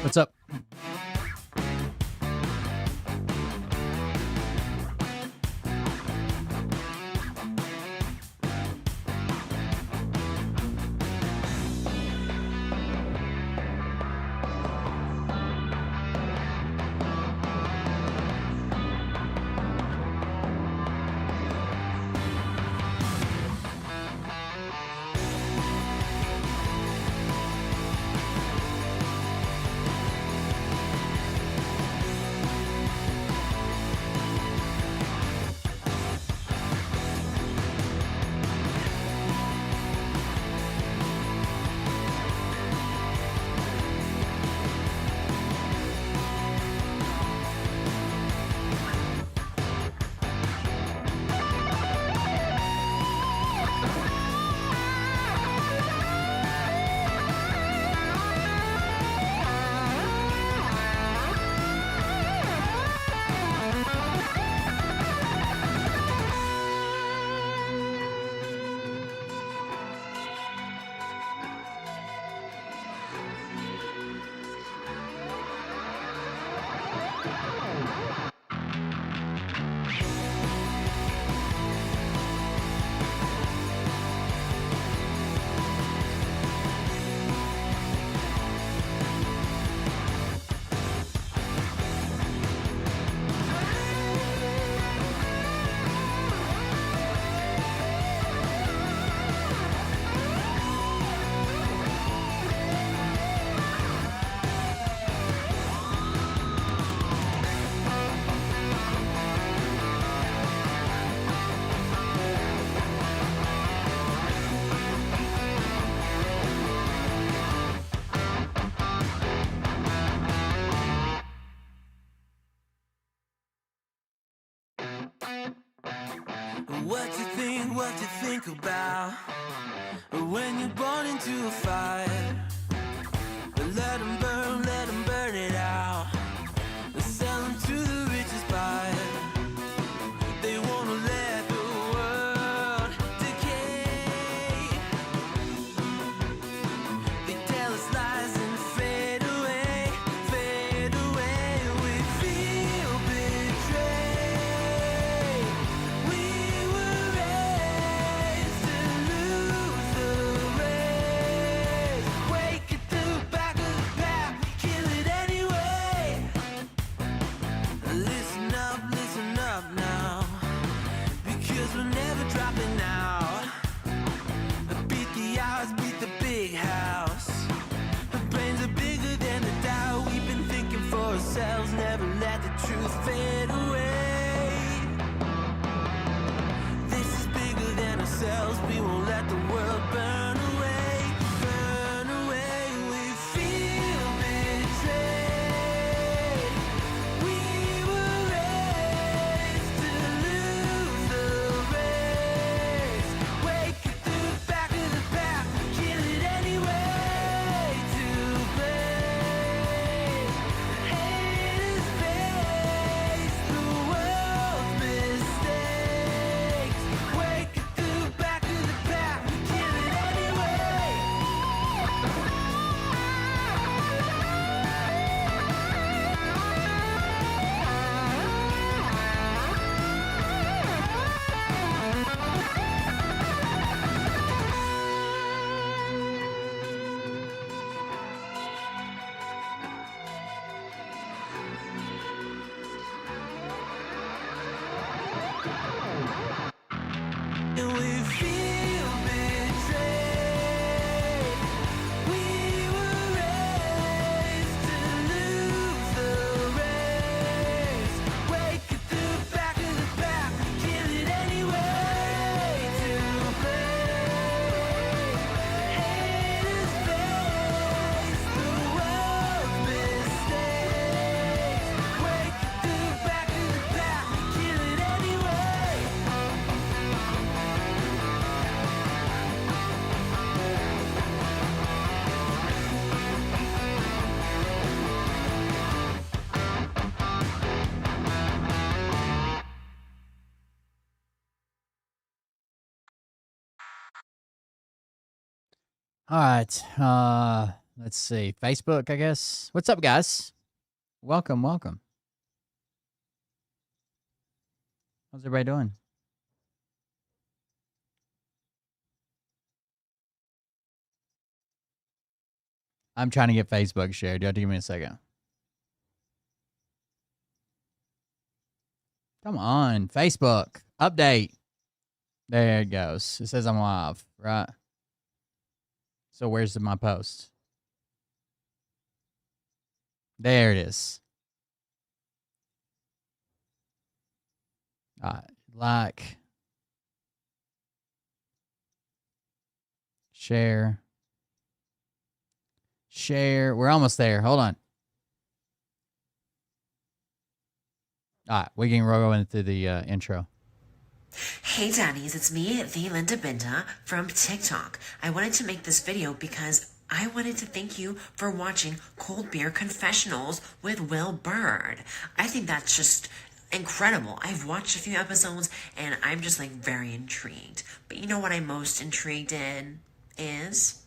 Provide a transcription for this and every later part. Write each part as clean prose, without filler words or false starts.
What's up? What you think about when you're born into a fire. Let them burn it out. Sell them to the richest buyer. They wanna let the world decay. They tell us lies and fade away, fade away. We feel betrayed. We were raised to lose the race. All right. Let's see. Facebook, I guess. What's up, guys? Welcome. How's everybody doing? I'm trying to get Facebook shared. You have to give me a second. Come on, Facebook update. There it goes. It says I'm live, right? So where's my post? There it is. All right, like, share. We're almost there. Hold on. All right, we can roll into the intro. Hey daddies, it's me, the Linda Binda from TikTok. I wanted to make this video because I wanted to thank you for watching Cold Beer Confessionals with Will Bird. I think that's just incredible. I've watched a few episodes and I'm just like very intrigued. But you know what I'm most intrigued in is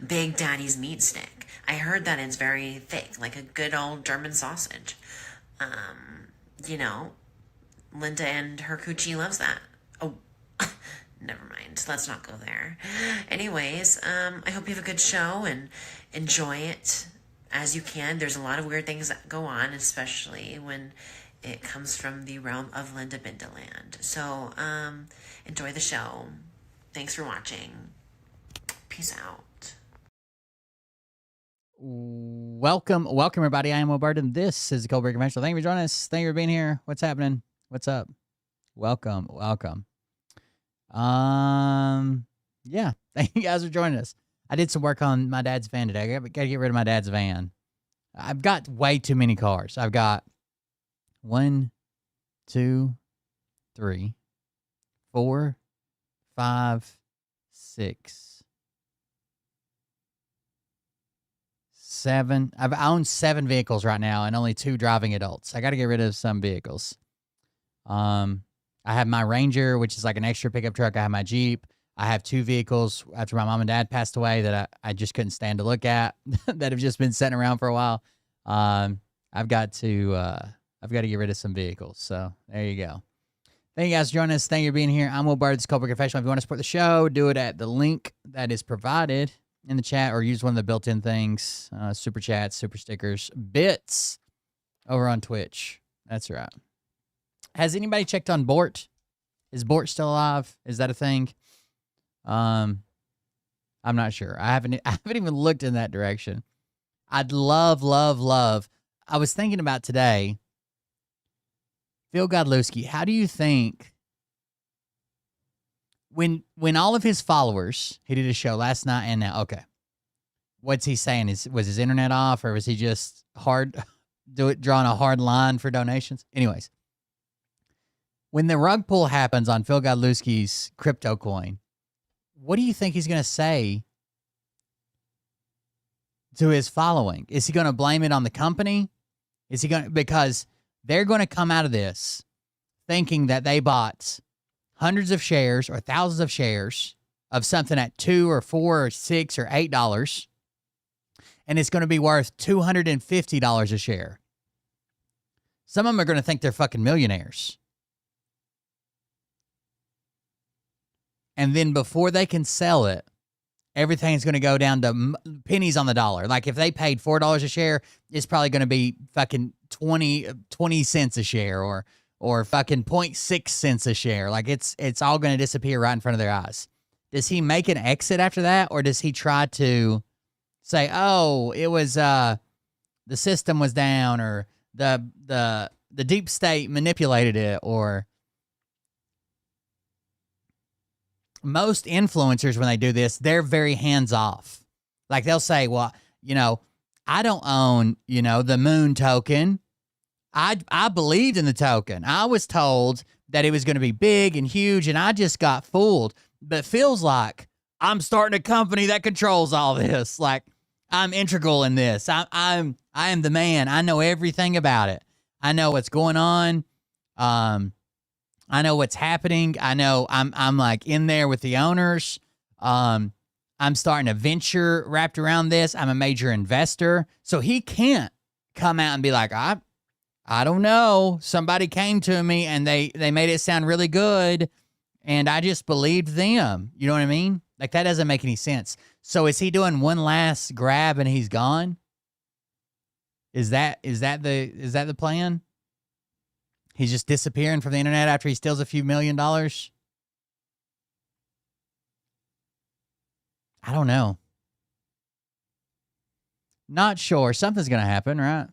Big Daddy's meat stick. I heard that it's very thick, like a good old German sausage. You know, Linda and her coochie loves that. Oh, never mind. Let's not go there. Anyways, I hope you have a good show and enjoy it as you can. There's a lot of weird things that go on, especially when it comes from the realm of Linda Bindaland. So, enjoy the show. Thanks for watching. Peace out. Welcome, everybody. I am Will Bird, and this is the Cold Beer Conventional. Thank you for joining us. Thank you for being here. What's happening? What's up? Welcome. Yeah, thank you guys for joining us. I did some work on my dad's van today. I got to get rid of my dad's van. I've got way too many cars. I've got 1, 2, 3, 4, 5, 6. 7. I own 7 vehicles right now and only 2 driving adults. I got to get rid of some vehicles. I have my Ranger, which is like an extra pickup truck. I have my Jeep. I have 2 vehicles after my mom and dad passed away that I just couldn't stand to look at that have just been sitting around for a while. I've got to get rid of some vehicles. So there you go. Thank you guys for joining us. Thank you for being here. I'm Will Bird, this is Cold Beer Confessional. If you want to support the show, do it at the link that is provided in the chat or use one of the built-in things, super chats, super stickers, bits over on Twitch. That's right. Has anybody checked on Bort? Is Bort still alive? Is that a thing? I'm not sure. I haven't even looked in that direction. I'd love. I was thinking about today, Phil Godlewski, how do you think when all of his followers, he did a show last night and now, okay, what's he saying? Was his internet off or was he just drawing a hard line for donations? Anyways, when the rug pull happens on Phil Godlewski's crypto coin, what do you think he's going to say to his following? Is he going to blame it on the company? Because they're going to come out of this thinking that they bought hundreds of shares or thousands of shares of something at $2 or $4 or $6 or $8, and it's going to be worth $250 a share. Some of them are going to think they're fucking millionaires. And then before they can sell it, everything's going to go down to pennies on the dollar. Like if they paid $4 a share, it's probably going to be fucking 20 cents a share or fucking 0.6 cents a share. Like it's all going to disappear right in front of their eyes. Does he make an exit after that? Or does he try to say, oh, it was, the system was down or the deep state manipulated it? Or most influencers, when they do this, they're very hands off. Like they'll say, well, I don't own, the moon token. I believed in the token. I was told that it was going to be big and huge, and I just got fooled. But it feels like I'm starting a company that controls all this. Like I'm integral in this. I am the man. I know everything about it. I know what's going on. I know what's happening. I know I'm like in there with the owners. I'm starting a venture wrapped around this. I'm a major investor. So he can't come out and be like, I don't know. Somebody came to me and they made it sound really good and I just believed them. You know what I mean? Like that doesn't make any sense. So is he doing one last grab and he's gone? Is that the plan? He's just disappearing from the internet after he steals a few $1 million? I don't know. Not sure. Something's going to happen, right?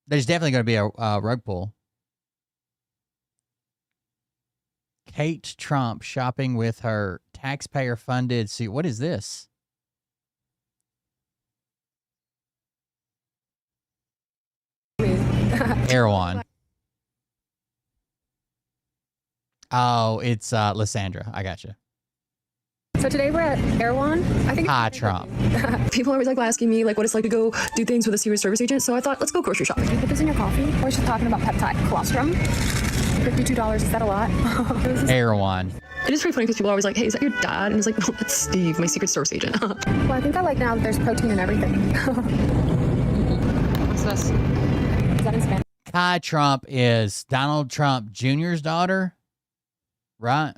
There's definitely going to be a rug pull. Kate Trump shopping with her taxpayer-funded suit. What is this? Erewhon. Oh, it's Lysandra. I got you. So today we're at Erewhon. I think. Hi, Trump. People are always like asking me like what it's like to go do things with a Secret Service agent. So I thought, let's go grocery shopping. You put this in your coffee. We're just talking about peptide colostrum. $52. Is that a lot? Erewhon. It is pretty funny because people are always like, hey, is that your dad? And it's like, no, that's Steve, my Secret Service agent. Well, I think I like now that there's protein in everything. What's this? Is that in Spanish? Kai Trump is Donald Trump Jr.'s daughter, right?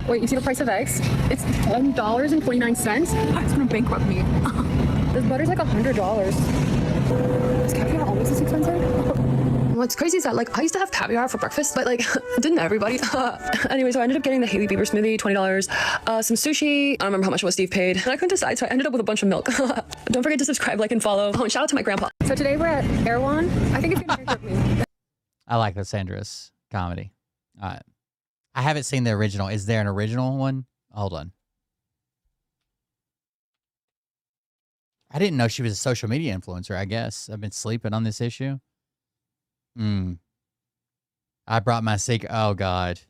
Wait, you see the price of eggs? It's $1.29. It's gonna bankrupt me. This butter's like $100. Is caviar always this expensive? What's crazy is that like I used to have caviar for breakfast, but like didn't everybody? Anyway, so I ended up getting the Hailey Bieber smoothie, $20. Some sushi. I don't remember how much Steve paid. And I couldn't decide, so I ended up with a bunch of milk. Don't forget to subscribe, like, and follow. Oh, and shout out to my grandpa. So today we're at Erewhon. I think it's gonna bankrupt me. I like Lysandra's comedy. All right. I haven't seen the original. Is there an original one? Hold on. I didn't know she was a social media influencer, I guess. I've been sleeping on this issue. I brought my secret. Oh, God.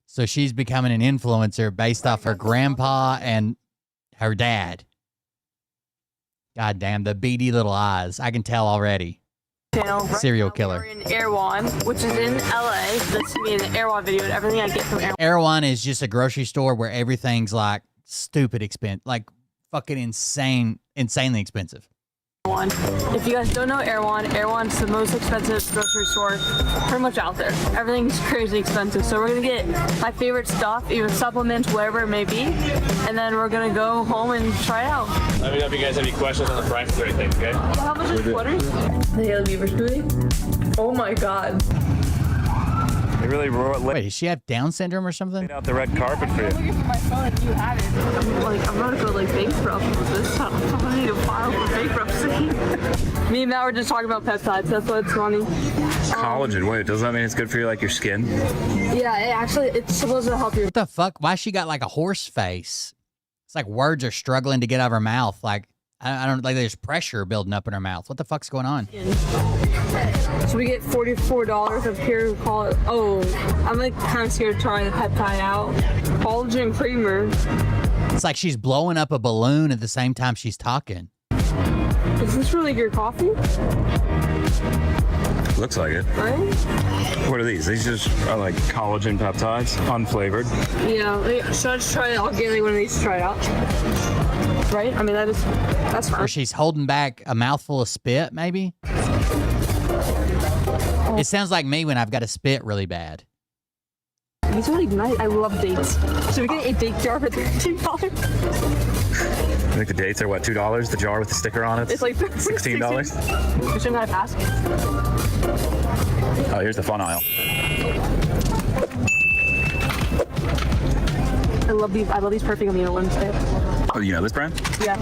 So she's becoming an influencer based off her grandpa and her dad. God damn, the beady little eyes. I can tell already. Channel. Serial killer. We're in Erewhon, which is in LA. That's me in the Erewhon video and everything I get from Erewhon. Erewhon is just a grocery store where everything's like stupid expensive, like fucking insanely expensive. If you guys don't know Erewhon's the most expensive grocery store pretty much out there. Everything's crazy expensive. So we're gonna get my favorite stuff, even supplements, whatever it may be, and then we're gonna go home and try it out. Let me know if you guys have any questions on the prices or anything, okay? How much is sweaters? The Hailey Bieber smoothie. Oh my god. They really Wait, does she have Down syndrome or something? laid out the red carpet for you. I'm looking for my phone and you have it. I'm gonna go like bankrupt with this. I need to file for bankruptcy. Me and Matt were just talking about peptides. That's why it's funny. Collagen. Wait, does that mean it's good for you, like your skin? Yeah, it's supposed to help your. What the fuck? Why she got like a horse face? It's like words are struggling to get out of her mouth. Like, I don't, like there's pressure building up in her mouth. What the fuck's going on? So we get $44 of pure collagen. Oh, I'm like kind of scared to try the peptide out. Collagen creamer. It's like she's blowing up a balloon at the same time she's talking. Is this really your coffee? Looks like it. Right? What are these? These just are like collagen peptides, unflavored. Yeah. Like, should I just try it? I'll get like one of these to try it out. Right? I mean, that's fine. Or she's holding back a mouthful of spit, maybe? It sounds like me when I've got to spit really bad. These are really nice. I love dates. So we get a date jar for $13. I think the dates are what, $2? The jar with the sticker on it? It's like $16. You shouldn't have passed. Oh, here's the fun aisle. I love these perfect amino ones. Oh, you know this brand? Yeah.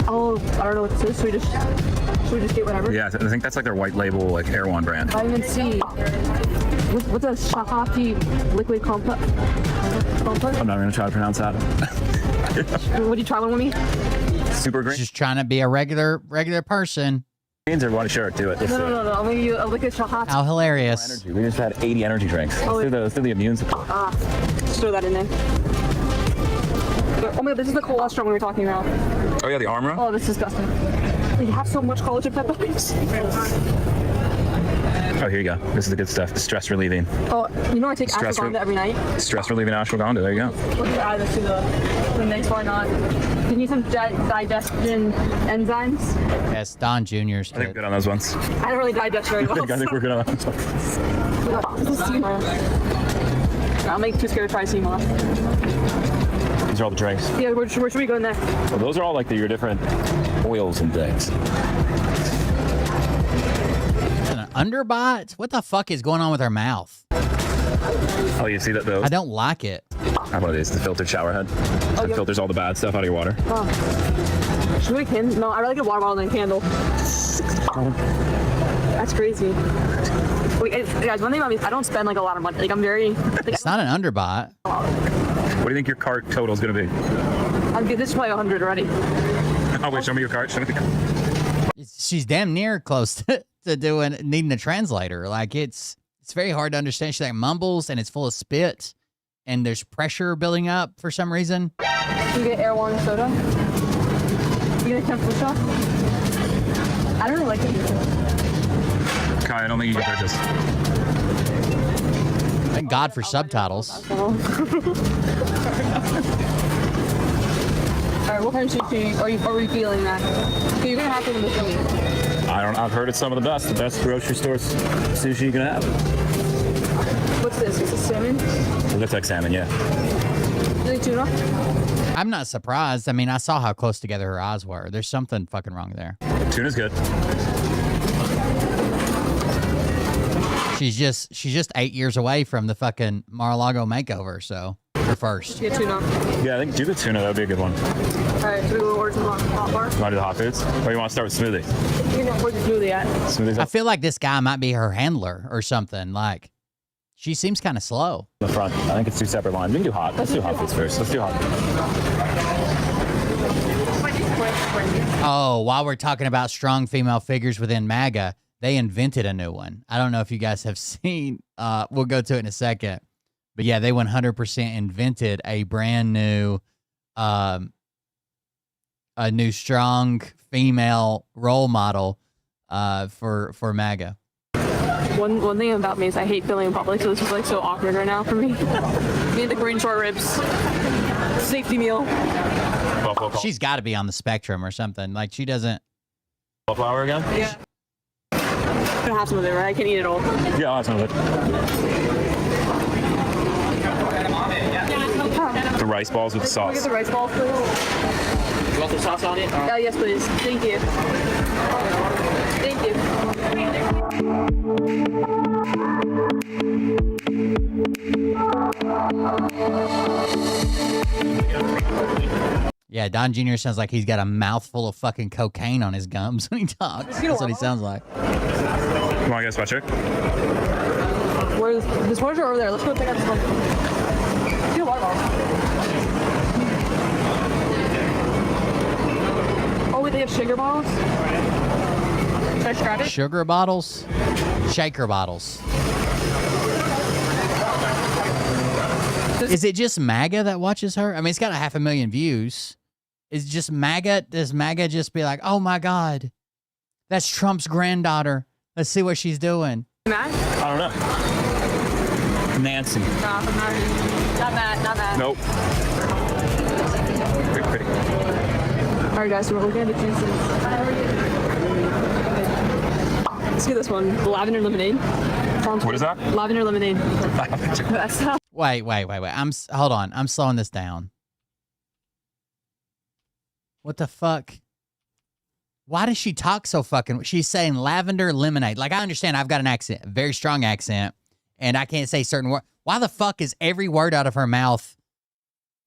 Oh, I don't know what this is. Should we just get whatever? Yeah, I think that's like their white label, like Erewhon brand. Vitamin C. What's a Shahati liquid complex? I'm not going to try to pronounce that. Would you try one with me? Super green. She's trying to be a regular person. Or one shirt, do it. No. I'll give you a liquid Shahati. How hilarious. Energy. We just had 80 energy drinks. Let's do the immune support. Just throw that in there. Oh my god, this is the cholesterol we were talking about. Oh yeah, the armor. Oh, this is disgusting. They have so much collagen peptides. Oh, here you go. This is the good stuff. The stress relieving. Oh, you know I take Stress ashwagandha every night. Stress relieving ashwagandha. There you go. Let's add this to the next one on. You need some digestion enzymes. Yes, Don Jr.'s I think we're good on those ones. I don't really digest very well. I think we're good on those ones. This is Seymour. I'll make too scared to try Seymour. These are all the drinks. Yeah, where should we go next? Well, those are all like your different oils and things. An underbite? What the fuck is going on with her mouth? Oh, you see that those? I don't like it. I have one of these, the filtered shower head. It yeah. filters all the bad stuff out of your water. Oh. Should we candle? No, I rather get water bottle than a candle. That's crazy. Wait, guys, one thing about me is I don't spend like a lot of money. Like I'm very. It's not an underbite. What do you think your cart total is going to be? I'll get this is probably 100 already. Oh, wait, show me your cart. Show me the cart. She's damn near close to needing a translator. Like it's very hard to understand. She like mumbles and it's full of spit and there's pressure building up for some reason. You get Erewhon soda. You get a kombucha. I don't really like it. Kai, I don't think you can purchase. Thank God for subtitles. Alright, what kind of sushi are you feeling that? So you're gonna have to listen to me. I've heard it's some of the best grocery store sushi you can have. What's this? Is this salmon? It looks like salmon, yeah. Is it tuna? I'm not surprised. I mean, I saw how close together her eyes were. There's something fucking wrong there. Tuna's good. She's just 8 years away from the fucking Mar-a-Lago makeover, so her first. Get tuna. Yeah, I think do the tuna. That would be a good one. Alright, so we go order some hot bar. You want to do the hot foods? Or you want to start with smoothies? You know, where's the smoothie at? Smoothies I up feel like this guy might be her handler or something. Like, she seems kind of slow. in the front. I think it's two separate lines. We can do hot. Let's do hot foods first. Let's do hot foods. Oh, while we're talking about strong female figures within MAGA, they invented a new one. I don't know if you guys have seen. We'll go to it in a second. But yeah, they 100% invented a brand new, a new strong female role model for MAGA. One thing about me is I hate filming in public, so this is like so awkward right now for me. Me and the green short ribs. Safety meal. She's got to be on the spectrum or something. Like she doesn't. Flour again? Yeah. I'm gonna have some of it, right? I can't eat it all. Yeah, I'll have some of it. The rice balls with Can we sauce. get the rice balls, please? You want the sauce on it? Yes, please. Thank you. Thank you. Yeah, Don Jr. sounds like he's got a mouthful of fucking cocaine on his gums when he talks. That's what he sounds like. Come on, get a sweatshirt. Where's this water's over there? Let's go pick up this one. Get a water bottle. Oh, wait, they have sugar bottles? Should I grab it? Sugar bottles? Shaker bottles. Is it just MAGA that watches her? I mean, it's got 500,000 views. Is it just MAGA? Does MAGA just be like, oh my God, that's Trump's granddaughter. Let's see what she's doing. Matt? I don't know. Nancy. Nah, I'm not. Not Matt, not Matt. Nope. Very pretty. All right, guys, so we're looking at the juices. Let's get this one, the lavender lemonade. What is that? Lavender lemonade. That's how. Wait. Hold on. I'm slowing this down. What the fuck? Why does she talk so fucking? She's saying lavender lemonade. Like, I understand I've got an accent, a very strong accent, and I can't say certain words. Why the fuck is every word out of her mouth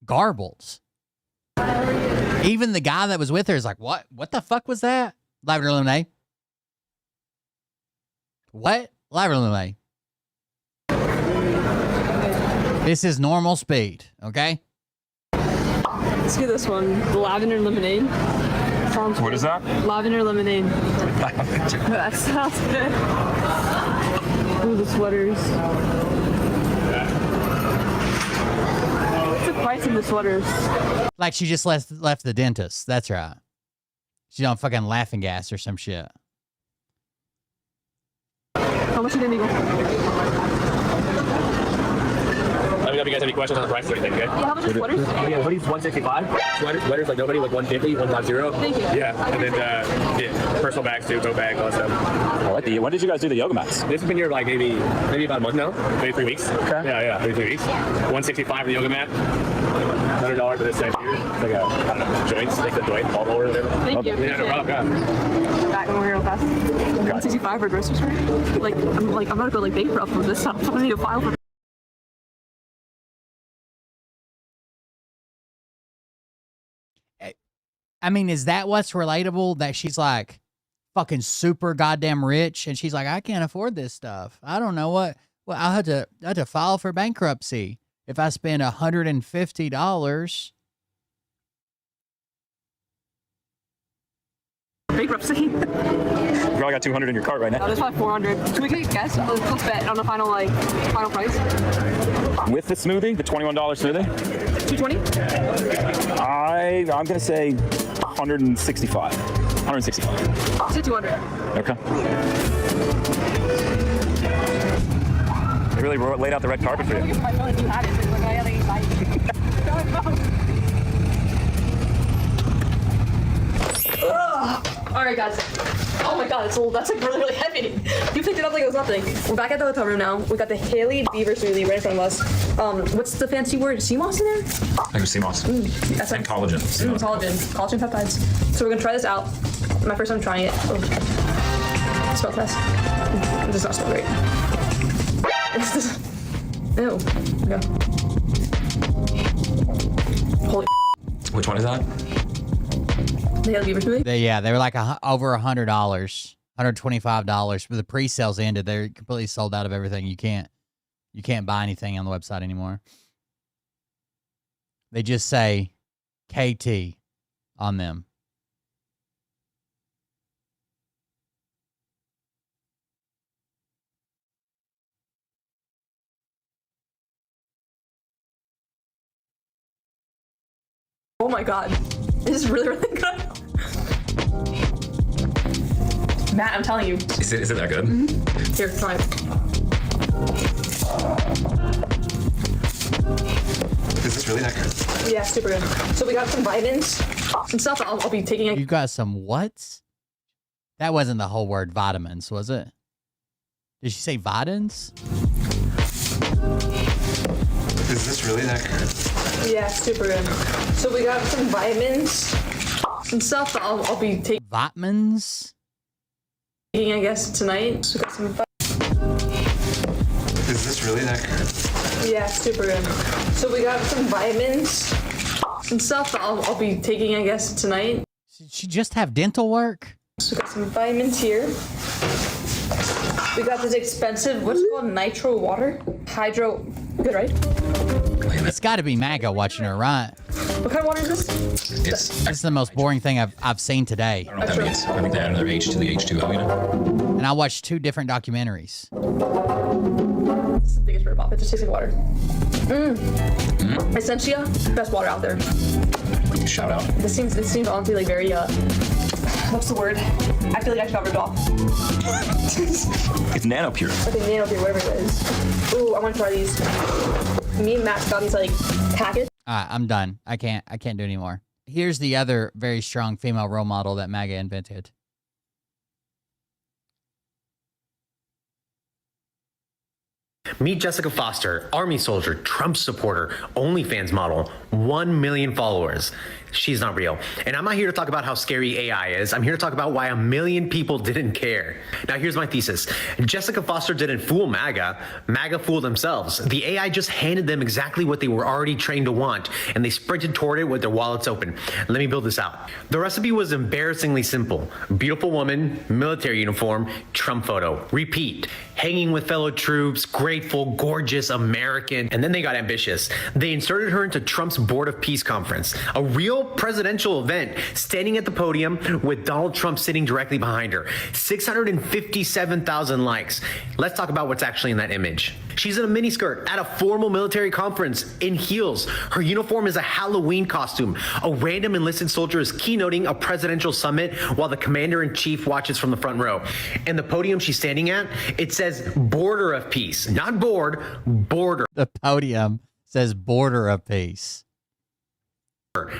garbled? Even the guy that was with her is like, what? What the fuck was that? Lavender lemonade. What? Lavender lemonade. This is normal speed, okay? Let's get this one, the lavender lemonade. Sounds What good. is that? Lavender lemonade. That sounds good. Ooh, the sweaters. What's the price of the sweaters? Like she just left the dentist. That's right. She's on fucking laughing gas or some shit. How much is an eagle? Let me know if you guys have any questions on the price or anything, okay? Yeah, how much is sweaters? Yeah, hoodies 165. Sweaters like nobody, like 150, 150. Thank you. Yeah, and then yeah, personal bags too, tote bags, all that stuff. I like the. When did you guys do the yoga mats? This has been here like maybe about a month now, maybe 3 weeks. Okay. Yeah, maybe 3 weeks. 165 for the yoga mat. $100 for this side here. It's like a, I don't know, joints, like the joint, ball roller or whatever. Thank you. Yeah, no problem. Yeah. Back when we were real fast. 165 for a grocery store. I'm about to go like bankrupt with this stuff. I need to file for. I mean, is that what's relatable? That she's like fucking super goddamn rich, and she's like, I can't afford this stuff. I don't know what. Well, I had to file for bankruptcy if I spend $150. Bankruptcy. You probably got 200 in your cart right Oh, now. there's probably 400. Can we get a guess? Let's bet on the final price. With the smoothie, the $21 smoothie, 220. I'm gonna say 165. 165. Say 200. Okay. They really laid out the red carpet for you. All right, guys. Oh my God, that's like really heavy. You picked it up like it was nothing. We're back at the hotel room now. We got the Haley Beaver smoothie right in front of us. What's the fancy word? Sea moss in there? I think it's sea moss. That's And collagen. Collagen peptides. So we're gonna try this out. My first time trying it. Oh. Smell test. It does not smell great. Ew. Yeah. Holy. Which one is that? The Haley Beaver smoothie? They were like over $100, $125, but the pre-sales ended. They're completely sold out of everything. You can't buy anything on the website anymore. They just say KT on them. Oh my God. This is really, really good. Matt, I'm telling you. Is it that good? Here, try it. Is this really that good? Yeah, super good. So we got some vitamins and stuff I'll be taking. You got some what? That wasn't the whole word vitamins, was it? Did she say vitamins? Is this really that good? Yeah, super good. So we got some vitamins and stuff I'll be taking, Vitamins? I guess, tonight. So we got some Is this really that good? Yeah, super good. So we got some vitamins and stuff I'll be taking, I guess, tonight. Did she just have dental work? So we got some vitamins here. We got this expensive, what's it called, nitro water? Hydro, good, right? It's got to be MAGA watching her, right? What kind of water is this? This is the most boring thing I've seen today. I don't know what that means. I think they add another H to the H2O, you know? And I watched 2 different documentaries. This is the biggest rip off. It just tastes like water. Essentia, best water out there. Shout out. This seems honestly like very, what's the word? I feel like I should have ripped off. It's nano pure. Okay, nano pure, whatever it is. Ooh, I want to try these. Me and Matt got these like packets. All right, I'm done. I can't do anymore. Here's the other very strong female role model that MAGA invented. Meet Jessica Foster, Army soldier, Trump supporter, OnlyFans model, 1 million followers. She's not real. And I'm not here to talk about how scary AI is. I'm here to talk about why 1 million people didn't care. Now, here's my thesis. Jessica Foster didn't fool MAGA. MAGA fooled themselves. The AI just handed them exactly what they were already trained to want, and they sprinted toward it with their wallets open. Let me build this out. The recipe was embarrassingly simple. Beautiful woman, military uniform, Trump photo. Repeat. Hanging with fellow troops, grateful, gorgeous, American. And then they got ambitious. They inserted her into Trump's Board of Peace conference, a real presidential event, standing at the podium with Donald Trump sitting directly behind her. 657,000 likes. Let's talk about what's actually in that image. She's in a miniskirt at a formal military conference in heels. Her uniform is a Halloween costume. A random enlisted soldier is keynoting a presidential summit while the commander-in-chief watches from the front row. And the podium she's standing at, it says border of peace. Not board, border. The podium says border of peace.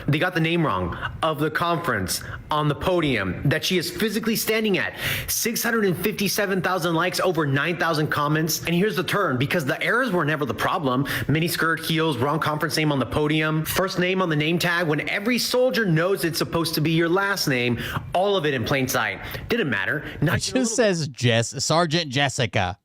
They got the name wrong of the conference on the podium that she is physically standing at. 657,000 likes, over 9,000 comments. And here's the turn, because the errors were never the problem. Miniskirt, heels, wrong conference name on the podium, first name on the name tag, when every soldier knows it's supposed to be your last name, all of it in plain sight. Didn't matter. It just says Sergeant Jessica.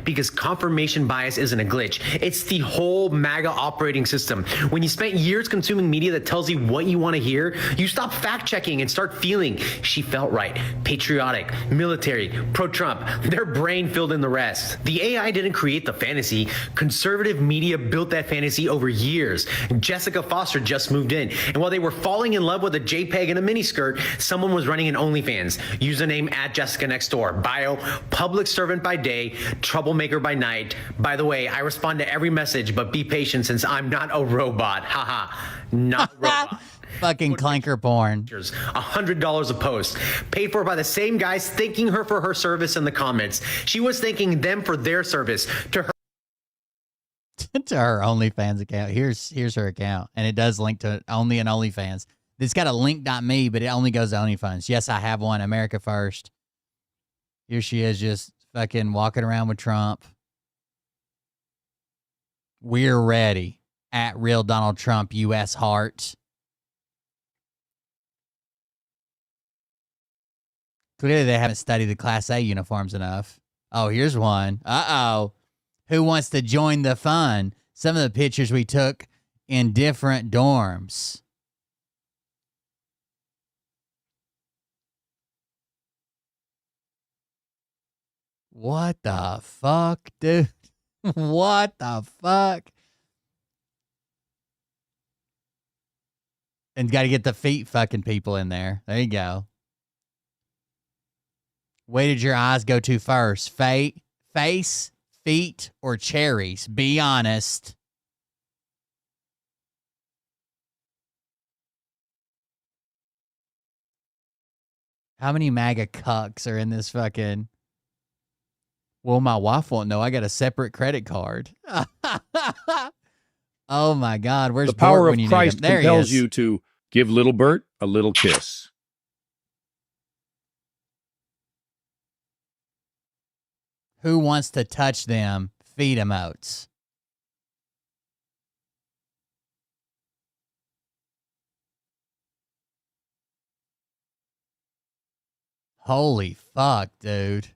Because confirmation bias isn't a glitch. It's the whole MAGA operating system. When you spent years consuming media that tells you what you want to hear, you stop fact-checking and start feeling she felt right, patriotic, military, pro-Trump. Their brain filled in the rest. The AI didn't create the fantasy. Conservative media built that fantasy over years. Jessica Foster just moved in, and while they were falling in love with a JPEG and a miniskirt, someone was running an OnlyFans. Username @JessicaNextDoor. Bio, public servant by day, troublemaker by night. By the way, I respond to every message, but be patient since I'm not a robot. Haha, not a robot. Fucking clanker porn. $100 a post. Paid for by the same guys thanking her for her service in the comments. She was thanking them for their service. To her To her OnlyFans account. Here's her account. And it does link to only an OnlyFans. It's got a link.me, but it only goes to OnlyFans. Yes, I have one. America first. Here she is, just fucking walking around with Trump. We're ready. At real Donald Trump, U.S. heart. Clearly, they haven't studied the Class A uniforms enough. Oh, here's one. Uh-oh. Who wants to join the fun? Some of the pictures we took in different dorms. What the fuck, dude? What the fuck? And got to get the feet fucking people in there. There you go. Where did your eyes go to first? Face, feet, or cherries? Be honest. How many MAGA cucks are in this fucking... Well, my wife won't know. I got a separate credit card. Oh, my God. Where's the power Bort of when you Christ need him? There he compels is. you to give little Bert a little kiss. Who wants to touch them? Feed emotes. Holy fuck, dude.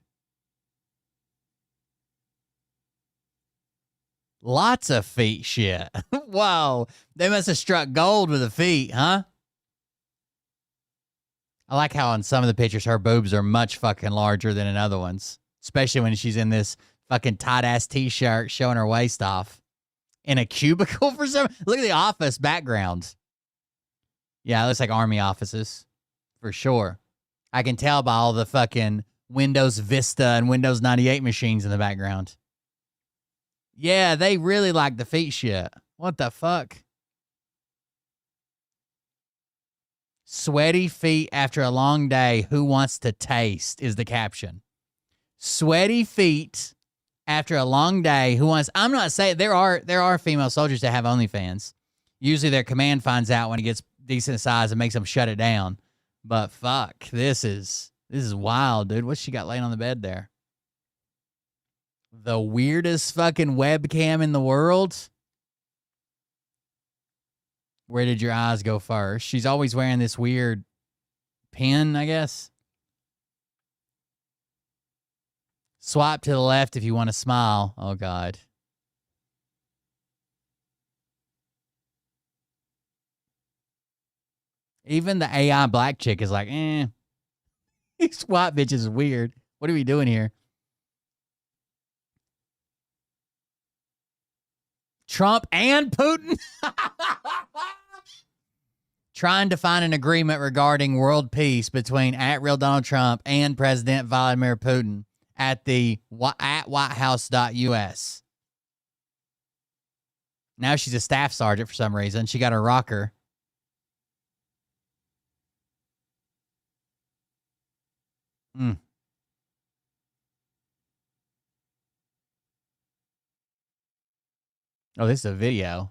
Lots of feet shit. Wow. They must have struck gold with the feet, huh? I like how on some of the pictures her boobs are much fucking larger than in other ones. Especially when she's in this fucking tight-ass t-shirt showing her waist off. In a cubicle for some... Look at the office background. Yeah, it looks like army offices. For sure. I can tell by all the fucking Windows Vista and Windows 98 machines in the background. Yeah, they really like the feet shit. What the fuck? Sweaty feet after a long day. Who wants to taste is the caption. Sweaty feet after a long day. Who wants... I'm not saying... There are female soldiers that have OnlyFans. Usually their command finds out when it gets decent size and makes them shut it down. But fuck, this is wild, dude. What's she got laying on the bed there? The weirdest fucking webcam in the world. Where did your eyes go first? She's always wearing this weird pin, I guess. Swipe to the left if you want to smile. Oh, God. Even the AI black chick is like, eh. These white bitches is weird. What are we doing here? Trump and Putin? Trying to find an agreement regarding world peace between @real Donald Trump and President Vladimir Putin at the at whitehouse.us. Now she's a staff sergeant for some reason. She got her rocker. Mm. Oh, this is a video.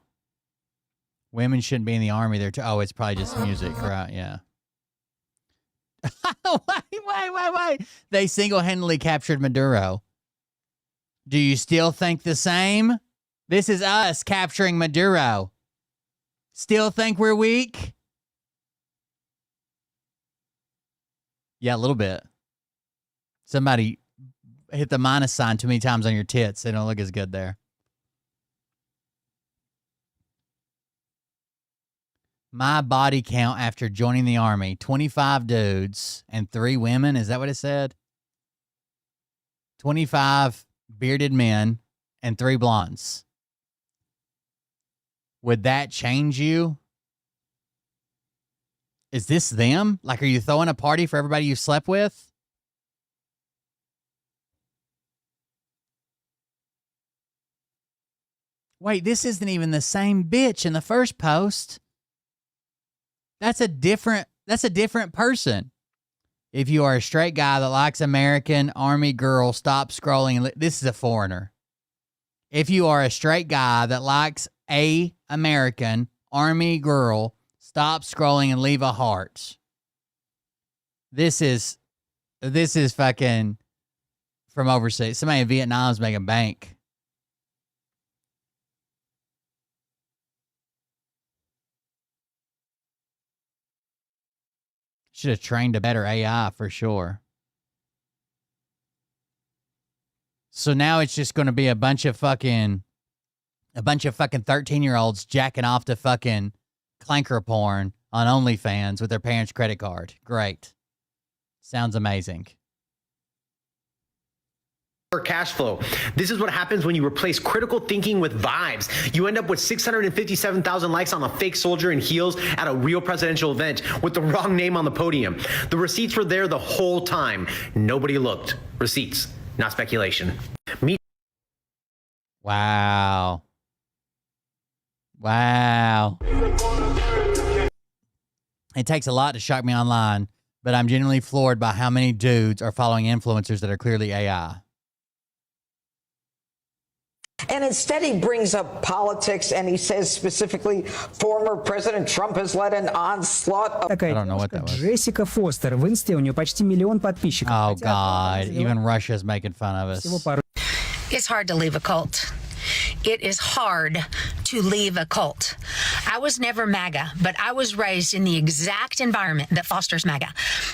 Women shouldn't be in the army. Oh, it's probably just music, right? Yeah. Wait. They single-handedly captured Maduro. Do you still think the same? This is us capturing Maduro. Still think we're weak? Yeah, a little bit. Somebody hit the minus sign too many times on your tits. They don't look as good there. My body count after joining the army, 25 dudes and 3 women. Is that what it said? 25 bearded men and 3 blondes. Would that change you? Is this them? Like, are you throwing a party for everybody you slept with? Wait, this isn't even the same bitch in the first post. That's a different person. If you are a straight guy that likes American Army girl, stop scrolling. This is a foreigner. If you are a straight guy that likes a American Army girl, stop scrolling and leave a heart. This is fucking from overseas. Somebody in Vietnam is making bank. Should have trained a better AI for sure. So now it's just going to be a bunch of fucking 13-year-olds jacking off to fucking clanker porn on OnlyFans with their parents' credit card. Great. Sounds amazing. Cash flow. This is what happens when you replace critical thinking with vibes. You end up with 657,000 likes on a fake soldier in heels at a real presidential event with the wrong name on the podium. The receipts were there the whole time. Nobody looked. Receipts, not speculation. Wow. It takes a lot to shock me online, but I'm genuinely floored by how many dudes are following influencers that are clearly AI. And instead he brings up politics and he says specifically former President Trump has led an onslaught of... I don't know what that was. Джессика Фостер. В инсте у нее почти 1 миллион подписчиков. Oh, God. Even Russia's making fun of us. It's hard to leave a cult. It is hard to leave a cult. I was never MAGA, but I was raised in the exact environment that fosters MAGA.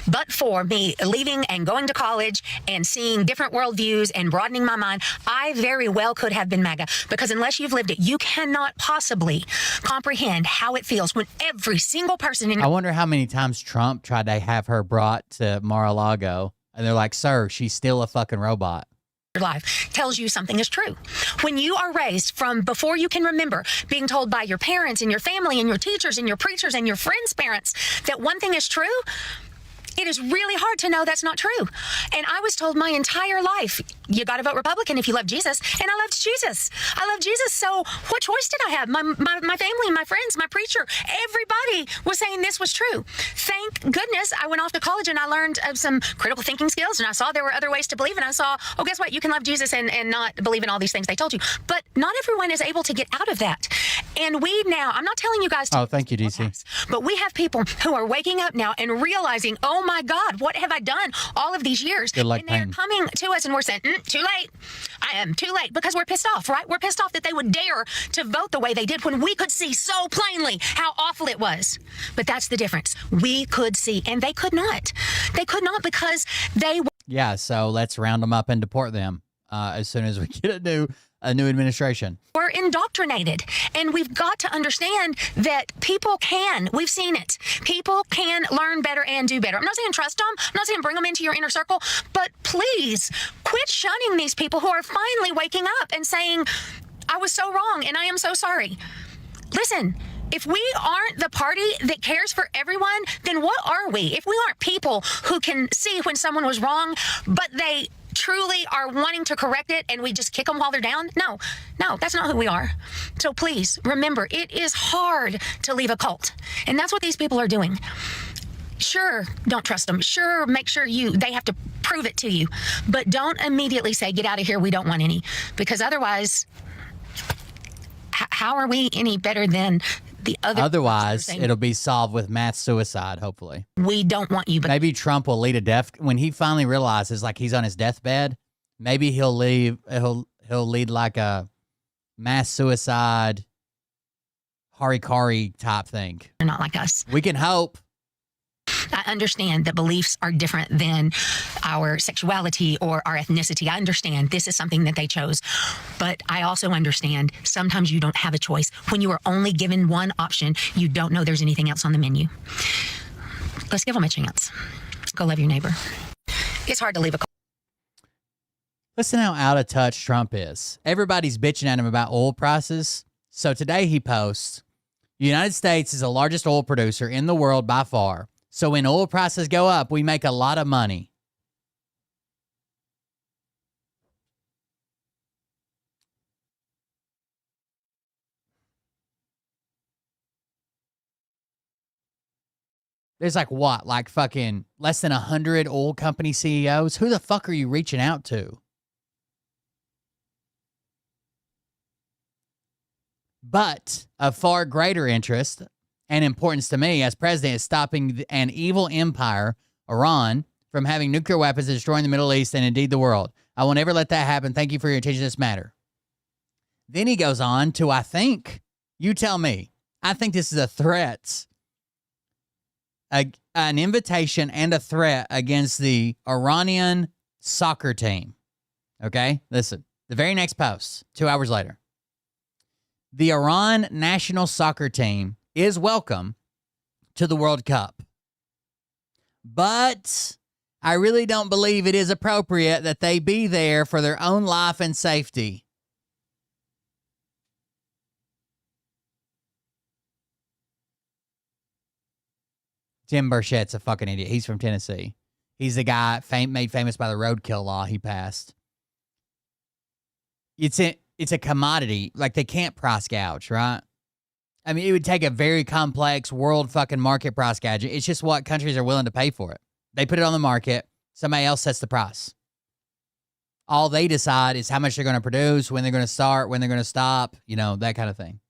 But for me leaving and going to college and seeing different worldviews and broadening my mind, I very well could have been MAGA, because unless you've lived it, you cannot possibly comprehend how it feels when every single person in... I wonder how many times Trump tried to have her brought to Mar-a-Lago, and they're like, sir, she's still a fucking robot. Life tells you something is true. When you are raised from before you can remember being told by your parents and your family and your teachers and your preachers and your friends' parents that one thing is true, it is really hard to know that's not true. And I was told my entire life, you got to vote Republican if you love Jesus. And I loved Jesus. I love Jesus. So what choice did I have? My family, my friends, my preacher, everybody was saying this was true. Thank goodness I went off to college and I learned some critical thinking skills. And I saw there were other ways to believe. And I saw, oh, guess what? You can love Jesus and not believe in all these things they told you. But not everyone is able to get out of that. And we now, I'm not telling you guys to... Oh, thank you, DC. But we have people who are waking up now and realizing, oh my God, what have I done all of these years? Good luck, and they're coming to us and we're saying, too late. I am too late, because we're pissed off, right? We're pissed off that they would dare to vote the way they did when we could see so plainly how awful it was. But that's the difference. We could see, and they could not. They could not, because they were... Yeah, so let's round them up and deport them as soon as we get a new administration. We're indoctrinated, and we've got to understand that people can, we've seen it, people can learn better and do better. I'm not saying trust them, I'm not saying bring them into your inner circle, but please quit shunning these people who are finally waking up and saying, I was so wrong and I am so sorry. Listen, if we aren't the party that cares for everyone, then what are we? If we aren't people who can see when someone was wrong, but they truly are wanting to correct it and we just kick them while they're down? No, that's not who we are. So please remember, it is hard to leave a cult. And that's what these people are doing. Sure, don't trust them. Sure, make sure they have to prove it to you. But don't immediately say, get out of here, we don't want any. Because otherwise, how are we any better than the other? Otherwise, it'll be solved with mass suicide, hopefully. We don't want you. But maybe Trump will lead a death when he finally realizes like he's on his deathbed. Maybe he'll lead like a mass suicide harikari type thing. They're not like us. We can hope. I understand that beliefs are different than our sexuality or our ethnicity. I understand this is something that they chose. But I also understand sometimes you don't have a choice. When you are only given one option, you don't know there's anything else on the menu. Let's give them a chance. Go love your neighbor. It's hard to leave a call. Listen how out of touch Trump is. Everybody's bitching at him about oil prices. So today he posts, the United States is the largest oil producer in the world by far. So when oil prices go up, we make a lot of money. There's like what? Like fucking less than 100 oil company CEOs? Who the fuck are you reaching out to? But of far greater interest and importance to me as president is stopping an evil empire, Iran, from having nuclear weapons and destroying the Middle East and indeed the world. I will never let that happen. Thank you for your attention to this matter. Then he goes on to, you tell me, I think this is a threat, an invitation and a threat against the Iranian soccer team. Okay, listen, the very next post, 2 hours later. The Iran national soccer team is welcome to the World Cup. But I really don't believe it is appropriate that they be there for their own life and safety. Tim Burchett's a fucking idiot. He's from Tennessee. He's the guy made famous by the roadkill law he passed. It's a commodity. Like, they can't price gouge, right? I mean, it would take a very complex world fucking market price gouging. It's just what countries are willing to pay for it. They put it on the market. Somebody else sets the price. All they decide is how much they're going to produce, when they're going to start, when they're going to stop, that kind of thing.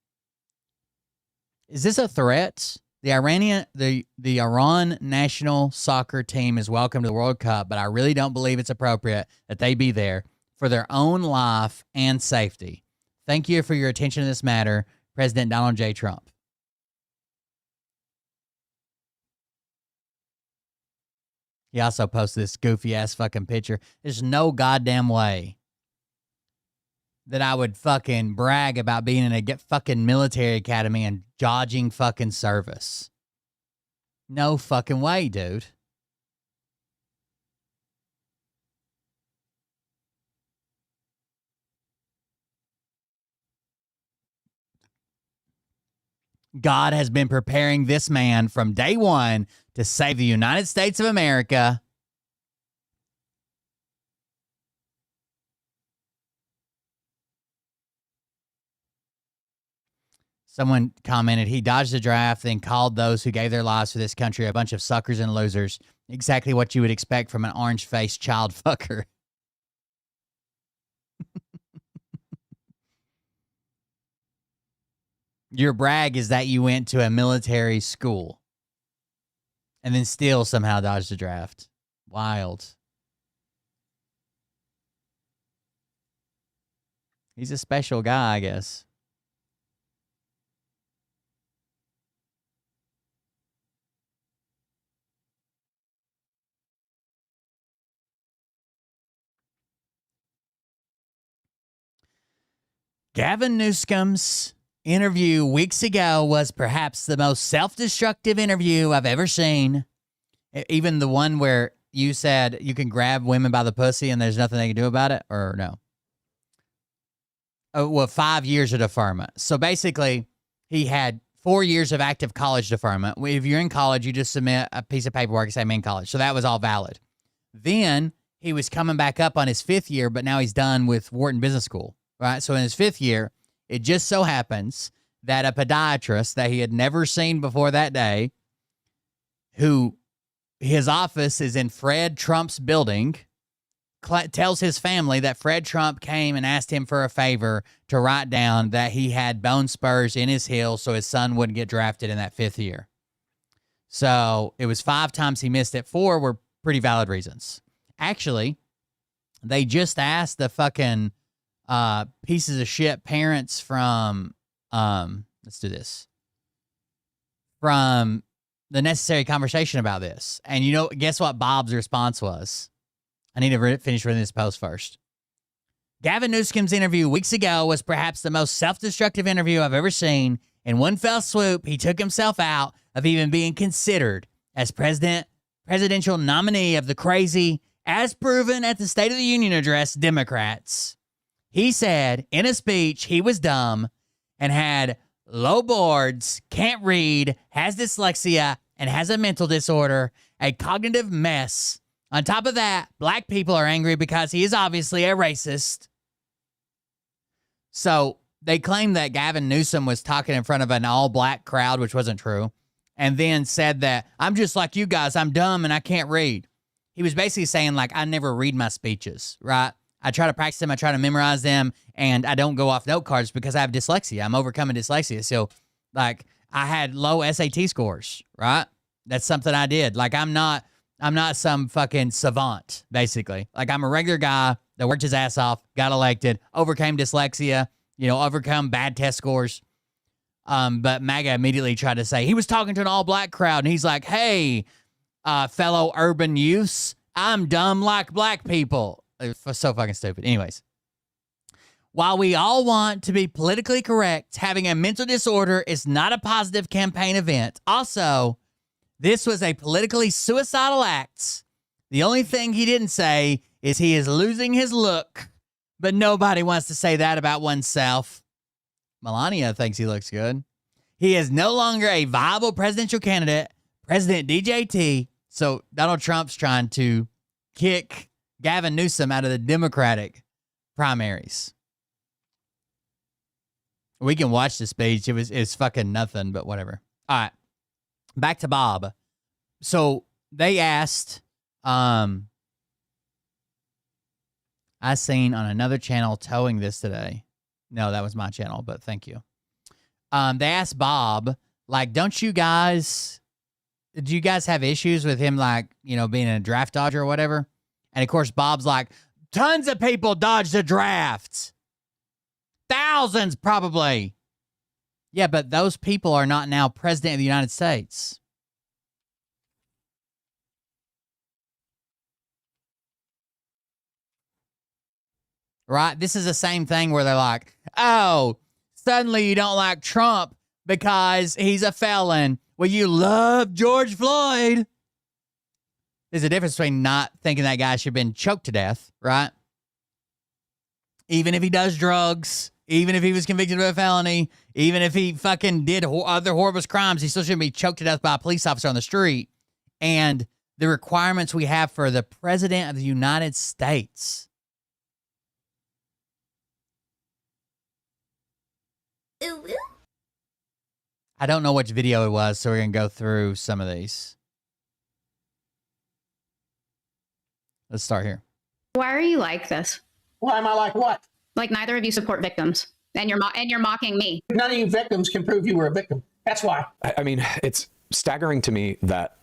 Is this a threat? The Iran national soccer team is welcome to the World Cup, but I really don't believe it's appropriate that they be there for their own life and safety. Thank you for your attention to this matter, President Donald J. Trump. He also posted this goofy-ass fucking picture. There's no goddamn way that I would fucking brag about being in a fucking military academy and dodging fucking service. No fucking way, dude. God has been preparing this man from day one to save the United States of America. Someone commented, he dodged the draft, then called those who gave their lives for this country a bunch of suckers and losers. Exactly what you would expect from an orange-faced child fucker. Your brag is that you went to a military school and then still somehow dodged the draft. Wild. He's a special guy, I guess. Gavin Newsom's interview weeks ago was perhaps the most self-destructive interview I've ever seen. Even the one where you said you can grab women by the pussy and there's nothing they can do about it, or no? Oh, well, 5 years of deferment. So basically, he had 4 years of active college deferment. If you're in college, you just submit a piece of paperwork and say I'm in college. So that was all valid. Then he was coming back up on his 5th year, but now he's done with Wharton Business School, right? So in his 5th year, it just so happens that a podiatrist that he had never seen before that day, who his office is in Fred Trump's building, tells his family that Fred Trump came and asked him for a favor to write down that he had bone spurs in his heel so his son wouldn't get drafted in that 5th year. So it was 5 times he missed it. 4 were pretty valid reasons. Actually, they just asked the fucking pieces of shit parents from, let's do this, from the Necessary Conversation about this. And you know, guess what Bob's response was? I need to finish reading this post first. Gavin Newsom's interview weeks ago was perhaps the most self-destructive interview I've ever seen. In one fell swoop, he took himself out of even being considered as presidential nominee of the crazy, as proven at the State of the Union address, Democrats. He said in a speech he was dumb and had low boards, can't read, has dyslexia, and has a mental disorder, a cognitive mess. On top of that, black people are angry because he is obviously a racist. So they claim that Gavin Newsom was talking in front of an all-black crowd, which wasn't true, and then said that, I'm just like you guys, I'm dumb and I can't read. He was basically saying, like, I never read my speeches, right? I try to practice them, I try to memorize them, and I don't go off note cards because I have dyslexia. I'm overcoming dyslexia. So, like, I had low SAT scores, right? That's something I did. Like, I'm not some fucking savant, basically. Like, I'm a regular guy that worked his ass off, got elected, overcame dyslexia, overcome bad test scores. But MAGA immediately tried to say, he was talking to an all-black crowd, and he's like, hey, fellow urban youths, I'm dumb like black people. It's so fucking stupid. Anyways, while we all want to be politically correct, having a mental disorder is not a positive campaign event. Also, this was a politically suicidal act. The only thing he didn't say is he is losing his look, but nobody wants to say that about oneself. Melania thinks he looks good. He is no longer a viable presidential candidate. President DJT. So Donald Trump's trying to kick Gavin Newsom out of the Democratic primaries. We can watch the speech. It's fucking nothing, but whatever. All right. Back to Bob. So they asked, I seen on another channel towing this today. No, that was my channel, but thank you. They asked Bob, like, do you guys have issues with him, like, being a draft dodger or whatever? And of course, Bob's like, tons of people dodge the draft. Thousands, probably. Yeah, but those people are not now president of the United States. Right? This is the same thing where they're like, oh, suddenly you don't like Trump because he's a felon. Well, you love George Floyd. There's a difference between not thinking that guy should have been choked to death, right? Even if he does drugs, even if he was convicted of a felony, even if he fucking did other horrible crimes, he still shouldn't be choked to death by a police officer on the street. And the requirements we have for the president of the United States. I don't know which video it was, so we're going to go through some of these. Let's start here. Why are you like this? Why am I like what? Like neither of you support victims, and you're mocking me. None of you victims can prove you were a victim. That's why. I mean, it's staggering to me that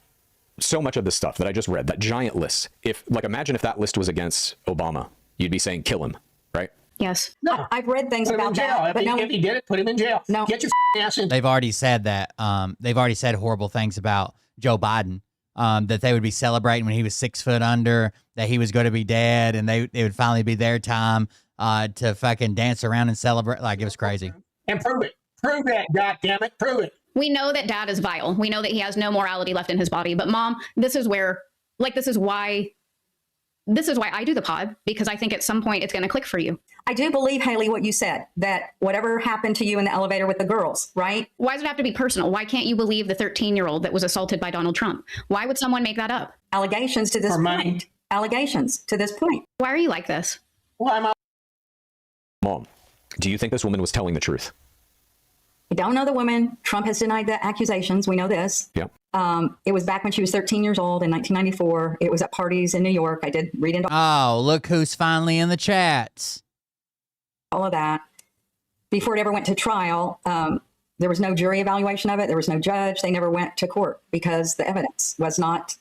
so much of the stuff that I just read, that giant list, imagine if that list was against Obama, you'd be saying kill him, right? Yes. No, I've read things put him about in jail. that. If he did it, put him in jail. No. Get your ass in. They've already said that. They've already said horrible things about Joe Biden. That they would be celebrating when he was 6 foot under, that he was going to be dead, and it would finally be their time to fucking dance around and celebrate. Like, it was crazy. And prove it. Prove that, goddammit. Prove it. We know that dad is vile. We know that he has no morality left in his body. But mom, this is why I do the pod, because I think at some point it's going to click for you. I do believe, Haley, what you said, that whatever happened to you in the elevator with the girls, right? Why does it have to be personal? Why can't you believe the 13-year-old that was assaulted by Donald Trump? Why would someone make that up? Allegations to this For money. point. allegations to this point. Why are you like this? Why am I? Mom, do you think this woman was telling the truth? We don't know the woman. Trump has denied the accusations. We know this. Yeah. It was back when she was 13 years old in 1994. It was at parties in New York. I did read into Oh, look who's finally in the chats. all of that. Before it ever went to trial, there was no jury evaluation of it. There was no judge. They never went to court because the evidence was not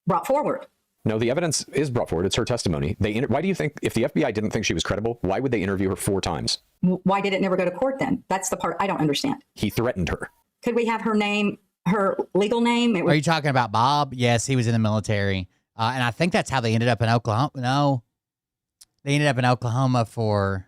brought forward. No, the evidence is brought forward. It's her testimony. Why do you think, if the FBI didn't think she was credible, why would they interview her 4 times? Why did it never go to court then? That's the part I don't understand. He threatened her. Could we have her name, her legal name? Are you talking about Bob? Yes, he was in the military. And I think that's how they ended up in Oklahoma. No, they ended up in Oklahoma for,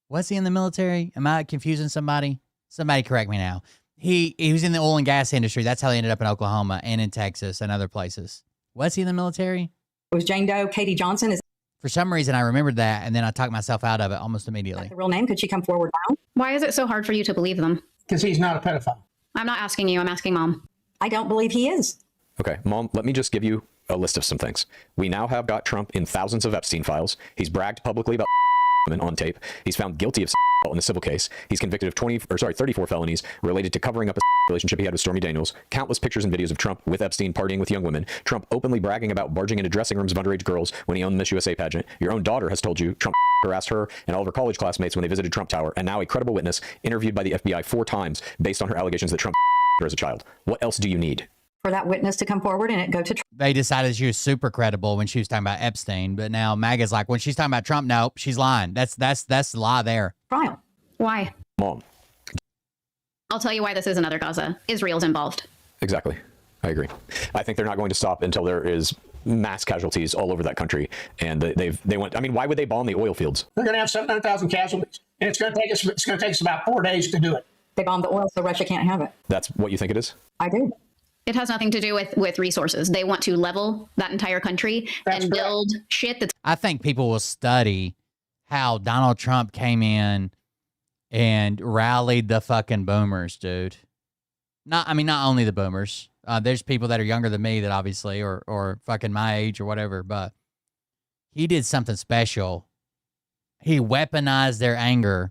was he in the military? Am I confusing somebody? Somebody correct me now. He was in the oil and gas industry. That's how they ended up in Oklahoma and in Texas and other places. Was he in the military? It was Jane Doe, Katie Johnson. Is For some reason, I remembered that, and then I talked myself out of it almost immediately. the real name? Could she come forward now? Why is it so hard for you to believe them? Because he's not a pedophile. I'm not asking you. I'm asking Mom. I don't believe he is. Okay, Mom, let me just give you a list of some things. We now have got Trump in thousands of Epstein files. He's bragged publicly about women on tape. He's found guilty of in a civil case. He's convicted of 34 felonies related to covering up a relationship he had with Stormy Daniels. Countless pictures and videos of Trump with Epstein partying with young women. Trump openly bragging about barging into dressing rooms of underage girls when he owned the Miss USA pageant. Your own daughter has told you Trump harassed her and all of her college classmates when they visited Trump Tower. And now a credible witness interviewed by the FBI 4 times based on her allegations that Trump her as a child. What else do you need? For that witness to come forward and it go to trial. They decided she was super credible when she was talking about Epstein, but now MAGA's like, when she's talking about Trump, nope, she's lying. That's the lie there. Trial. Why? Mom. I'll tell you why this is another Gaza. Israel's involved. Exactly. I agree. I think they're not going to stop until there is mass casualties all over that country. And they went, I mean, why would they bomb the oil fields? They're going to have 700,000 casualties, and it's going to take us about 4 days to do it. They bombed the oil so Russia can't have it. That's what you think it is? I do. It has nothing to do with resources. They want to level that entire country and build shit that's... I think people will study how Donald Trump came in and rallied the fucking boomers, dude. Not only the boomers. There's people that are younger than me that obviously, or fucking my age or whatever, but he did something special. He weaponized their anger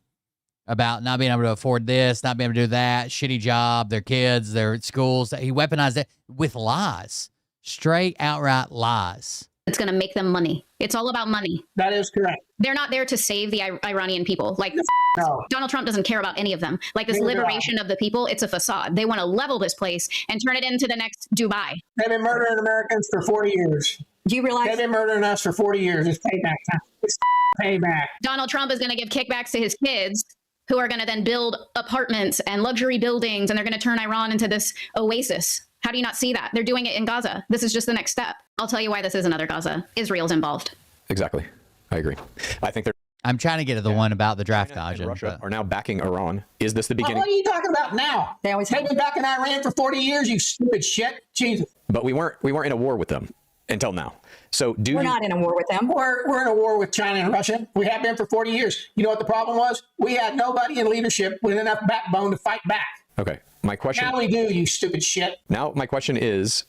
about not being able to afford this, not being able to do that, shitty job, their kids, their schools. He weaponized it with lies, straight outright lies. It's going to make them money. It's all about money. That is correct. They're not there to save the Iranian people. Like, no. Donald Trump doesn't care about any of them. Like, this liberation of the people, it's a facade. They want to level this place and turn it into the next Dubai. They've been murdering Americans for 40 years. Do you realize they've been murdering us for 40 years? It's payback time. It's payback. Donald Trump is going to give kickbacks to his kids, who are going to then build apartments and luxury buildings, and they're going to turn Iran into this oasis. How do you not see that? They're doing it in Gaza. This is just the next step. I'll tell you why this is another Gaza. Israel's involved. Exactly. I agree. I think they're... I'm trying to get to the one about the draft dodging. Russia are now backing Iran. Is this the beginning? What are you talking about now? They've been backing Iran for 40 years, you stupid shit. Jesus. But we weren't in a war with them until now. So we're not in a war with them. We're in a war with China and Russia. We have been for 40 years. You know what the problem was? We had nobody in leadership with enough backbone to fight back. Okay. My question... Now we do, you stupid shit. Now my question is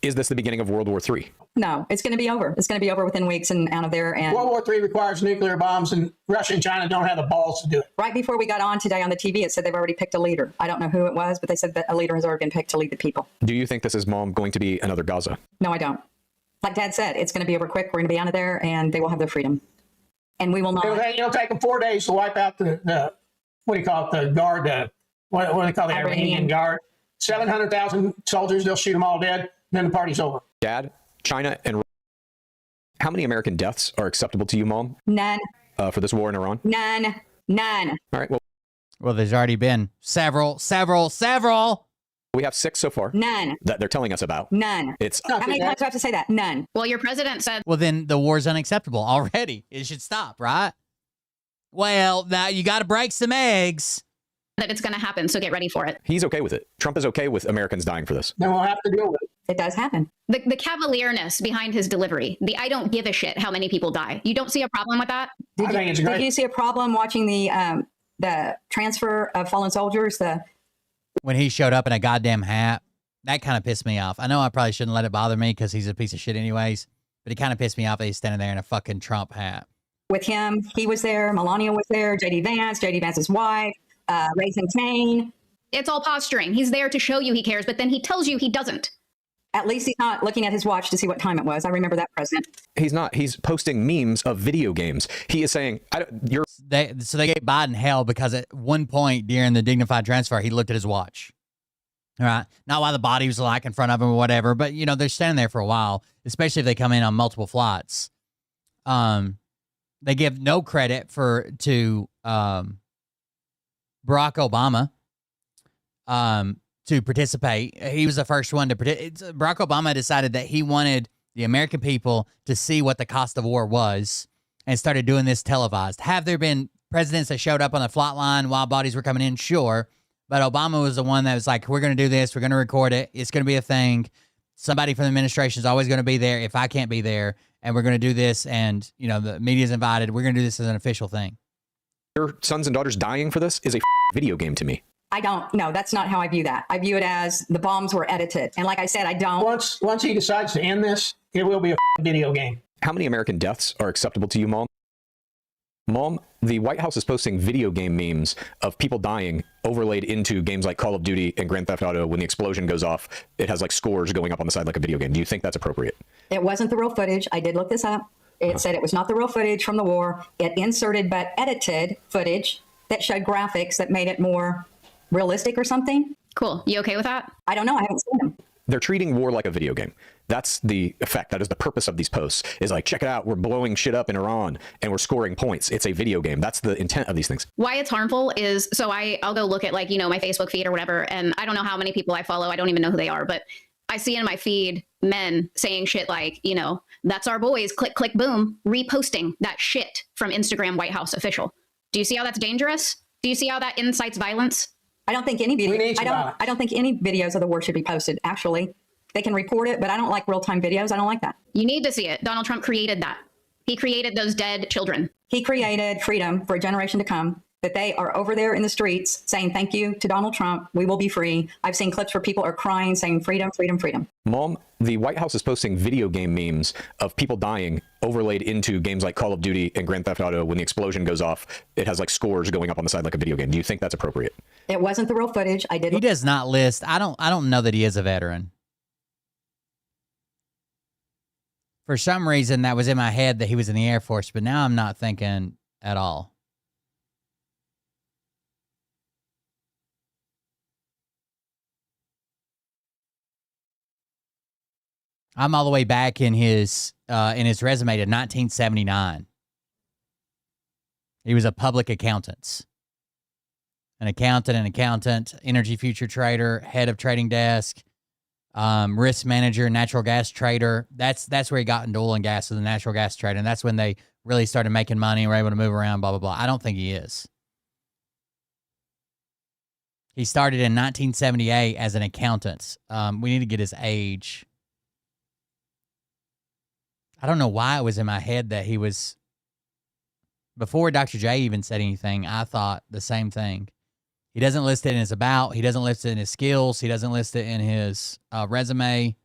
this the beginning of World War III? No, it's going to be over. It's going to be over within weeks and out of there. And World War III requires nuclear bombs, and Russia and China don't have the balls to do it. Right before we got on today on the TV, it said they've already picked a leader. I don't know who it was, but they said that a leader has already been picked to lead the people. Do you think this is, Mom, going to be another Gaza? No, I don't. Like Dad said, it's going to be over quick. We're going to be out of there, and they will have their freedom. And we will not. It'll take them 4 days to wipe out the what do you call it, the guard, what do they call the Iranian guard? 700,000 soldiers, they'll shoot them all dead, then the party's over. Dad, China, and how many American deaths are acceptable to you, Mom? None. For this war in Iran? None. All right, well, there's already been several. We have 6 so far. None. That they're telling us about. None. How many times do I have to say that? None. Well, your president said... Well, then the war's unacceptable already. It should stop, right? Well, now you got to break some eggs. That it's going to happen, so get ready for it. He's okay with it. Trump is okay with Americans dying for this. Then we'll have to deal with it. It does happen. The cavalierness behind his delivery, the I don't give a shit how many people die. You don't see a problem with that? I think it's great. Did you see a problem watching the transfer of fallen soldiers? When he showed up in a goddamn hat, that kind of pissed me off. I know I probably shouldn't let it bother me because he's a piece of shit anyways. but it kind of pissed me off that he's standing there in a fucking Trump hat. With him, he was there, Melania was there, JD Vance's wife, Raising Kane. It's all posturing. He's there to show you he cares, but then he tells you he doesn't. At least he's not looking at his watch to see what time it was. I remember that president. He's not. He's posting memes of video games. He is saying, So they gave Biden hell because at one point during the dignified transfer, he looked at his watch. All right. Not while the body was like in front of him or whatever, but you know, they're standing there for a while, especially if they come in on multiple flights. They give no credit to Barack Obama to participate. He was the first one to participate. Barack Obama decided that he wanted the American people to see what the cost of war was and started doing this televised. Have there been presidents that showed up on the flight line while bodies were coming in? Sure. But Obama was the one that was like, we're going to do this. We're going to record it. It's going to be a thing. Somebody from the administration is always going to be there if I can't be there. And we're going to do this. And, you know, the media's invited. We're going to do this as an official thing. Your sons and daughters dying for this is a video game to me. I don't know. That's not how I view that. I view it as the bombs were edited. And like I said, I don't. Once he decides to end this, it will be a video game. How many American deaths are acceptable to you, Mom? Mom, the White House is posting video game memes of people dying overlaid into games like Call of Duty and Grand Theft Auto. When the explosion goes off, it has like scores going up on the side like a video game. Do you think that's appropriate? It wasn't the real footage. I did look this up. It said it was not the real footage from the war. It inserted but edited footage that showed graphics that made it more realistic or something. Cool. You okay with that? I don't know. I haven't seen them. They're treating war like a video game. That's the effect. That is the purpose of these posts, is like, check it out. We're blowing shit up in Iran and we're scoring points. It's a video game. That's the intent of these things. Why it's harmful is, so I'll go look at like, you know, my Facebook feed or whatever. And I don't know how many people I follow. I don't even know who they are, but I see in my feed men saying shit like, you know, that's our boys, click, click, boom, reposting that shit from Instagram White House official. Do you see how that's dangerous? Do you see how that incites violence? I don't think any video. I don't think any videos of the war should be posted. Actually, they can report it, but I don't like real-time videos. I don't like that. You need to see it. Donald Trump created that. He created those dead children. He created freedom for a generation to come. That they are over there in the streets saying thank you to Donald Trump. We will be free. I've seen clips where people are crying, saying freedom, freedom, freedom. Mom, the White House is posting video game memes of people dying overlaid into games like Call of Duty and Grand Theft Auto. When the explosion goes off, it has like scores going up on the side like a video game. Do you think that's appropriate? It wasn't the real footage. I did. He does not list. I don't know that he is a veteran. For some reason, that was in my head that he was in the Air Force, but now I'm not thinking at all. I'm all the way back in his resume to 1979. He was a public accountant. An accountant, energy future trader, head of trading desk, risk manager, natural gas trader. That's where he got into oil and gas as a natural gas trader. And that's when they really started making money and were able to move around, blah, blah, blah. I don't think he is. He started in 1978 as an accountant. We need to get his age. I don't know why it was in my head that he was, before Dr. J even said anything, I thought the same thing. He doesn't list it in his about. He doesn't list it in his skills. He doesn't list it in his resume.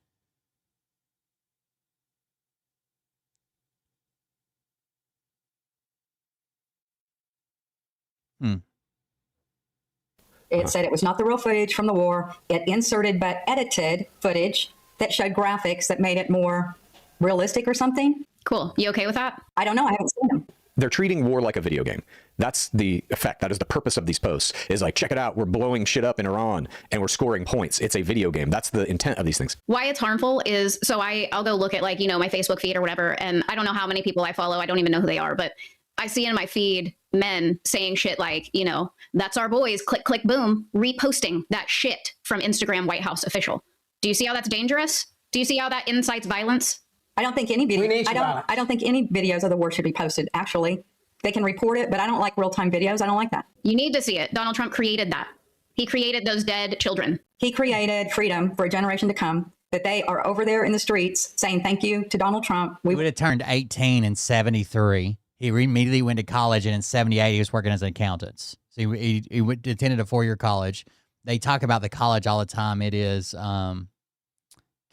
It said it was not the real footage from the war. It inserted but edited footage that showed graphics that made it more realistic or something. Cool. You okay with that? I don't know. I haven't seen them. They're treating war like a video game. That's the effect. That is the purpose of these posts, is like, check it out. We're blowing shit up in Iran and we're scoring points. It's a video game. That's the intent of these things. Why it's harmful is, so I'll go look at like, you know, my Facebook feed or whatever. And I don't know how many people I follow. I don't even know who they are, but I see in my feed men saying shit like, you know, that's our boys, click, click, boom, reposting that shit from Instagram White House official. Do you see how that's dangerous? Do you see how that incites violence? I don't think any video. I don't think any videos of the war should be posted. Actually, they can report it, but I don't like real-time videos. I don't like that. You need to see it. Donald Trump created that. He created those dead children. He created freedom for a generation to come. That they are over there in the streets saying thank you to Donald Trump. He would have turned 18 in 73. He immediately went to college, and in 78, he was working as an accountant. So he attended a 4-year college. They talk about the college all the time. It is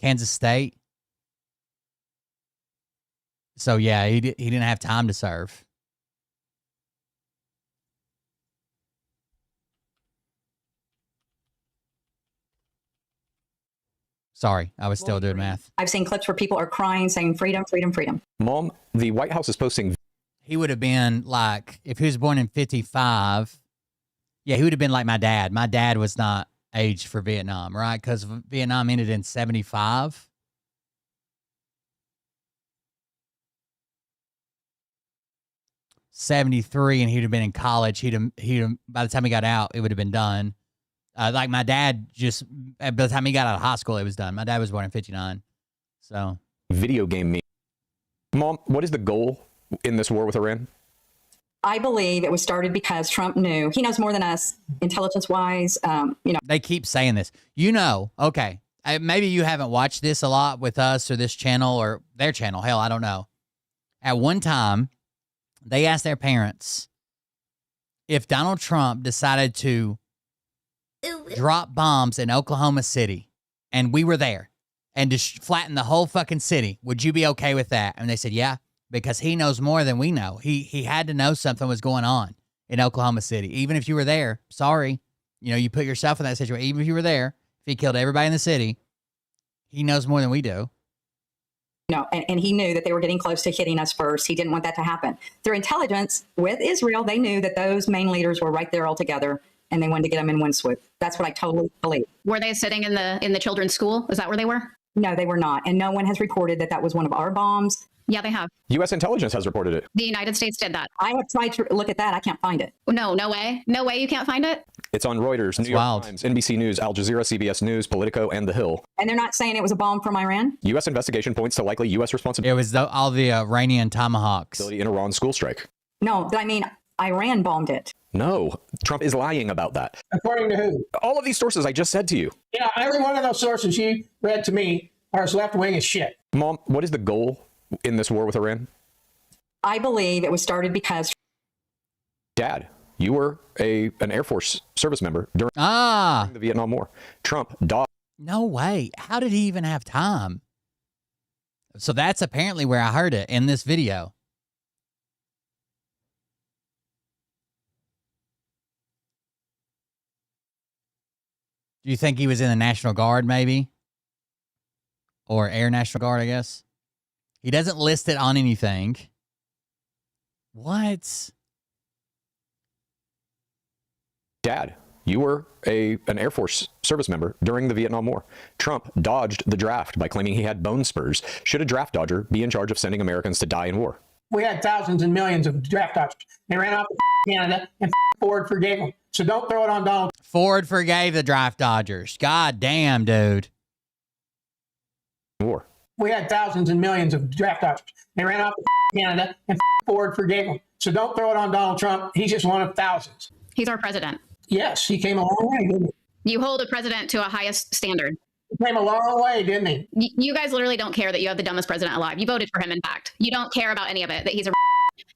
Kansas State. So yeah, he didn't have time to serve. Sorry, I was still doing math. I've seen clips where people are crying, saying freedom, freedom, freedom. Mom, the White House is posting. He would have been like, if he was born in 55, yeah, he would have been like my dad. My dad was not aged for Vietnam, right? Because Vietnam ended in 75. '73, and he'd have been in college. He'd have by the time he got out, it would have been done. Like my dad, just by the time he got out of high school, it was done. My dad was born in '59, so Video game me. Mom, what is the goal in this war with Iran? I believe it was started because Trump knew. He knows more than us, intelligence-wise. They keep saying this. Okay. Maybe you haven't watched this a lot with us or this channel or their channel. Hell, I don't know. At one time, they asked their parents if Donald Trump decided to drop bombs in Oklahoma City and we were there and just flatten the whole fucking city, would you be okay with that? And they said, yeah, because he knows more than we know. He had to know something was going on in Oklahoma City. Even if you were there, sorry, you put yourself in that situation. Even if you were there, if he killed everybody in the city, he knows more than we do. And he knew that they were getting close to hitting us first. He didn't want that to happen. Through intelligence with Israel, they knew that those main leaders were right there all together, and they wanted to get them in one swoop. That's what I totally believe. Were they sitting in the children's school? Is that where they were? No, they were not. And no one has reported that was one of our bombs. Yeah, they have. U.S. intelligence has reported it. The United States did that. I have tried to look at that. I can't find it. No way. No way you can't find it? It's on Reuters, New York Times, NBC News, Al Jazeera, CBS News, Politico, and The Hill. And they're not saying it was a bomb from Iran? U.S. investigation points to likely U.S. responsibility. It was all the Iranian tomahawks. In Iran school strike. No, I mean, Iran bombed it. No, Trump is lying about that. According to who? All of these sources I just said to you. Yeah, every one of those sources you read to me are as left-wing as shit. Mom, what is the goal in this war with Iran? I believe it was started because... Dad, you were an Air Force service member during the Vietnam War. Trump dodged. No way. How did he even have time? So that's apparently where I heard it, in this video. Do you think he was in the National Guard, maybe? Or Air National Guard, I guess. He doesn't list it on anything. What? Dad, you were an Air Force service member during the Vietnam War. Trump dodged the draft by claiming he had bone spurs. Should a draft dodger be in charge of sending Americans to die in war? We had thousands and millions of draft dodgers. They ran off to Canada and Ford forgave them. So don't throw it on Donald. Ford forgave the draft dodgers. God damn, dude. War. We had thousands and millions of draft dodgers. They ran off to Canada and Ford forgave them. So don't throw it on Donald Trump. He's just one of thousands. He's our president. Yes, he came a long way, didn't he? You hold a president to a highest standard. He came a long way, didn't he? You guys literally don't care that you have the dumbest president alive. You voted for him, in fact. You don't care about any of it, that he's a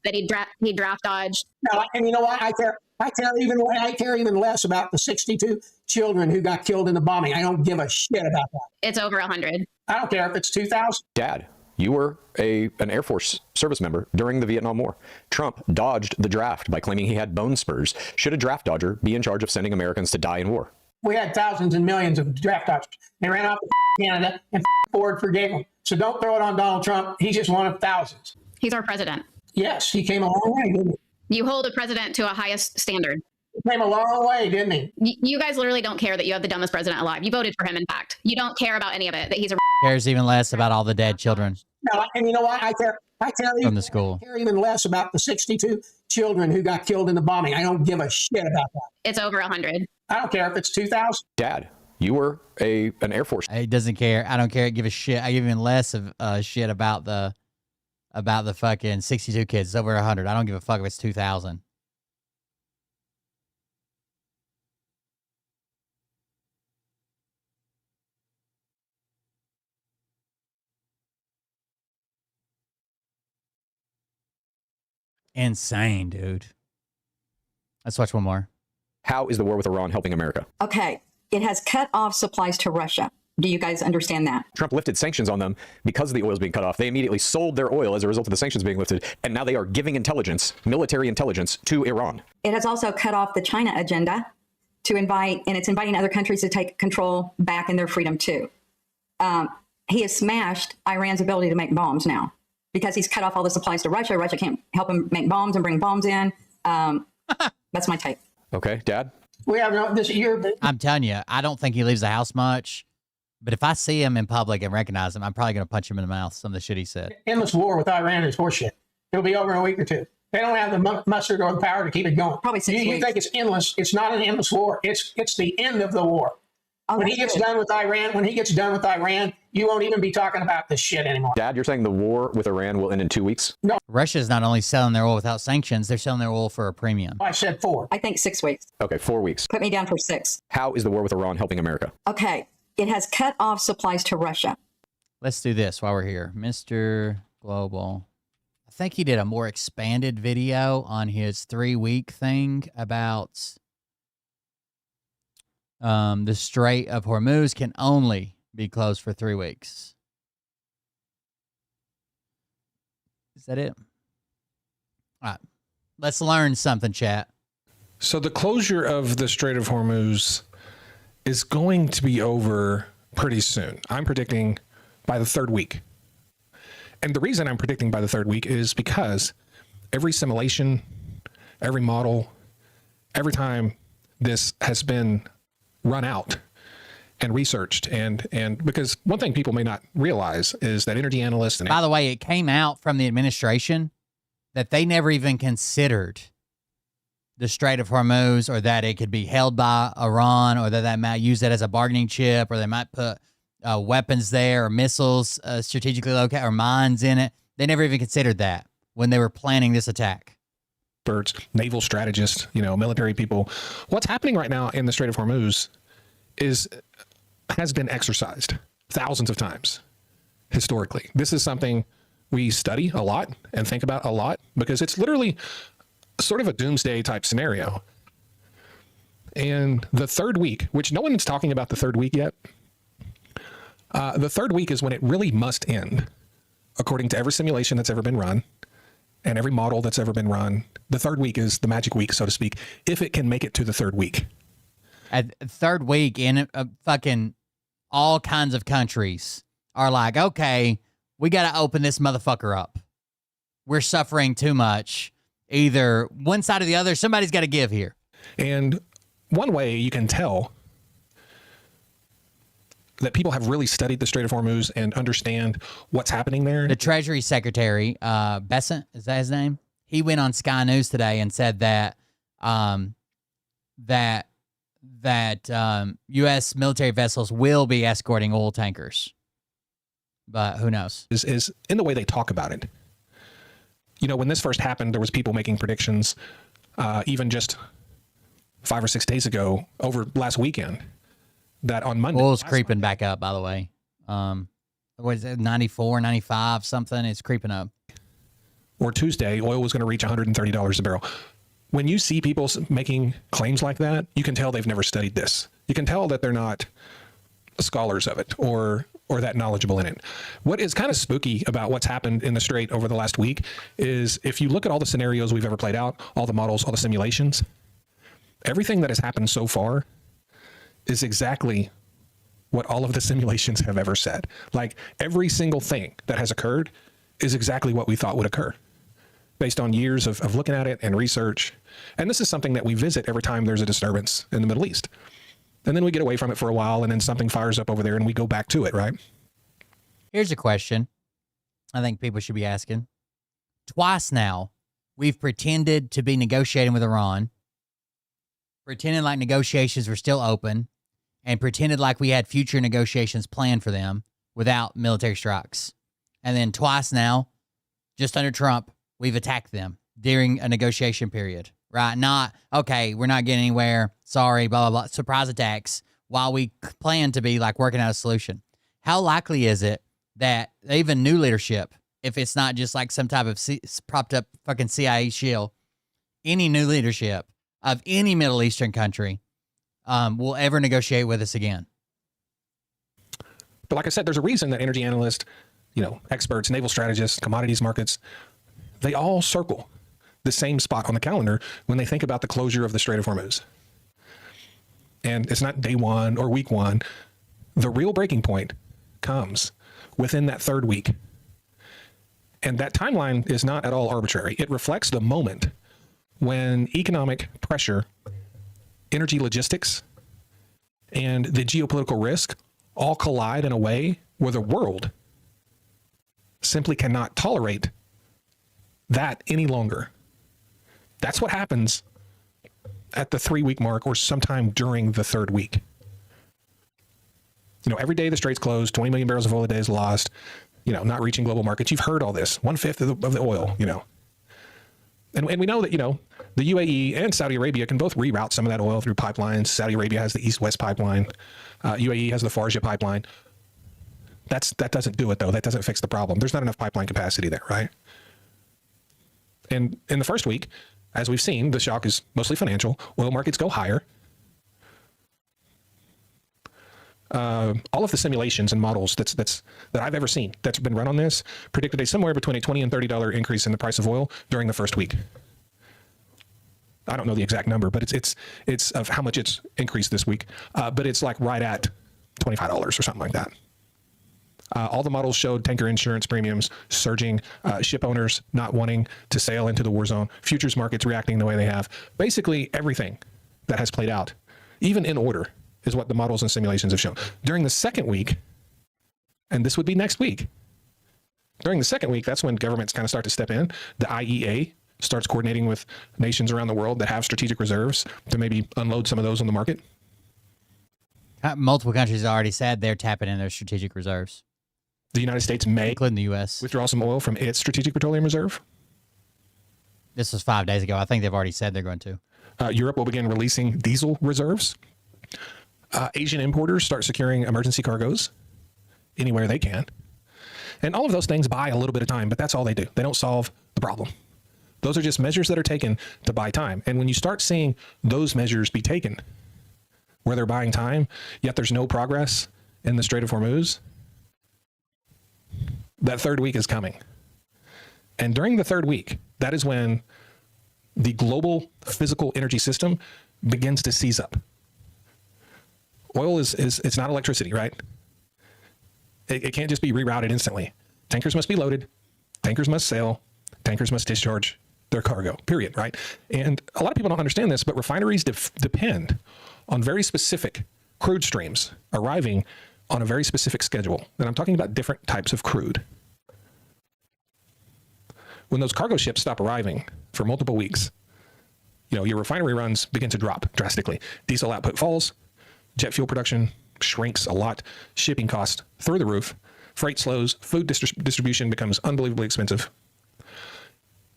that he draft dodged. No, and you know what? I care even less about the 62 children who got killed in the bombing. I don't give a shit about that. It's over 100. I don't care if it's 2,000. Dad, you were an Air Force service member during the Vietnam War. Trump dodged the draft by claiming he had bone spurs. Should a draft dodger be in charge of sending Americans to die in war? We had thousands and millions of draft dodgers. They ran off to Canada and Ford forgave them. So don't throw it on Donald Trump. He's just one of thousands. He's our president. Yes, he came a long way, didn't he? You hold a president to a highest standard. He came a long way, didn't he? You guys literally don't care that you have the dumbest president alive. You voted for him, in fact. You don't care about any of it, that he's a cares even less about all the dead children. No, and you know what? I care from the school. I care even less about the 62 children who got killed in the bombing. I don't give a shit about that. It's over 100. I don't care if it's 2,000. Dad, you were an Air Force. He doesn't care. I don't care. I give a shit. I give even less of shit about the fucking 62 kids. It's over 100. I don't give a fuck if it's 2,000. Insane, dude. Let's watch one more. How is the war with Iran helping America? Okay, it has cut off supplies to Russia. Do you guys understand that? Trump lifted sanctions on them because the oil is being cut off. They immediately sold their oil as a result of the sanctions being lifted, and now they are giving intelligence, military intelligence, to Iran. It has also cut off the China agenda to invite, and it's inviting other countries to take control back in their freedom too. He has smashed Iran's ability to make bombs now because he's cut off all the supplies to Russia. Russia can't help him make bombs and bring bombs in. That's my take. Okay, Dad? We have no, this year. I'm telling you, I don't think he leaves the house much. But if I see him in public and recognize him, I'm probably going to punch him in the mouth. Some of the shit he said. Endless war with Iran is horseshit. It'll be over in a week or two. They don't have the mustard or the power to keep it going. Probably 6 You weeks. think it's endless? It's not an endless war. It's the end of the war. Oh, when he gets done with Iran, you won't even be talking about this shit anymore. Dad, you're saying the war with Iran will end in 2 weeks? No, Russia's not only selling their oil without sanctions, they're selling their oil for a premium. I said 4. I think 6 weeks. Okay, 4 weeks. Put me down for 6. How is the war with Iran helping America? Okay. It has cut off supplies to Russia. Let's do this while we're here. Mr. Global. I think he did a more expanded video on his 3-week thing about the Strait of Hormuz can only be closed for 3 weeks. Is that it? All right. Let's learn something, chat. So the closure of the Strait of Hormuz is going to be over pretty soon. I'm predicting by the 3rd week. And the reason I'm predicting by the 3rd week is because every simulation, every model, every time this has been run out and researched, and because one thing people may not realize is that energy analysts and By the way, it came out from the administration that they never even considered the Strait of Hormuz, or that it could be held by Iran, or that they might use that as a bargaining chip, or they might put weapons there, or missiles strategically located, or mines in it. They never even considered that when they were planning this attack. experts, naval strategists, military people. What's happening right now in the Strait of Hormuz has been exercised thousands of times historically. This is something we study a lot and think about a lot because it's literally sort of a doomsday type scenario. And the 3rd week, which no one's talking about the 3rd week yet, the 3rd week is when it really must end, according to every simulation that's ever been run and every model that's ever been run. The 3rd week is the magic week, so to speak, if it can make it to the 3rd week. At 3rd week, in fucking all kinds of countries are like, okay, we got to open this motherfucker up. We're suffering too much. Either one side or the other, somebody's got to give here. And one way you can tell that people have really studied the Strait of Hormuz and understand what's happening there. The Treasury Secretary, Besant, is that his name? He went on Sky News today and said that U.S. military vessels will be escorting oil tankers. But who knows? Is in the way they talk about it. When this first happened, there was people making predictions, even just 5 or 6 days ago, over last weekend, that on Monday. Oil's creeping back up, by the way. What is it, 94, 95, something? It's creeping up. Or Tuesday, oil was going to reach $130 a barrel. When you see people making claims like that, you can tell they've never studied this. You can tell that they're not scholars of it or that knowledgeable in it. What is kind of spooky about what's happened in the Strait over the last week is if you look at all the scenarios we've ever played out, all the models, all the simulations, everything that has happened so far is exactly what all of the simulations have ever said. Like every single thing that has occurred is exactly what we thought would occur based on years of looking at it and research. And this is something that we visit every time there's a disturbance in the Middle East. And then we get away from it for a while and then something fires up over there and we go back to it, right? Here's a question I think people should be asking. Twice now, we've pretended to be negotiating with Iran, pretended like negotiations were still open, and pretended like we had future negotiations planned for them without military strikes. And then twice now, just under Trump, we've attacked them during a negotiation period, right? Not, okay, we're not getting anywhere, sorry, blah, blah, blah, surprise attacks, while we plan to be like working out a solution. How likely is it that even new leadership, if it's not just like some type of propped up fucking CIA shill, any new leadership of any Middle Eastern country will ever negotiate with us again? But like I said, there's a reason that energy analysts, experts, naval strategists, commodities markets, they all circle the same spot on the calendar when they think about the closure of the Strait of Hormuz. And it's not day one or week one. The real breaking point comes within that third week. And that timeline is not at all arbitrary. It reflects the moment when economic pressure, energy logistics, and the geopolitical risk all collide in a way where the world simply cannot tolerate that any longer. That's what happens at the 3-week mark or sometime during the third week. Every day the strait's closed, 20 million barrels of oil a day is lost, not reaching global markets. You've heard all this, 1/5 of the oil, And we know that, the UAE and Saudi Arabia can both reroute some of that oil through pipelines. Saudi Arabia has the East-West pipeline. UAE has the Farja pipeline. That doesn't do it, though. That doesn't fix the problem. There's not enough pipeline capacity there, right? And in the first week, as we've seen, the shock is mostly financial. Oil markets go higher. All of the simulations and models that I've ever seen that's been run on this predicted a somewhere between a $20 and $30 increase in the price of oil during the first week. I don't know the exact number, but it's of how much it's increased this week. But it's like right at $25 or something like that. All the models showed tanker insurance premiums surging, ship owners not wanting to sail into the war zone, futures markets reacting the way they have. Basically, everything that has played out, even in order, is what the models and simulations have shown. During the second week, and this would be next week, during the second week, that's when governments kind of start to step in. The IEA starts coordinating with nations around the world that have strategic reserves to maybe unload some of those on the market. Multiple countries have already said they're tapping in their strategic reserves. The United States may, including the U.S., withdraw some oil from its strategic petroleum reserve. This was 5 days ago. I think they've already said they're going to. Europe will begin releasing diesel reserves. Asian importers start securing emergency cargoes anywhere they can. And all of those things buy a little bit of time, but that's all they do. They don't solve the problem. Those are just measures that are taken to buy time. And when you start seeing those measures be taken, where they're buying time, yet there's no progress in the Strait of Hormuz, that third week is coming. And during the third week, that is when the global physical energy system begins to seize up. Oil it's not electricity, right? It can't just be rerouted instantly. Tankers must be loaded. Tankers must sail. Tankers must discharge their cargo, period, right? And a lot of people don't understand this, but refineries depend on very specific crude streams arriving on a very specific schedule. And I'm talking about different types of crude. When those cargo ships stop arriving for multiple weeks, your refinery runs begin to drop drastically. Diesel output falls. Jet fuel production shrinks a lot. Shipping costs through the roof. Freight slows. Food distribution becomes unbelievably expensive.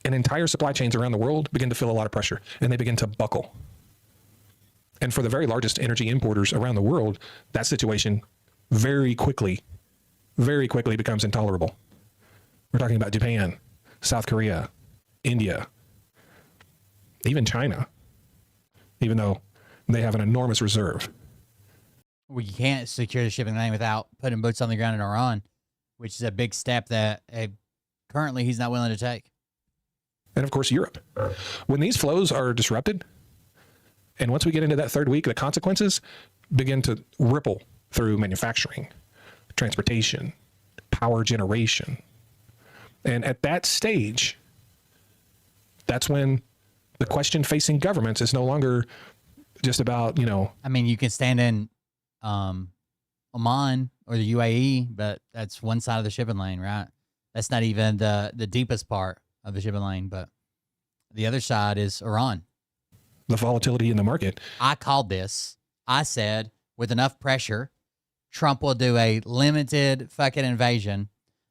And entire supply chains around the world begin to feel a lot of pressure, and they begin to buckle. And for the very largest energy importers around the world, that situation very quickly becomes intolerable. We're talking about Japan, South Korea, India, even China, even though they have an enormous reserve. Well, you can't secure the shipping lane without putting boots on the ground in Iran, which is a big step that currently he's not willing to take. And of course, Europe. When these flows are disrupted, and once we get into that third week, the consequences begin to ripple through manufacturing, transportation, power generation. And at that stage, that's when the question facing governments is no longer just about, I mean, you can stand in Oman or the UAE, but that's one side of the shipping lane, right? That's not even the deepest part of the shipping lane, but the other side is Iran. The volatility in the market. I called this. I said, with enough pressure, Trump will do a limited fucking invasion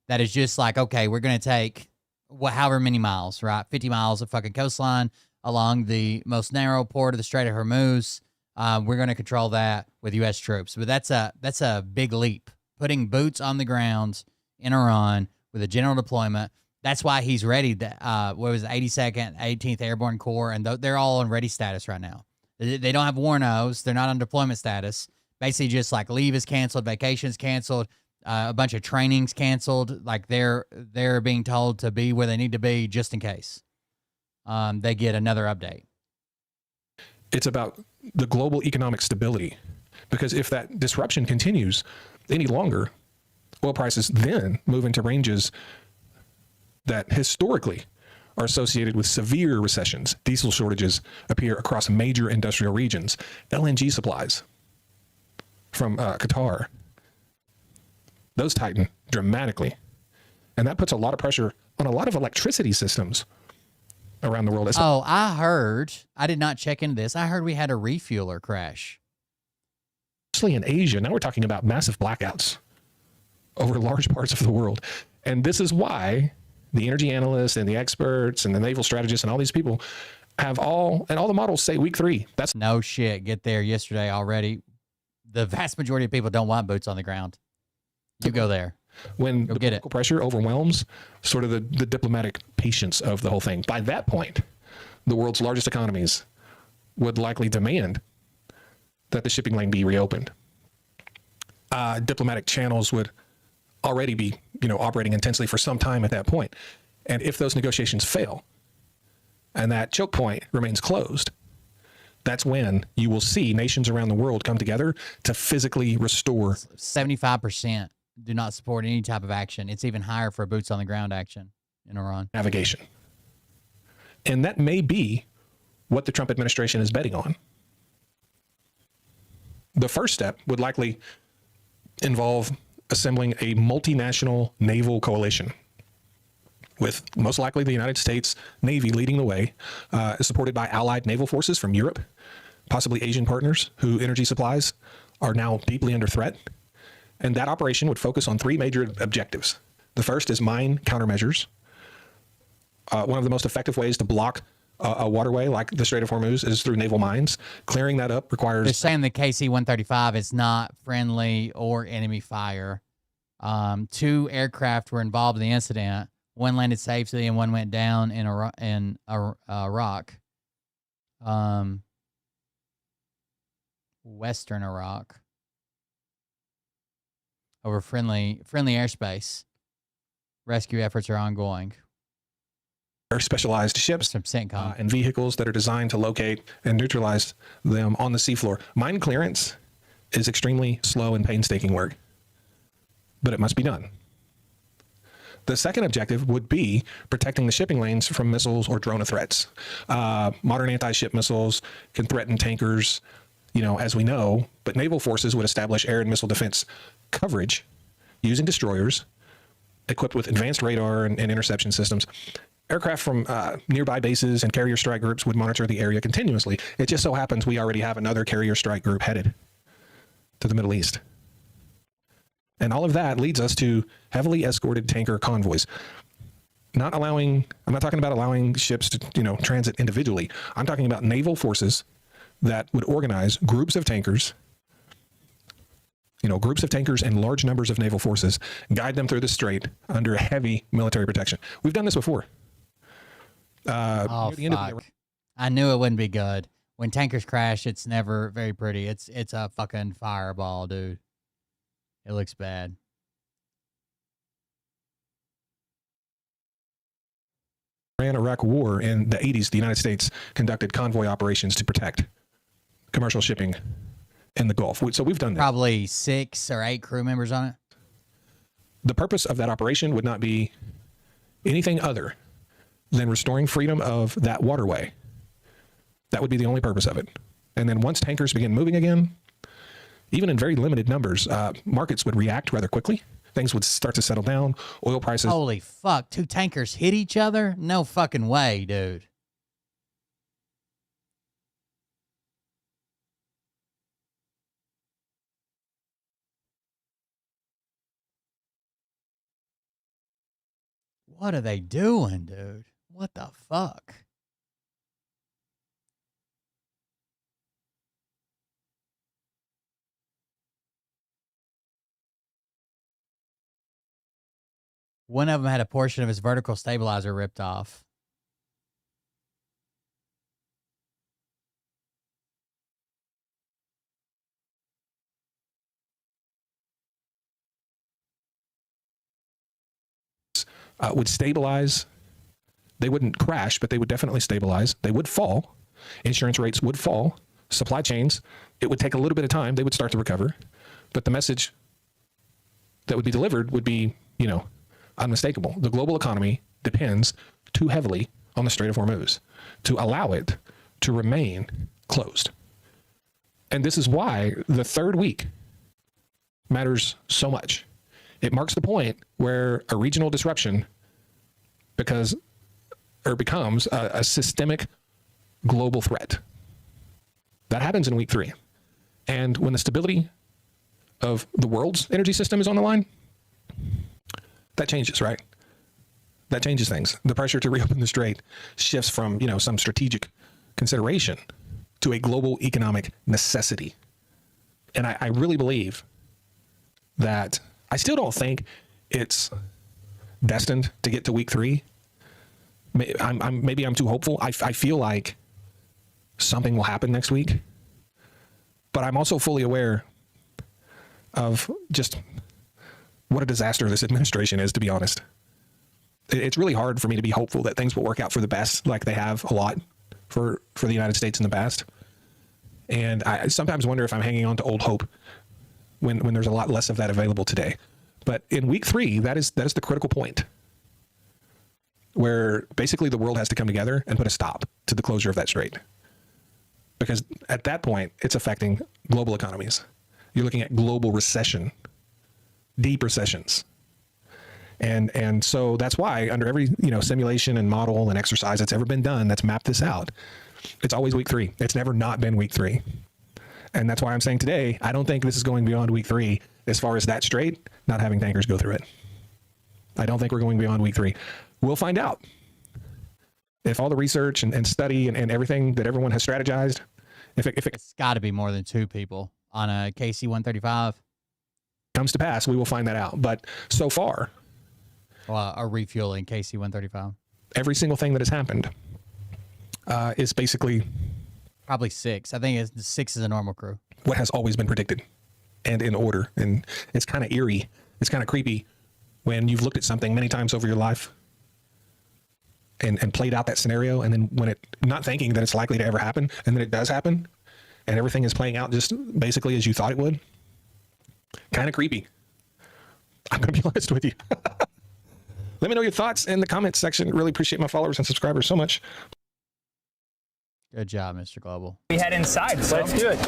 that is just like, okay, we're going to take however many miles, right? 50 miles of fucking coastline along the most narrow port of the Strait of Hormuz. We're going to control that with U.S. troops. But that's a big leap. Putting boots on the ground in Iran with a general deployment. That's why he's ready. What was it, 82nd, 18th Airborne Corps, and they're all on ready status right now. They don't have war nos. They're not on deployment status. Basically just like leave is canceled, vacation's canceled. A bunch of trainings canceled. Like they're being told to be where they need to be just in case they get another update. It's about the global economic stability, because if that disruption continues any longer, oil prices then move into ranges that historically are associated with severe recessions. Diesel shortages appear across major industrial regions. LNG supplies from Qatar, those tighten dramatically. And that puts a lot of pressure on a lot of electricity systems around the world. Oh, I did not check into this. I heard we had a refueler crash. Especially in Asia. Now we're talking about massive blackouts over large parts of the world. And this is why the energy analysts and the experts and the naval strategists and all these people have all the models say week 3. That's no shit. Get there yesterday already. The vast majority of people don't want boots on the ground. You go there. When the political pressure overwhelms sort of the diplomatic patience of the whole thing. By that point, the world's largest economies would likely demand that the shipping lane be reopened. Diplomatic channels would already be, operating intensely for some time at that point. And if those negotiations fail and that choke point remains closed, that's when you will see nations around the world come together to physically restore. 75% do not support any type of action. It's even higher for boots on the ground action in Iran. Navigation. And that may be what the Trump administration is betting on. The first step would likely involve assembling a multinational naval coalition with most likely the United States Navy leading the way, supported by allied naval forces from Europe, possibly Asian partners whose energy supplies are now deeply under threat. And that operation would focus on 3 major objectives. The first is mine countermeasures. One of the most effective ways to block a waterway like the Strait of Hormuz is through naval mines. Clearing that up requires... They're saying the KC-135 is not friendly or enemy fire. 2 aircraft were involved in the incident. 1 landed safely and 1 went down in Iraq. Western Iraq. Over friendly airspace. Rescue efforts are ongoing. Specialized ships from CENTCOM and vehicles that are designed to locate and neutralize them on the seafloor. Mine clearance is extremely slow and painstaking work, but it must be done. The second objective would be protecting the shipping lanes from missiles or drone threats. Modern anti-ship missiles can threaten tankers, as we know, but naval forces would establish air and missile defense coverage using destroyers equipped with advanced radar and interception systems. Aircraft from nearby bases and carrier strike groups would monitor the area continuously. It just so happens we already have another carrier strike group headed to the Middle East. And all of that leads us to heavily escorted tanker convoys. I'm not talking about allowing ships to, transit individually. I'm talking about naval forces that would organize groups of tankers, and large numbers of naval forces, guide them through the strait under heavy military protection. We've done this before. Fuck. I knew it wouldn't be good. When tankers crash, it's never very pretty. It's a fucking fireball, dude. It looks bad. Iran-Iraq war in the 80s, the United States conducted convoy operations to protect commercial shipping in the Gulf. So we've done that. Probably 6 or 8 crew members on it. The purpose of that operation would not be anything other than restoring freedom of that waterway. That would be the only purpose of it. And then once tankers begin moving again, even in very limited numbers, markets would react rather quickly. Things would start to settle down. Oil prices. Holy fuck. 2 tankers hit each other? No fucking way, dude. What are they doing, dude? What the fuck? One of them had a portion of his vertical stabilizer ripped off. would stabilize. They wouldn't crash, but they would definitely stabilize. They would fall. Insurance rates would fall. Supply chains, it would take a little bit of time. They would start to recover. But the message that would be delivered would be, unmistakable. The global economy depends too heavily on the Strait of Hormuz to allow it to remain closed. And this is why the third week matters so much. It marks the point where a regional disruption becomes a systemic global threat. That happens in week 3. And when the stability of the world's energy system is on the line, that changes, right? That changes things. The pressure to reopen the strait shifts from, some strategic consideration to a global economic necessity. And I really believe that I still don't think it's destined to get to week 3. Maybe I'm too hopeful. I feel like something will happen next week, but I'm also fully aware of just what a disaster this administration is, to be honest. It's really hard for me to be hopeful that things will work out for the best, like they have a lot for the United States in the past. And I sometimes wonder if I'm hanging on to old hope when there's a lot less of that available today. But in week 3, that is the critical point where basically the world has to come together and put a stop to the closure of that strait. Because at that point, it's affecting global economies. You're looking at global recession, deep recessions. And so that's why under every, simulation and model and exercise that's ever been done that's mapped this out, it's always week 3. It's never not been week 3. And that's why I'm saying today, I don't think this is going beyond week 3 as far as that strait not having tankers go through it. I don't think we're going beyond week 3. We'll find out. If all the research and study and everything that everyone has strategized, if it's got to be more than 2 people on a KC-135 comes to pass, we will find that out. But so far, a refueling KC-135, every single thing that has happened is basically probably 6. I think 6 is a normal crew. What has always been predicted and in order. And it's kind of eerie. It's kind of creepy when you've looked at something many times over your life and played out that scenario, and then when not thinking that it's likely to ever happen, and then it does happen, and everything is playing out just basically as you thought it would. Kind of creepy. I'm going to be honest with you. Let me know your thoughts in the comments section. Really appreciate my followers and subscribers so much. Good job, Mr. Global. We head inside, so let's do it.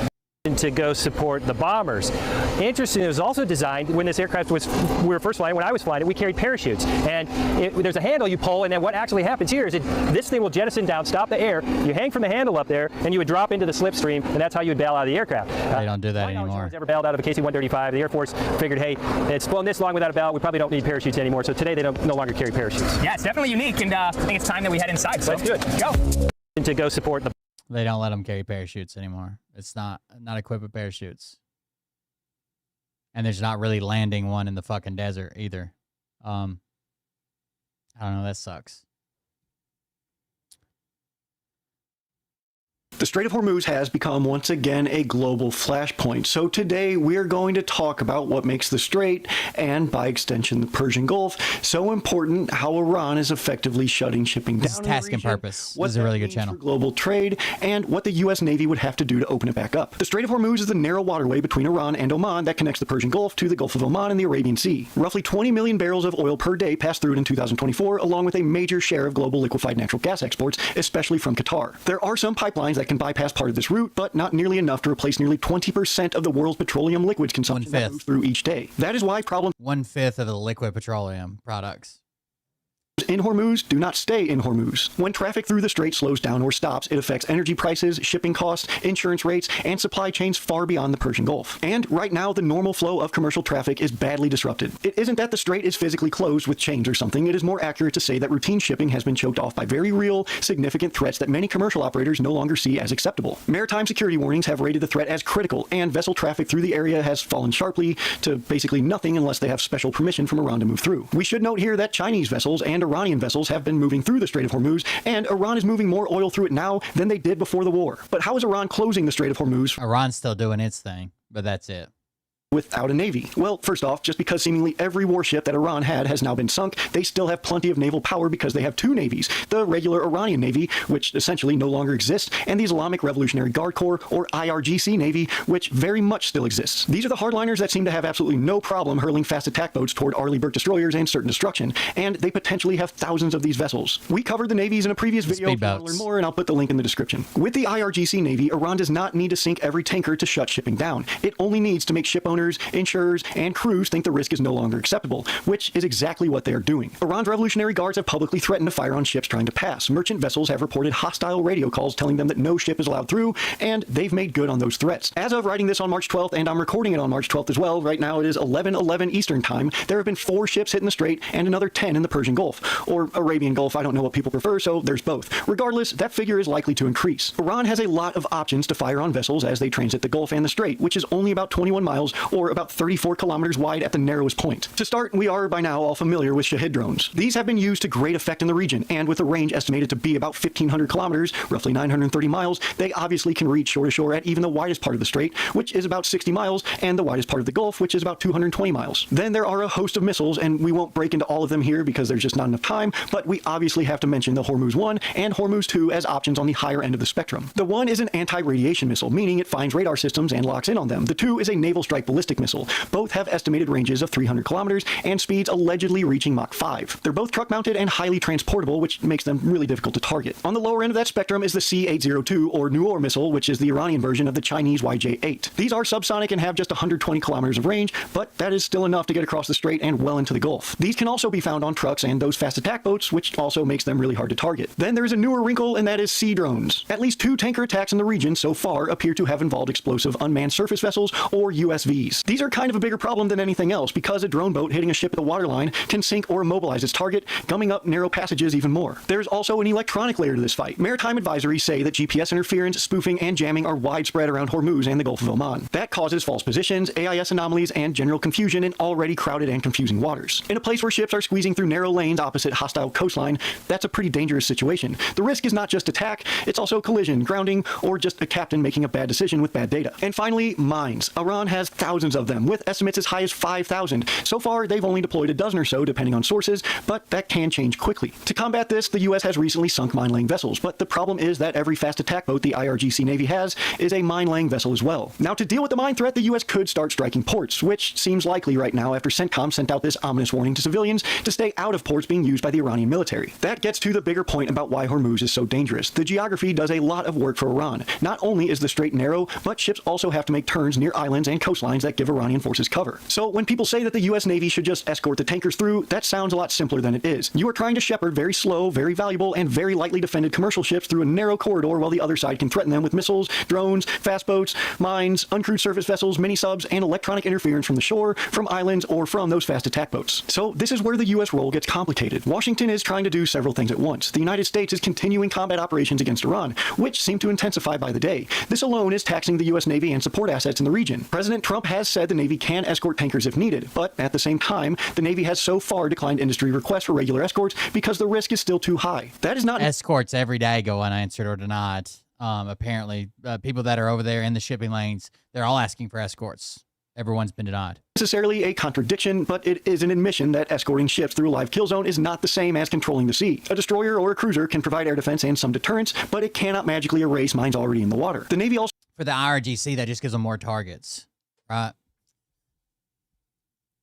To go support the bombers. Interesting, it was also designed when this aircraft we were first flying, when I was flying it, we carried parachutes. And there's a handle you pull, and then what actually happens here is this thing will jettison down, stop the air, you hang from the handle up there, and you would drop into the slipstream, and that's how you would bail out of the aircraft. They don't do that anymore. Ever bailed out of a KC-135, the Air Force figured, hey, it's flown this long without a bail, we probably don't need parachutes anymore, so today they no longer carry parachutes. Yeah, it's definitely unique, and I think it's time that we head inside, so let's do it. Go. To go support the They don't let them carry parachutes anymore. It's not equipped with parachutes. And there's not really landing one in the fucking desert either. I don't know, that sucks. The Strait of Hormuz has become once again a global flashpoint. So today we're going to talk about what makes the strait, and by extension the Persian Gulf, so important, how Iran is effectively shutting shipping down. This is Task and Purpose. This is a really good channel. For global trade, and what the U.S. Navy would have to do to open it back up. The Strait of Hormuz is the narrow waterway between Iran and Oman that connects the Persian Gulf to the Gulf of Oman and the Arabian Sea. Roughly 20 million barrels of oil per day passed through it in 2024, along with a major share of global liquefied natural gas exports, especially from Qatar. There are some pipelines that can bypass part of this route, but not nearly enough to replace nearly 20% of the world's petroleum liquids consumption that moves through each day. That is why problems 1/5 of the liquid petroleum products in Hormuz do not stay in Hormuz. When traffic through the strait slows down or stops, it affects energy prices, shipping costs, insurance rates, and supply chains far beyond the Persian Gulf. And right now, the normal flow of commercial traffic is badly disrupted. It isn't that the strait is physically closed with chains or something. It is more accurate to say that routine shipping has been choked off by very real, significant threats that many commercial operators no longer see as acceptable. Maritime security warnings have rated the threat as critical, and vessel traffic through the area has fallen sharply to basically nothing unless they have special permission from Iran to move through. We should note here that Chinese vessels and Iranian vessels have been moving through the Strait of Hormuz, and Iran is moving more oil through it now than they did before the war. But how is Iran closing the Strait of Hormuz? Iran's still doing its thing, but that's it. without a navy? Well, first off, just because seemingly every warship that Iran had has now been sunk, they still have plenty of naval power because they have two navies, the regular Iranian Navy, which essentially no longer exists, and the Islamic Revolutionary Guard Corps, or IRGC Navy, which very much still exists. These are the hardliners that seem to have absolutely no problem hurling fast attack boats toward Arleigh Burke destroyers and certain destruction, and they potentially have thousands of these vessels. We covered the navies in a previous video if you want to learn more, and I'll put the link in the description. With the IRGC Navy, Iran does not need to sink every tanker to shut shipping down. It only needs to make ship owners, insurers, and crews think the risk is no longer acceptable, which is exactly what they are doing. Iran's Revolutionary Guards have publicly threatened to fire on ships trying to pass. Merchant vessels have reported hostile radio calls telling them that no ship is allowed through, and they've made good on those threats. As of writing this on March 12th, and I'm recording it on March 12th as well, right now it is 11:11 Eastern Time, there have been 4 ships hit in the Strait and another 10 in the Persian Gulf, or Arabian Gulf, I don't know what people prefer, so there's both. Regardless, that figure is likely to increase. Iran has a lot of options to fire on vessels as they transit the Gulf and the Strait, which is only about 21 miles, or about 34 kilometers wide at the narrowest point. To start, we are by now all familiar with Shahid drones. These have been used to great effect in the region, and with a range estimated to be about 1,500 kilometers, roughly 930 miles, they obviously can reach shore to shore at even the widest part of the Strait, which is about 60 miles, and the widest part of the Gulf, which is about 220 miles. Then there are a host of missiles, and we won't break into all of them here because there's just not enough time, but we obviously have to mention the Hormuz 1 and Hormuz 2 as options on the higher end of the spectrum. The 1 is an anti-radiation missile, meaning it finds radar systems and locks in on them. The 2 is a naval strike ballistic missile. Both have estimated ranges of 300 kilometers and speeds allegedly reaching Mach 5. They're both truck-mounted and highly transportable, which makes them really difficult to target. On the lower end of that spectrum is the C-802, or Nuor missile, which is the Iranian version of the Chinese YJ-8. These are subsonic and have just 120 kilometers of range, but that is still enough to get across the Strait and well into the Gulf. These can also be found on trucks and those fast attack boats, which also makes them really hard to target. Then there is a newer wrinkle, and that is sea drones. At least 2 tanker attacks in the region so far appear to have involved explosive unmanned surface vessels, or USVs. These are kind of a bigger problem than anything else because a drone boat hitting a ship at the waterline can sink or immobilize its target, gumming up narrow passages even more. There's also an electronic layer to this fight. Maritime advisories say that GPS interference, spoofing, and jamming are widespread around Hormuz and the Gulf of Oman. That causes false positions, AIS anomalies, and general confusion in already crowded and confusing waters. In a place where ships are squeezing through narrow lanes opposite hostile coastline, that's a pretty dangerous situation. The risk is not just attack, it's also collision, grounding, or just a captain making a bad decision with bad data. And finally, mines. Iran has thousands of them, with estimates as high as 5,000. So far, they've only deployed a dozen or so, depending on sources, but that can change quickly. To combat this, the U.S. has recently sunk mine-laying vessels, but the problem is that every fast attack boat the IRGC Navy has is a mine-laying vessel as well. Now, to deal with the mine threat, the U.S. could start striking ports, which seems likely right now after CENTCOM sent out this ominous warning to civilians to stay out of ports being used by the Iranian military. That gets to the bigger point about why Hormuz is so dangerous. The geography does a lot of work for Iran. Not only is the strait narrow, but ships also have to make turns near islands and coastlines that give Iranian forces cover. So when people say that the U.S. Navy should just escort the tankers through, that sounds a lot simpler than it is. You are trying to shepherd very slow, very valuable, and very lightly defended commercial ships through a narrow corridor while the other side can threaten them with missiles, drones, fast boats, mines, uncrewed surface vessels, mini-subs, and electronic interference from the shore, from islands, or from those fast attack boats. So this is where the U.S. role gets complicated. Washington is trying to do several things at once. The United States is continuing combat operations against Iran, which seem to intensify by the day. This alone is taxing the U.S. Navy and support assets in the region. President Trump has said the Navy can escort tankers if needed, but at the same time, the Navy has so far declined industry requests for regular escorts because the risk is still too high. That is not... Escorts every day go unanswered or denied. Apparently, people that are over there in the shipping lanes, they're all asking for escorts. Everyone's been denied. Necessarily a contradiction, but it is an admission that escorting ships through a live kill zone is not the same as controlling the sea. A destroyer or a cruiser can provide air defense and some deterrence, but it cannot magically erase mines already in the water. The Navy also... For the IRGC, that just gives them more targets, right?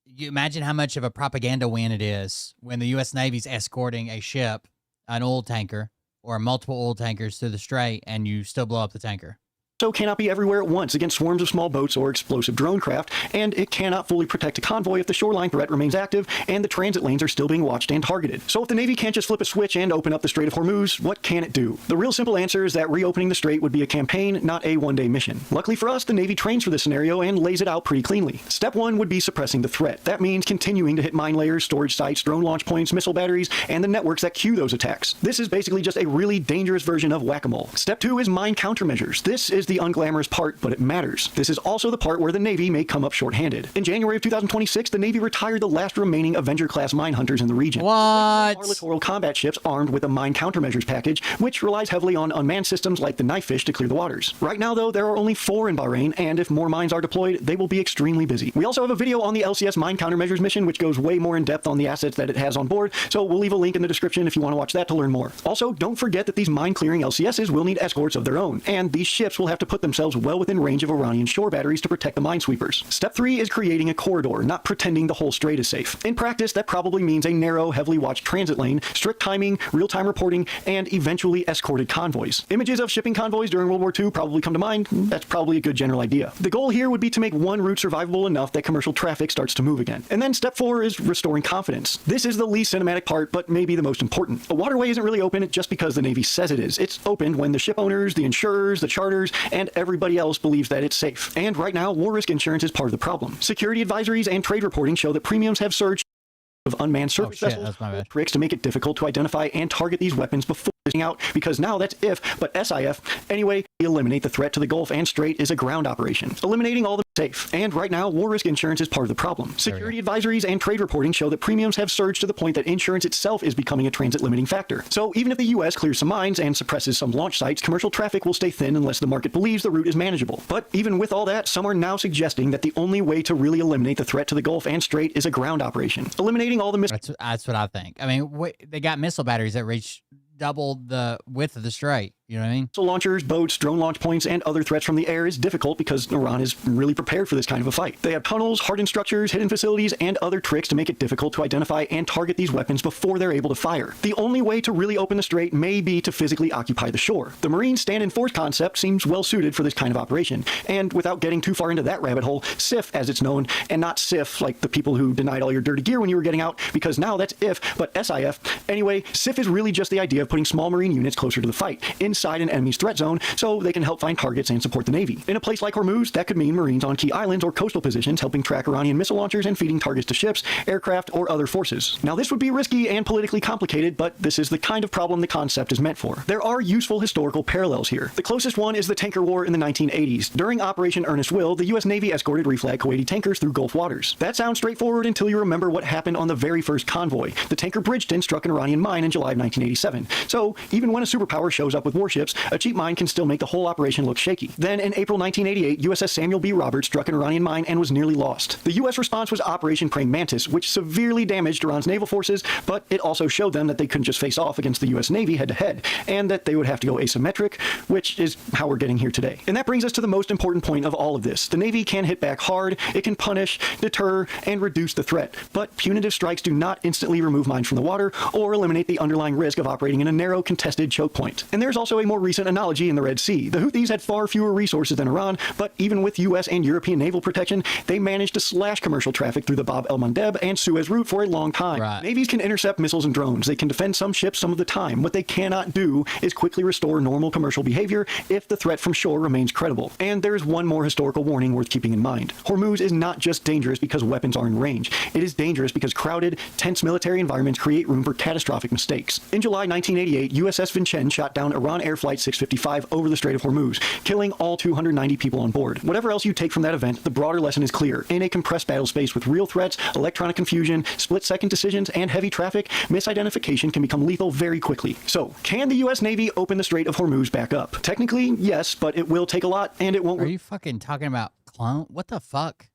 You imagine how much of a propaganda win it is when the U.S. Navy's escorting a ship, an oil tanker, or multiple oil tankers through the strait, and you still blow up the tanker. So cannot be everywhere at once against swarms of small boats or explosive drone craft, and it cannot fully protect a convoy if the shoreline threat remains active and the transit lanes are still being watched and targeted. So if the Navy can't just flip a switch and open up the Strait of Hormuz, what can it do? The real simple answer is that reopening the strait would be a campaign, not a one-day mission. Luckily for us, the Navy trains for this scenario and lays it out pretty cleanly. Step 1 would be suppressing the threat. That means continuing to hit mine layers, storage sites, drone launch points, missile batteries, and the networks that cue those attacks. This is basically just a really dangerous version of whack-a-mole. Step 2 is mine countermeasures. This is is the unglamorous part, but it matters. This is also the part where the Navy may come up shorthanded. In January of 2026, the Navy retired the last remaining Avenger-class mine hunters in the region. What? Our littoral combat ships armed with a mine countermeasures package, which relies heavily on unmanned systems like the Knifefish to clear the waters. Right now, though, there are only 4 in Bahrain, and if more mines are deployed, they will be extremely busy. We also have a video on the LCS mine countermeasures mission, which goes way more in depth on the assets that it has on board, so we'll leave a link in the description if you want to watch that to learn more. Also, don't forget that these mine-clearing LCSs will need escorts of their own, and these ships will have to put themselves well within range of Iranian shore batteries to protect the minesweepers. Step 3 is creating a corridor, not pretending the whole strait is safe. In practice, that probably means a narrow, heavily watched transit lane, strict timing, real-time reporting, and eventually escorted convoys. Images of shipping convoys during World War II probably come to mind. That's probably a good general idea. The goal here would be to make one route survivable enough that commercial traffic starts to move again. And then step 4 is restoring confidence. This is the least cinematic part, but maybe the most important. A waterway isn't really open just because the Navy says it is. It's opened when the ship owners, the insurers, the charters, and everybody else believes that it's safe. And right now, war risk insurance is part of the problem. Security advisories and trade reporting show that premiums have surged of unmanned surface vessels, tricks to make it difficult to identify and target these weapons before out, because now that's if, but SIF. Anyway, eliminate the threat to the Gulf and Strait is a ground operation, eliminating all the safe. And right now, war risk insurance is part of the problem. Security advisories and trade reporting show that premiums have surged to the point that insurance itself is becoming a transit limiting factor. So even if the US clears some mines and suppresses some launch sites, commercial traffic will stay thin unless the market believes the route is manageable. But even with all that, some are now suggesting that the only way to really eliminate the threat to the Gulf and Strait is a ground operation, eliminating all the That's what I think. I mean, they got missile batteries that reach double the width of the strait. You know what I mean? So launchers, boats, drone launch points, and other threats from the air is difficult because Iran is really prepared for this kind of a fight. They have tunnels, hardened structures, hidden facilities, and other tricks to make it difficult to identify and target these weapons before they're able to fire. The only way to really open the strait may be to physically occupy the shore. The Marine stand-and-force concept seems well suited for this kind of operation. And without getting too far into that rabbit hole, SIF, as it's known, and not SIF like the people who denied all your dirty gear when you were getting out, because now that's if, but SIF. Anyway, SIF is really just the idea of putting small Marine units closer to the fight, inside an enemy's threat zone, so they can help find targets and support the Navy. In a place like Hormuz, that could mean Marines on key islands or coastal positions helping track Iranian missile launchers and feeding targets to ships, aircraft, or other forces. Now, this would be risky and politically complicated, but this is the kind of problem the concept is meant for. There are useful historical parallels here. The closest one is the tanker war in the 1980s. During Operation Earnest Will, the U.S. Navy escorted reflag Kuwaiti tankers through Gulf waters. That sounds straightforward until you remember what happened on the very first convoy. The tanker Bridgeton struck an Iranian mine in July of 1987. So, even when a superpower shows up with warships, a cheap mine can still make the whole operation look shaky. Then, in April 1988, USS Samuel B. Roberts struck an Iranian mine and was nearly lost. The U.S. response was Operation Praying Mantis, which severely damaged Iran's naval forces, but it also showed them that they couldn't just face off against the U.S. Navy head-to-head, and that they would have to go asymmetric, which is how we're getting here today. And that brings us to the most important point of all of this. The Navy can hit back hard, it can punish, deter, and reduce the threat, but punitive strikes do not instantly remove mines from the water or eliminate the underlying risk of operating in a narrow, contested choke point. And there's also a more recent analogy in the Red Sea. The Houthis had far fewer resources than Iran, but even with U.S. and European naval protection, they managed to slash commercial traffic through the Bab el-Mandeb and Suez route for a long time. Right. Navies can intercept missiles and drones. They can defend some ships some of the time. What they cannot do is quickly restore normal commercial behavior if the threat from shore remains credible. And there's one more historical warning worth keeping in mind. Hormuz is not just dangerous because weapons are in range. It is dangerous because crowded, tense military environments create room for catastrophic mistakes. In July 1988, USS Vincennes shot down Iran Air Flight 655 over the Strait of Hormuz, killing all 290 people on board. Whatever else you take from that event, the broader lesson is clear. In a compressed battle space with real threats, electronic confusion, split-second decisions, and heavy traffic, misidentification can become lethal very quickly. So, can the U.S. Navy open the Strait of Hormuz back up? Technically, yes, but it will take a lot, and it won't... Are you fucking talking about clone? What the fuck?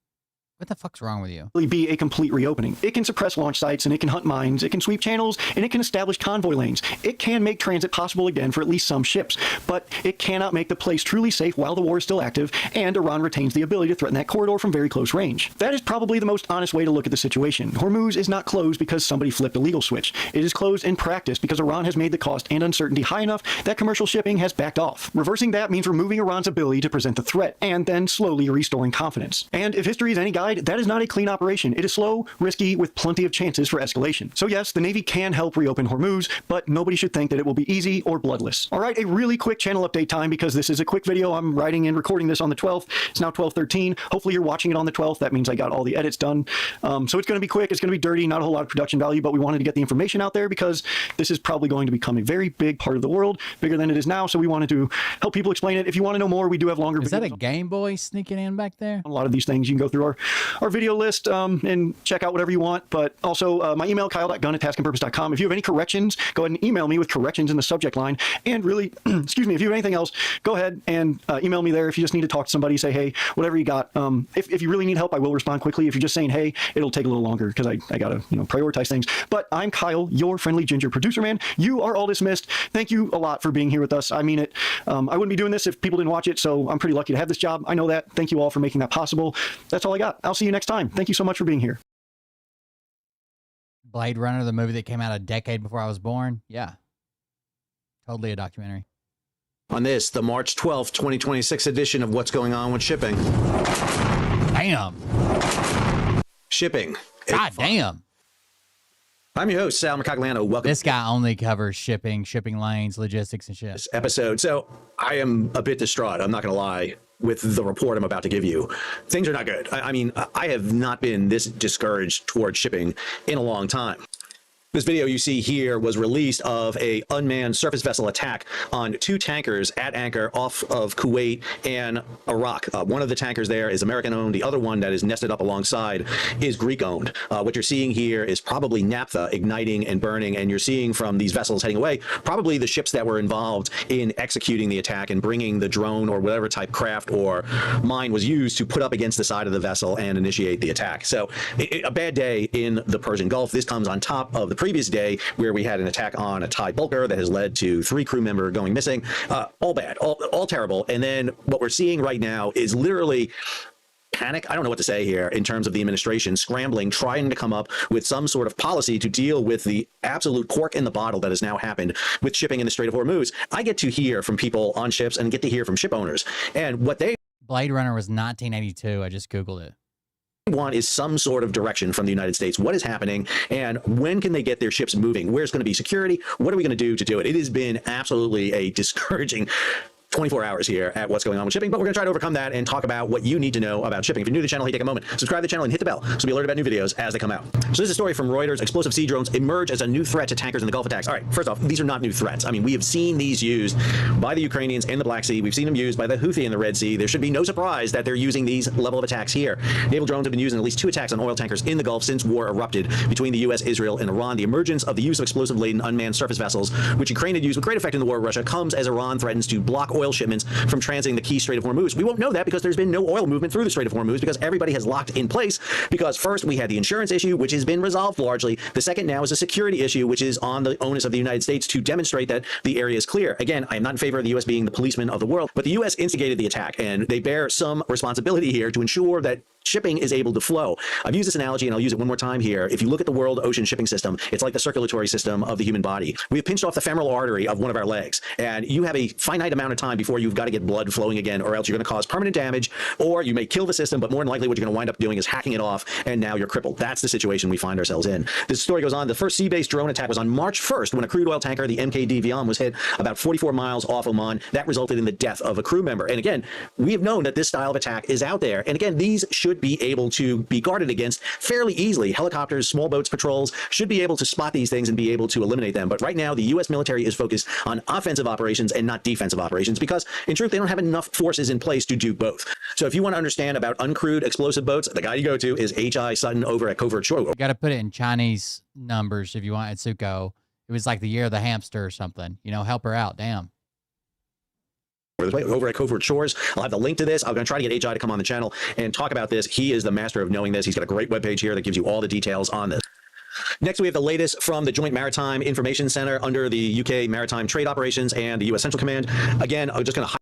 What the fuck's wrong with you? Be a complete reopening. It can suppress launch sites, and it can hunt mines, it can sweep channels, and it can establish convoy lanes. It can make transit possible again for at least some ships, but it cannot make the place truly safe while the war is still active, and Iran retains the ability to threaten that corridor from very close range. That is probably the most honest way to look at the situation. Hormuz is not closed because somebody flipped a legal switch. It is closed in practice because Iran has made the cost and uncertainty high enough that commercial shipping has backed off. Reversing that means removing Iran's ability to present the threat, and then slowly restoring confidence. And if history is any guide, side, that is not a clean operation. It is slow, risky, with plenty of chances for escalation. So yes, the Navy can help reopen Hormuz, but nobody should think that it will be easy or bloodless. All right, a really quick channel update time because this is a quick video. I'm writing and recording this on the 12th. It's now 12:13. Hopefully you're watching it on the 12th. That means I got all the edits done. So it's going to be quick. It's going to be dirty, not a whole lot of production value, but we wanted to get the information out there because this is probably going to become a very big part of the world, bigger than it is now. So we wanted to help people explain it. If you want to know more, we do have longer videos. Is that a Game Boy sneaking in back there? A lot of these things, you can go through our video list and check out whatever you want. But also my email, kyle.gunn@taskandpurpose.com. If you have any corrections, go ahead and email me with corrections in the subject line. And really, excuse me, if you have anything else, go ahead and email me there. If you just need to talk to somebody, say, hey, whatever you got. If you really need help, I will respond quickly. If you're just saying, hey, it'll take a little longer because I got to prioritize things. But I'm Kyle, your friendly ginger producer man. You are all dismissed. Thank you a lot for being here with us. I mean it. I wouldn't be doing this if people didn't watch it, so I'm pretty lucky to have this job. I know that. Thank you all for making that possible. That's all I got. I'll see you next time. Thank you so much for being here. Blade Runner, the movie that came out a decade before I was born. Yeah. Totally a documentary. On this, the March 12th, 2026 edition of What's Going On with Shipping. Damn. Shipping. God damn. I'm your host, Sal Mercogliano. Welcome. This guy only covers shipping lanes, logistics, and shit. This episode. So I am a bit distraught. I'm not going to lie with the report I'm about to give you. Things are not good. I mean, I have not been this discouraged towards shipping in a long time. This video you see here was released of a unmanned surface vessel attack on 2 tankers at anchor off of Kuwait and Iraq. One of the tankers there is American-owned. The other one that is nested up alongside is Greek-owned. What you're seeing here is probably naphtha igniting and burning, and you're seeing from these vessels heading away probably the ships that were involved in executing the attack and bringing the drone or whatever type craft or mine was used to put up against the side of the vessel and initiate the attack. So a bad day in the Persian Gulf. This comes on top of the previous day where we had an attack on a Thai bulker that has led to 3 crew members going missing. All bad, all terrible. And then what we're seeing right now is literally panic. I don't know what to say here in terms of the administration scrambling, trying to come up with some sort of policy to deal with the absolute cork in the bottle that has now happened with shipping in the Strait of Hormuz. I get to hear from people on ships and get to hear from ship owners. And what they Blade Runner was 1982. I just Googled it. Want is some sort of direction from the United States. What is happening and when can they get their ships moving? Where's going to be security? What are we going to do it? It has been absolutely a discouraging 24 hours here at What's Going On with Shipping, but we're going to try to overcome that and talk about what you need to know about shipping. If you're new to the channel, hey, take a moment, subscribe to the channel and hit the bell so be alerted about new videos as they come out. So this is a story from Reuters. Explosive sea drones emerge as a new threat to tankers in the Gulf attacks. All right, first off, these are not new threats. I mean, we have seen these used by the Ukrainians in the Black Sea. We've seen them used by the Houthi in the Red Sea. There should be no surprise that they're using these level of attacks here. Naval drones have been used in at least 2 attacks on oil tankers in the Gulf since war erupted between the U.S., Israel, and Iran. The emergence of the use of explosive-laden unmanned surface vessels, which Ukraine had used with great effect in the war with Russia, comes as Iran threatens to block oil shipments from transiting the key Strait of Hormuz. We won't know that because there's been no oil movement through the Strait of Hormuz because everybody has locked in place because first we had the insurance issue, which has been resolved largely. The second now is a security issue, which is on the onus of the United States to demonstrate that the area is clear. Again, I am not in favor of the U.S. being the policeman of the world, but the U.S. instigated the attack and they bear some responsibility here to ensure that shipping is able to flow. I've used this analogy and I'll use it one more time here. If you look at the world ocean shipping system, it's like the circulatory system of the human body. We have pinched off the femoral artery of one of our legs and you have a finite amount of time before you've got to get blood flowing again or else you're going to cause permanent damage or you may kill the system, but more than likely what you're going to wind up doing is hacking it off and now you're crippled. That's the situation we find ourselves in. This story goes on. The first sea-based drone attack was on March 1st when a crude oil tanker, the MKD Viam, was hit about 44 miles off Oman. That resulted in the death of a crew member. And again, we have known that this style of attack is out there. And again, these should be able to be guarded against fairly easily. Helicopters, small boats, patrols should be able to spot these things and be able to eliminate them. But right now, the U.S. military is focused on offensive operations and not defensive operations because, in truth, they don't have enough forces in place to do both. So if you want to understand about uncrewed explosive boats, the guy you go to is H.I. Sutton over at Covert Shore. You got to put it in Chinese numbers if you want Atsuko. It was like the year of the hamster or something. You know, help her out. Damn. Over at Covert Shores. I'll have the link to this. I'm going to try to get HI to come on the channel and talk about this. He is the master of knowing this. He's got a great webpage here that gives you all the details on this. Next, we have the latest from the Joint Maritime Information Center under the UK Maritime Trade Operations and the U.S. Central Command. Again, I'm just going to say.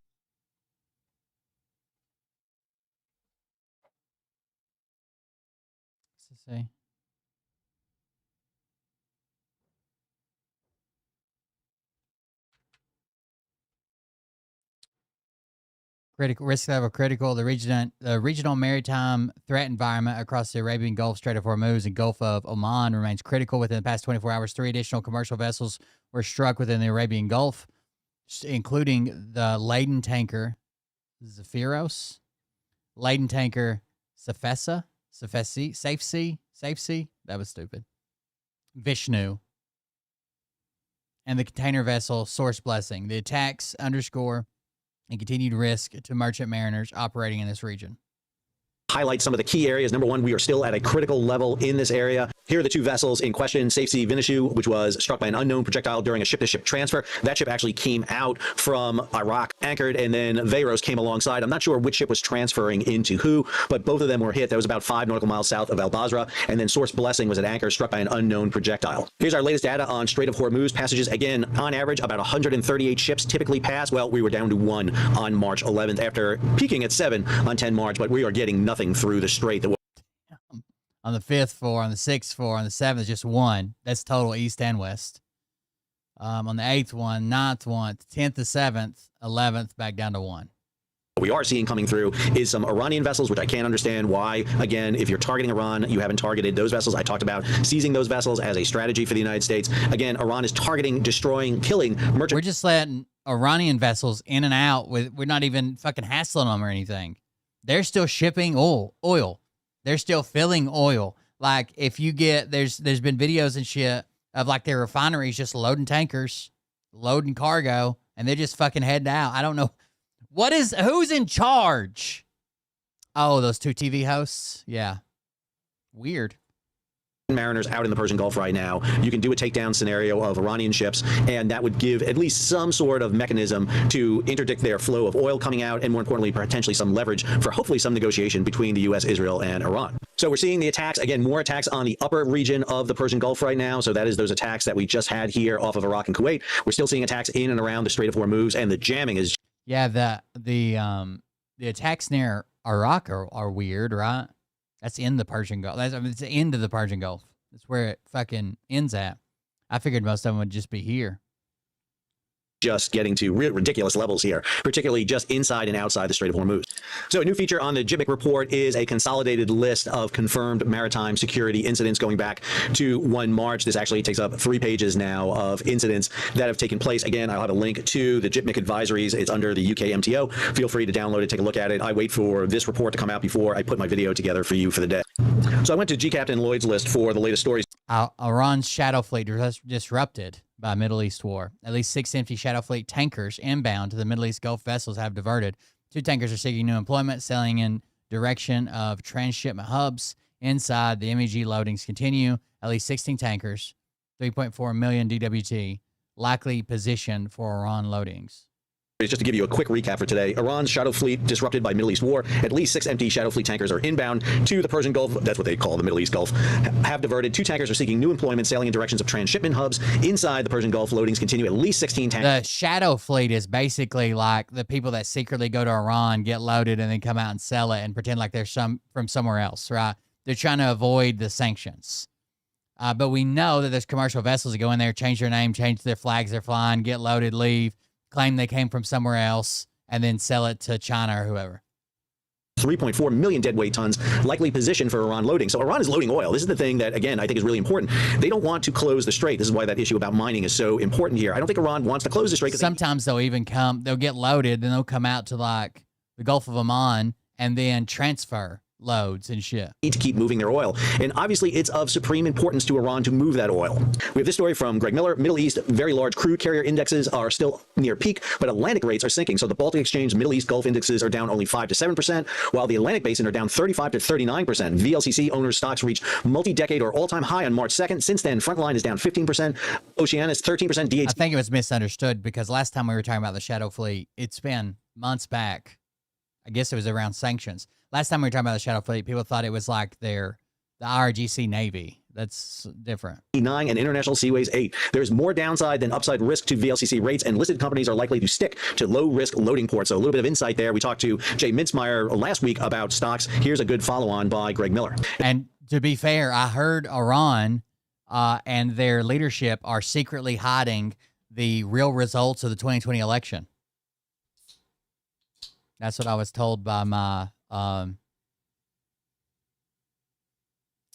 Critical risk level critical. The regional maritime threat environment across the Arabian Gulf, Strait of Hormuz, and Gulf of Oman remains critical. Within the past 24 hours, 3 additional commercial vessels were struck within the Arabian Gulf, including the laden tanker Zephyros, laden tanker Safe Sea. That was stupid. Vishnu, and the container vessel Source Blessing. The attacks underscore and continued risk to merchant mariners operating in this region. Highlight some of the key areas. Number one, we are still at a critical level in this area. Here are the 2 vessels in question. Safe Sea Vinishu, which was struck by an unknown projectile during a ship-to-ship transfer. That ship actually came out from Iraq, anchored, and then Veyros came alongside. I'm not sure which ship was transferring into who, but both of them were hit. That was about 5 nautical miles south of Al Basra. And then Source Blessing was at anchor, struck by an unknown projectile. Here's our latest data on Strait of Hormuz passages. Again, on average, about 138 ships typically pass. Well, we were down to 1 on March 11th after peaking at 7 on 10 March, but we are getting nothing through the strait. On the 5th floor, on the 6th floor, on the 7th, just 1. That's total east and west. On the 8th one, 9th one, 10th to 7th, 11th, back down to 1. What we are seeing coming through is some Iranian vessels, which I can't understand why. Again, if you're targeting Iran, you haven't targeted those vessels. I talked about seizing those vessels as a strategy for the United States. Again, Iran is targeting, destroying, killing merchant. We're just letting Iranian vessels in and out. We're not even fucking hassling them or anything. They're still shipping oil. They're still filling oil. Like, if you get, there's been videos and shit of like their refineries just loading tankers, loading cargo, and they're just fucking heading out. I don't know. Who's in charge? Oh, those 2 TV hosts? Yeah. Weird. Mariners out in the Persian Gulf right now. You can do a takedown scenario of Iranian ships, and that would give at least some sort of mechanism to interdict their flow of oil coming out, and more importantly, potentially some leverage for hopefully some negotiation between the U.S., Israel, and Iran. So we're seeing the attacks, again, more attacks on the upper region of the Persian Gulf right now. So that is those attacks that we just had here off of Iraq and Kuwait. We're still seeing attacks in and around the Strait of Hormuz, and the jamming is... Yeah, the attacks near Iraq are weird, right? That's in the Persian Gulf. It's the end of the Persian Gulf. That's where it fucking ends at. I figured most of them would just be here. Just getting to ridiculous levels here, particularly just inside and outside the Strait of Hormuz. So a new feature on the JIPMIC report is a consolidated list of confirmed maritime security incidents going back to 1 March. This actually takes up 3 pages now of incidents that have taken place. Again, I'll have a link to the JIPMIC advisories. It's under the UK MTO. Feel free to download it, take a look at it. I wait for this report to come out before I put my video together for you for the day. So I went to G Captain Lloyd's list for the latest stories. Iran's shadow fleet disrupted by Middle East war. At least 6 empty shadow fleet tankers inbound to the Middle East Gulf vessels have diverted. 2 tankers are seeking new employment, sailing in direction of transshipment hubs. Inside, the MEG loadings continue. At least 16 tankers, 3.4 million DWT, likely positioned for Iran loadings. Just to give you a quick recap for today, Iran's shadow fleet disrupted by Middle East war. At least 6 empty shadow fleet tankers are inbound to the Persian Gulf. That's what they call the Middle East Gulf. Have diverted. 2 tankers are seeking new employment, sailing in directions of transshipment hubs. Inside the Persian Gulf, loadings continue. At least 16 tankers. The shadow fleet is basically like the people that secretly go to Iran, get loaded, and then come out and sell it and pretend like they're from somewhere else, right? They're trying to avoid the sanctions. But we know that there's commercial vessels that go in there, change their name, change their flags they're flying, get loaded, leave, claim they came from somewhere else, and then sell it to China or whoever. 3.4 million deadweight tons likely positioned for Iran loading. So Iran is loading oil. This is the thing that, again, I think is really important. They don't want to close the strait. This is why that issue about mining is so important here. I don't think Iran wants to close the strait. Sometimes they'll get loaded, then they'll come out to like the Gulf of Oman and then transfer loads and shit. Need to keep moving their oil. And obviously it's of supreme importance to Iran to move that oil. We have this story from Greg Miller. Middle East, very large crude carrier indexes are still near peak, but Atlantic rates are sinking. So the Baltic Exchange, Middle East Gulf indexes are down only 5 to 7%, while the Atlantic Basin are down 35 to 39%. VLCC owners stocks reached multi-decade or all-time high on March 2nd. Since then, Frontline is down 15%, Oceanus 13%, DH. I think it was misunderstood because last time we were talking about the shadow fleet, it's been months back. I guess it was around sanctions. Last time we were talking about the shadow fleet, people thought it was like the IRGC Navy. That's different. 9 and International Seaways 8. There's more downside than upside risk to VLCC rates, and listed companies are likely to stick to low-risk loading ports. So a little bit of insight there. We talked to Jay Mintzmeyer last week about stocks. Here's a good follow-on by Greg Miller. And to be fair, I heard Iran and their leadership are secretly hiding the real results of the 2020 election. That's what I was told by my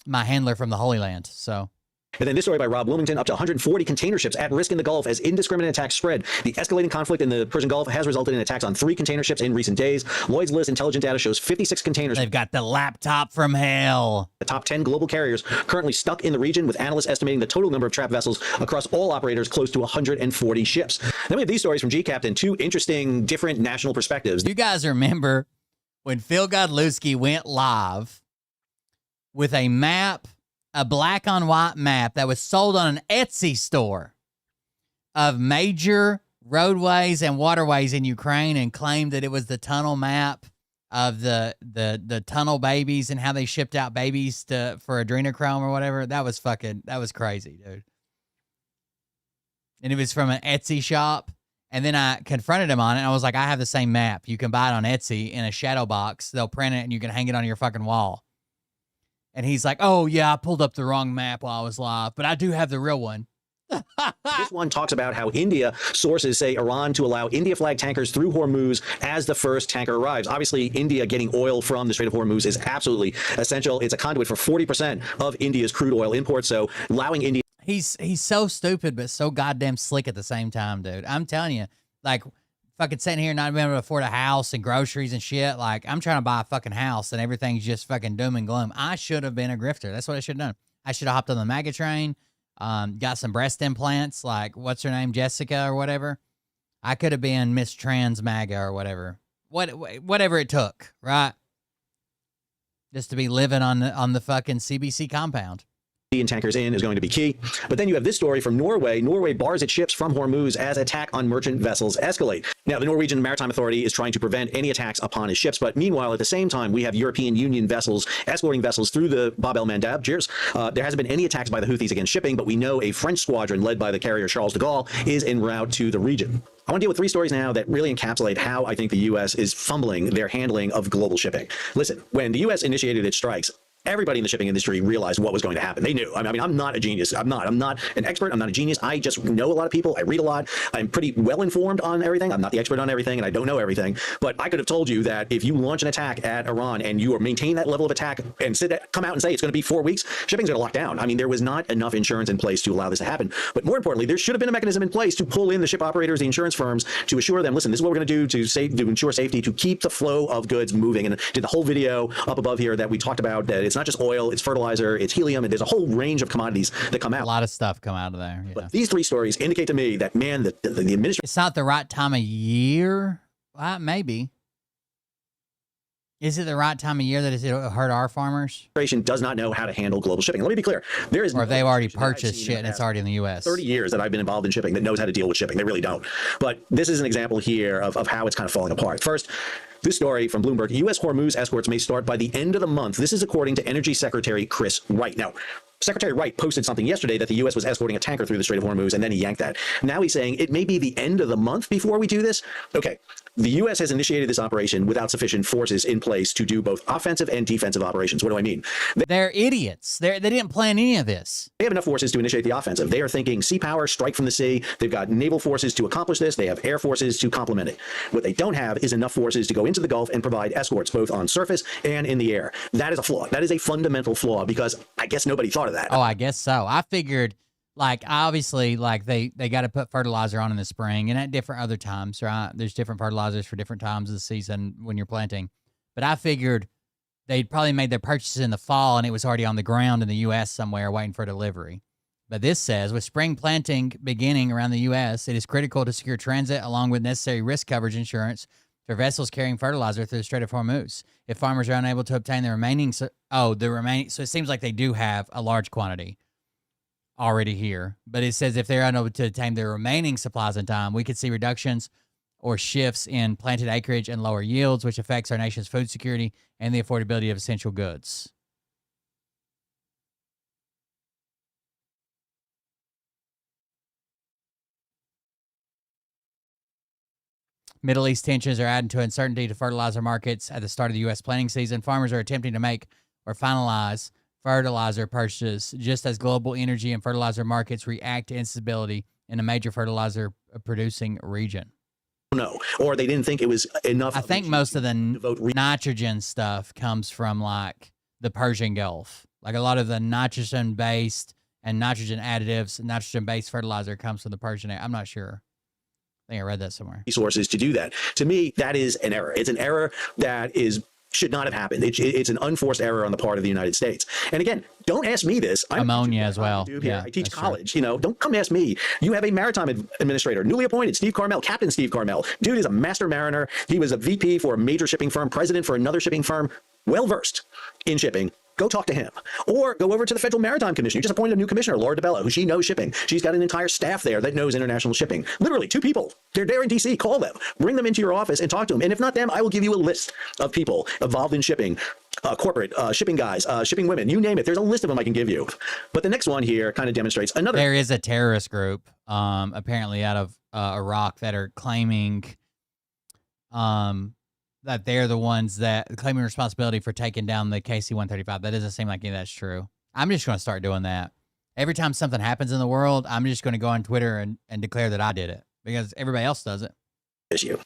my handler from the Holy Land. So. And then this story by Rob Wilmington, up to 140 container ships at risk in the Gulf as indiscriminate attacks spread. The escalating conflict in the Persian Gulf has resulted in attacks on 3 container ships in recent days. Lloyd's List intelligence data shows 56 containers. They've got the laptop from hell. The top 10 global carriers currently stuck in the region, with analysts estimating the total number of trapped vessels across all operators close to 140 ships. Then we have these stories from G-Captain, 2 interesting, different national perspectives. You guys remember when Phil Godlewski went live with a map, a black on white map that was sold on an Etsy store of major roadways and waterways in Ukraine, and claimed that it was the tunnel map of the tunnel babies and how they shipped out babies for adrenochrome or whatever. That was crazy, dude. And it was from an Etsy shop. And then I confronted him on it, and I was like, I have the same map. You can buy it on Etsy in a shadow box. They'll print it, and you can hang it on your fucking wall. And he's like, oh, yeah, I pulled up the wrong map while I was live, but I do have the real one. This one talks about how India sources say Iran to allow India-flagged tankers through Hormuz as the first tanker arrives. Obviously, India getting oil from the Strait of Hormuz is absolutely essential. It's a conduit for 40% of India's crude oil imports, so allowing India... He's so stupid, but so goddamn slick at the same time, dude. I'm telling you, like, fucking sitting here not being able to afford a house and groceries and shit. Like, I'm trying to buy a fucking house and everything's just fucking doom and gloom. I should have been a grifter. That's what I should have done. I should have hopped on the MAGA train, got some breast implants, like, what's her name, Jessica or whatever. I could have been Miss Trans MAGA or whatever. Whatever it took, right? Just to be living on the fucking CBC compound. Indian tankers in is going to be key. But then you have this story from Norway. Norway bars its ships from Hormuz as attack on merchant vessels escalate. Now, the Norwegian Maritime Authority is trying to prevent any attacks upon its ships. But meanwhile, at the same time, we have European Union vessels escorting vessels through the Bab el-Mandab. Cheers. There hasn't been any attacks by the Houthis against shipping, but we know a French squadron led by the carrier Charles de Gaulle is en route to the region. I want to deal with 3 stories now that really encapsulate how I think the U.S. is fumbling their handling of global shipping. Listen, when the U.S. initiated its strikes, everybody in the shipping industry realized what was going to happen. They knew. I mean, I'm not a genius. I'm not an expert. I'm not a genius. I just know a lot of people. I read a lot. I'm pretty well informed on everything. I'm not the expert on everything, and I don't know everything. But I could have told you that if you launch an attack at Iran and you are maintain that level of attack and come out and say it's going to be 4 weeks, shipping's going to lock down. I mean, there was not enough insurance in place to allow this to happen. But more importantly, there should have been a mechanism in place to pull in the ship operators, the insurance firms, to assure them, listen, this is what we're going to do to ensure safety, to keep the flow of goods moving. And did the whole video up above here that we talked about, that it's not just oil, it's fertilizer, it's helium, and there's a whole range of commodities that come out. A lot of stuff come out of there. Yeah. But these 3 stories indicate to me that, man, the administration... It's not the right time of year. Well, maybe. Is it the right time of year that it'll hurt our farmers? Administration does not know how to handle global shipping. Let me be clear. There is or if they've already purchased shit and it's already in the U.S. 30 years that I've been involved in shipping that knows how to deal with shipping. They really don't. But this is an example here of how it's kind of falling apart. First, this story from Bloomberg, U.S. Hormuz escorts may start by the end of the month. This is according to Energy Secretary Chris Wright. Now, Secretary Wright posted something yesterday that the U.S. was escorting a tanker through the Strait of Hormuz, and then he yanked that. Now he's saying it may be the end of the month before we do this. Okay, the U.S. has initiated this operation without sufficient forces in place to do both offensive and defensive operations. What do I mean? They're idiots. They didn't plan any of this. They have enough forces to initiate the offensive. They are thinking sea power, strike from the sea. They've got naval forces to accomplish this. They have air forces to complement it. What they don't have is enough forces to go into the Gulf and provide escorts both on surface and in the air. That is a flaw. That is a fundamental flaw, because I guess nobody thought of that. Oh, I guess so. I figured, like, obviously, like, they got to put fertilizer on in the spring and at different other times, right? There's different fertilizers for different times of the season when you're planting. But I figured they'd probably made their purchases in the fall and it was already on the ground in the U.S. somewhere waiting for delivery. But this says, with spring planting beginning around the U.S., it is critical to secure transit along with necessary risk coverage insurance for vessels carrying fertilizer through the Strait of Hormuz. If farmers are unable to obtain the remaining, so it seems like they do have a large quantity already here. But it says if they're unable to obtain their remaining supplies in time, we could see reductions or shifts in planted acreage and lower yields, which affects our nation's food security and the affordability of essential goods. Middle East tensions are adding to uncertainty to fertilizer markets at the start of the U.S. planting season. Farmers are attempting to make or finalize fertilizer purchases just as global energy and fertilizer markets react to instability in a major fertilizer producing region. know, or they didn't think it was enough. I think most of the nitrogen stuff comes from like the Persian Gulf. Like a lot of the nitrogen-based and nitrogen additives, nitrogen-based fertilizer comes from the Persian. I'm not sure. I think I read that somewhere. Resources to do that. To me, that is an error. It's an error that should not have happened. It's an unforced error on the part of the United States. And again, don't ask me this. I'm ammonia as well. Yeah, I teach college. True. You know, don't come ask me. You have a maritime administrator, newly appointed, Steve Carmel, Captain Steve Carmel. Dude is a master mariner. He was a VP for a major shipping firm, president for another shipping firm, well versed in shipping. Go talk to him, or go over to the Federal Maritime Commission. You just appointed a new commissioner, Laura DeBella, who she knows shipping. She's got an entire staff there that knows international shipping. Literally 2 people. They're there in DC. Call them, bring them into your office and talk to them. And if not them, I will give you a list of people involved in shipping, corporate shipping guys, shipping women, you name it. There's a list of them I can give you. But the next one here kind of demonstrates another. There is a terrorist group, apparently out of Iraq, that are claiming, that they're the ones that claiming responsibility for taking down the KC-135. That doesn't seem like any of that's true. I'm just going to start doing that. Every time something happens in the world, I'm just going to go on Twitter and declare that I did it because everybody else does it. Issue.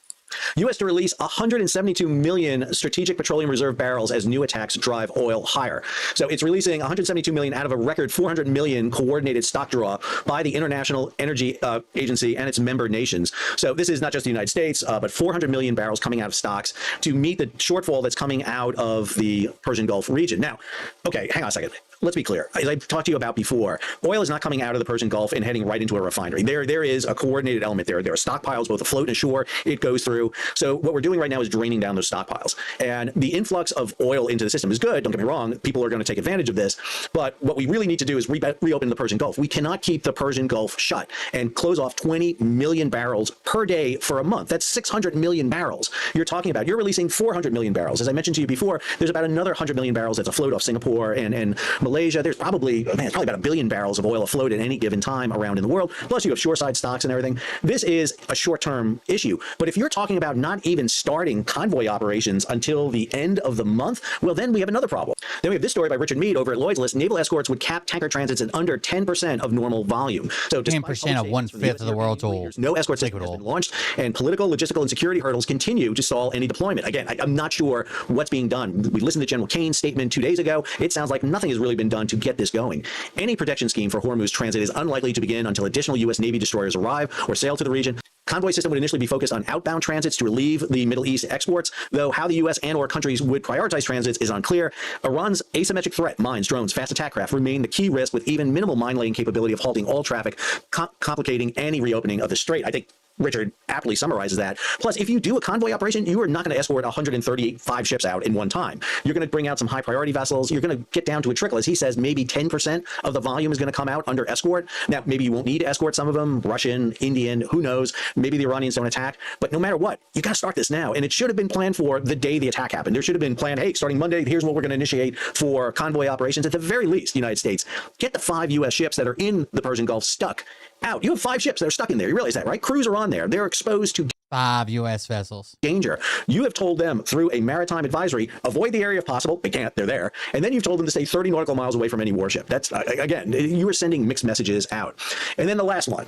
U.S. to release 172 million strategic petroleum reserve barrels as new attacks drive oil higher. So it's releasing 172 million out of a record 400 million coordinated stock draw by the International Energy Agency and its member nations. So this is not just the United States, but 400 million barrels coming out of stocks to meet the shortfall that's coming out of the Persian Gulf region. Now, okay, hang on a second. Let's be clear. As I've talked to you about before, oil is not coming out of the Persian Gulf and heading right into a refinery. There is a coordinated element there. There are stockpiles both afloat and ashore. It goes through. So what we're doing right now is draining down those stockpiles. And the influx of oil into the system is good. Don't get me wrong. People are going to take advantage of this. But what we really need to do is reopen the Persian Gulf. We cannot keep the Persian Gulf shut and close off 20 million barrels per day for a month. That's 600 million barrels. You're talking about, you're releasing 400 million barrels. As I mentioned to you before, there's about another 100 million barrels that's afloat off Singapore and Malaysia. There's probably about 1 billion barrels of oil afloat at any given time around in the world. Plus you have shoreside stocks and everything. This is a short-term issue. But if you're talking about not even starting convoy operations until the end of the month, well, then we have another problem. Then we have this story by Richard Mead over at Lloyd's List. Naval escorts would cap tanker transits at under 10% of normal volume. So 10% of 1/5 of the world's oil. No escort system has been launched, and political, logistical, and security hurdles continue to stall any deployment. Again, I'm not sure what's being done. We listened to General Kane's statement 2 days ago. It sounds like nothing has really been done to get this going. Any protection scheme for Hormuz transit is unlikely to begin until additional U.S. Navy destroyers arrive or sail to the region. Convoy system would initially be focused on outbound transits to relieve the Middle East exports, though how the U.S. and or countries would prioritize transits is unclear. Iran's asymmetric threat, mines, drones, fast attack craft remain the key risk, with even minimal mine-laying capability of halting all traffic, complicating any reopening of the strait. I think Richard aptly summarizes that. Plus, if you do a convoy operation, you are not going to escort 135 ships out in one time. You're going to bring out some high priority vessels. You're going to get down to a trickle. As he says, maybe 10% of the volume is going to come out under escort. Now, maybe you won't need to escort some of them, Russian, Indian, who knows? Maybe the Iranians don't attack. But no matter what, you got to start this now. And it should have been planned for the day the attack happened. There should have been planned, hey, starting Monday, here's what we're going to initiate for convoy operations. At the very least, the United States, get the 5 U.S. ships that are in the Persian Gulf stuck out. You have 5 ships that are stuck in there. You realize that, right? Crews are on there. They're exposed to 5 U.S. vessels. Danger. You have told them through a maritime advisory, avoid the area if possible. They can't. They're there. And then you've told them to stay 30 nautical miles away from any warship. That's, again, you are sending mixed messages out. And then the last one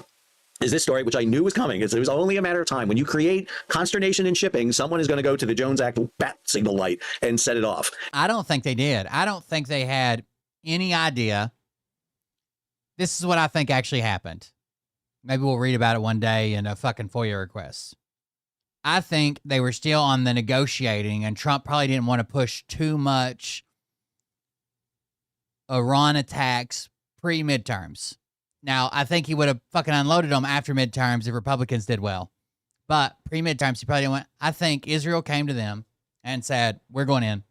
is this story, which I knew was coming. It was only a matter of time. When you create consternation in shipping, someone is going to go to the Jones Act bat signal light and set it off. I don't think they did. I don't think they had any idea. This is what I think actually happened. Maybe we'll read about it one day in a fucking FOIA request. I think they were still on the negotiating, and Trump probably didn't want to push too much Iran attacks pre-midterms. Now, I think he would have fucking unloaded them after midterms if Republicans did well. But pre-midterms, he probably didn't want. I think Israel came to them and said, we're going in.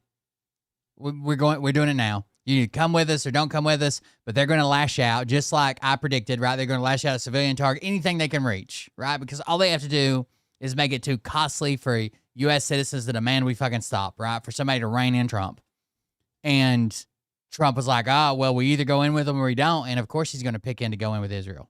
We're doing it now. You come with us or don't come with us, but they're going to lash out just like I predicted, right? They're going to lash out a civilian target, anything they can reach, right? Because all they have to do is make it too costly for U.S. citizens to demand we fucking stop, right? For somebody to rein in Trump. And Trump was like, oh, well, we either go in with them or we don't. And of course he's going to pick in to go in with Israel.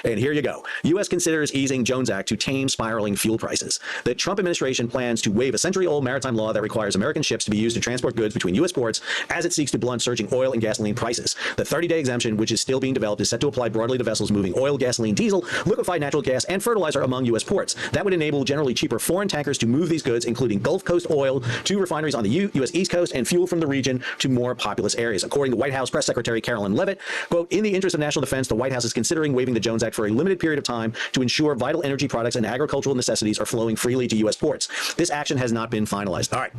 And here you go. U.S. considers easing Jones Act to tame spiraling fuel prices. The Trump administration plans to waive a century-old maritime law that requires American ships to be used to transport goods between U.S. ports as it seeks to blunt surging oil and gasoline prices. The 30-day exemption, which is still being developed, is set to apply broadly to vessels moving oil, gasoline, diesel, liquefied natural gas, and fertilizer among U.S. ports. That would enable generally cheaper foreign tankers to move these goods, including Gulf Coast oil, to refineries on the U.S. East Coast and fuel from the region to more populous areas. According to White House Press Secretary Carolyn Leavitt, quote, in the interest of national defense, the White House is considering waiving the Jones Act for a limited period of time to ensure vital energy products and agricultural necessities are flowing freely to U.S. ports. This action has not been finalized. All right.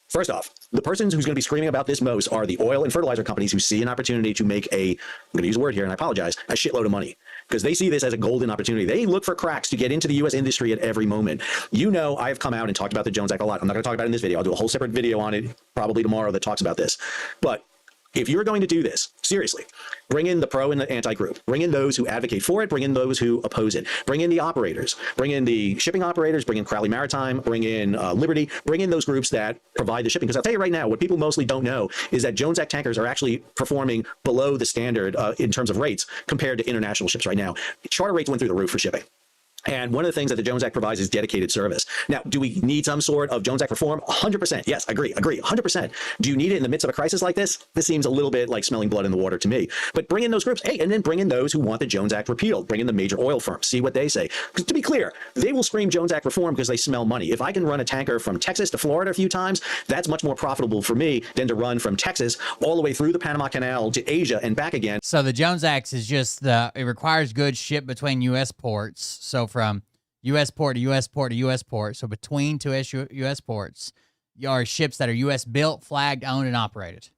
First off, the persons who's going to be screaming about this most are the oil and fertilizer companies who see an opportunity to make I'm going to use a word here, and I apologize, a shitload of money, because they see this as a golden opportunity. They look for cracks to get into the U.S. industry at every moment. You know, I have come out and talked about the Jones Act a lot. I'm not going to talk about it in this video. I'll do a whole separate video on it probably tomorrow that talks about this. But if you're going to do this, seriously, bring in the pro and the anti group. Bring in those who advocate for it. Bring in those who oppose it. Bring in the operators. Bring in the shipping operators. Bring in Crowley Maritime. Bring in Liberty. Bring in those groups that provide the shipping. Because I'll tell you right now, what people mostly don't know is that Jones Act tankers are actually performing below the standard in terms of rates compared to international ships right now. Charter rates went through the roof for shipping. And one of the things that the Jones Act provides is dedicated service. Now, do we need some sort of Jones Act reform? 100%. Yes, agree, 100%. Do you need it in the midst of a crisis like this? This seems a little bit like smelling blood in the water to me. But bring in those groups. Hey, and then bring in those who want the Jones Act repealed. Bring in the major oil firms. See what they say. Because to be clear, they will scream Jones Act reform because they smell money. If I can run a tanker from Texas to Florida a few times, that's much more profitable for me than to run from Texas all the way through the Panama Canal to Asia and back again. So the Jones Act is just it requires goods shipped between U.S. ports. So from U.S. port to U.S. port to U.S. port. So between two U.S. ports are ships that are U.S. built, flagged, owned, and operated.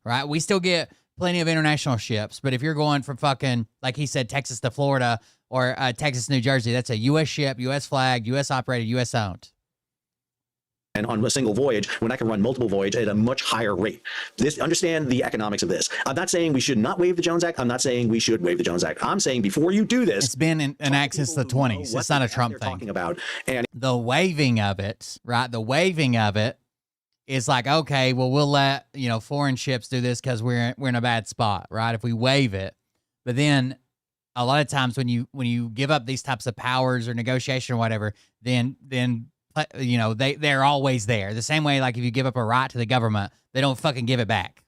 Right? We still get plenty of international ships, but if you're going from fucking, like he said, Texas to Florida or Texas to New Jersey, that's a U.S. ship, U.S. flagged, U.S. operated, U.S. owned. And on a single voyage, when I can run multiple voyages at a much higher rate. Understand the economics of this. I'm not saying we should not waive the Jones Act. I'm not saying we should waive the Jones Act. I'm saying before you do this, it's been an act since the 20s. It's not a Trump thing. Talking about and the waiving of it, right? The waiving of it is like, okay, well, we'll let foreign ships do this because we're in a bad spot, right? If we waive it, but then a lot of times when you give up these types of powers or negotiation or whatever, then they're always there. The same way, like if you give up a right to the government, they don't fucking give it back.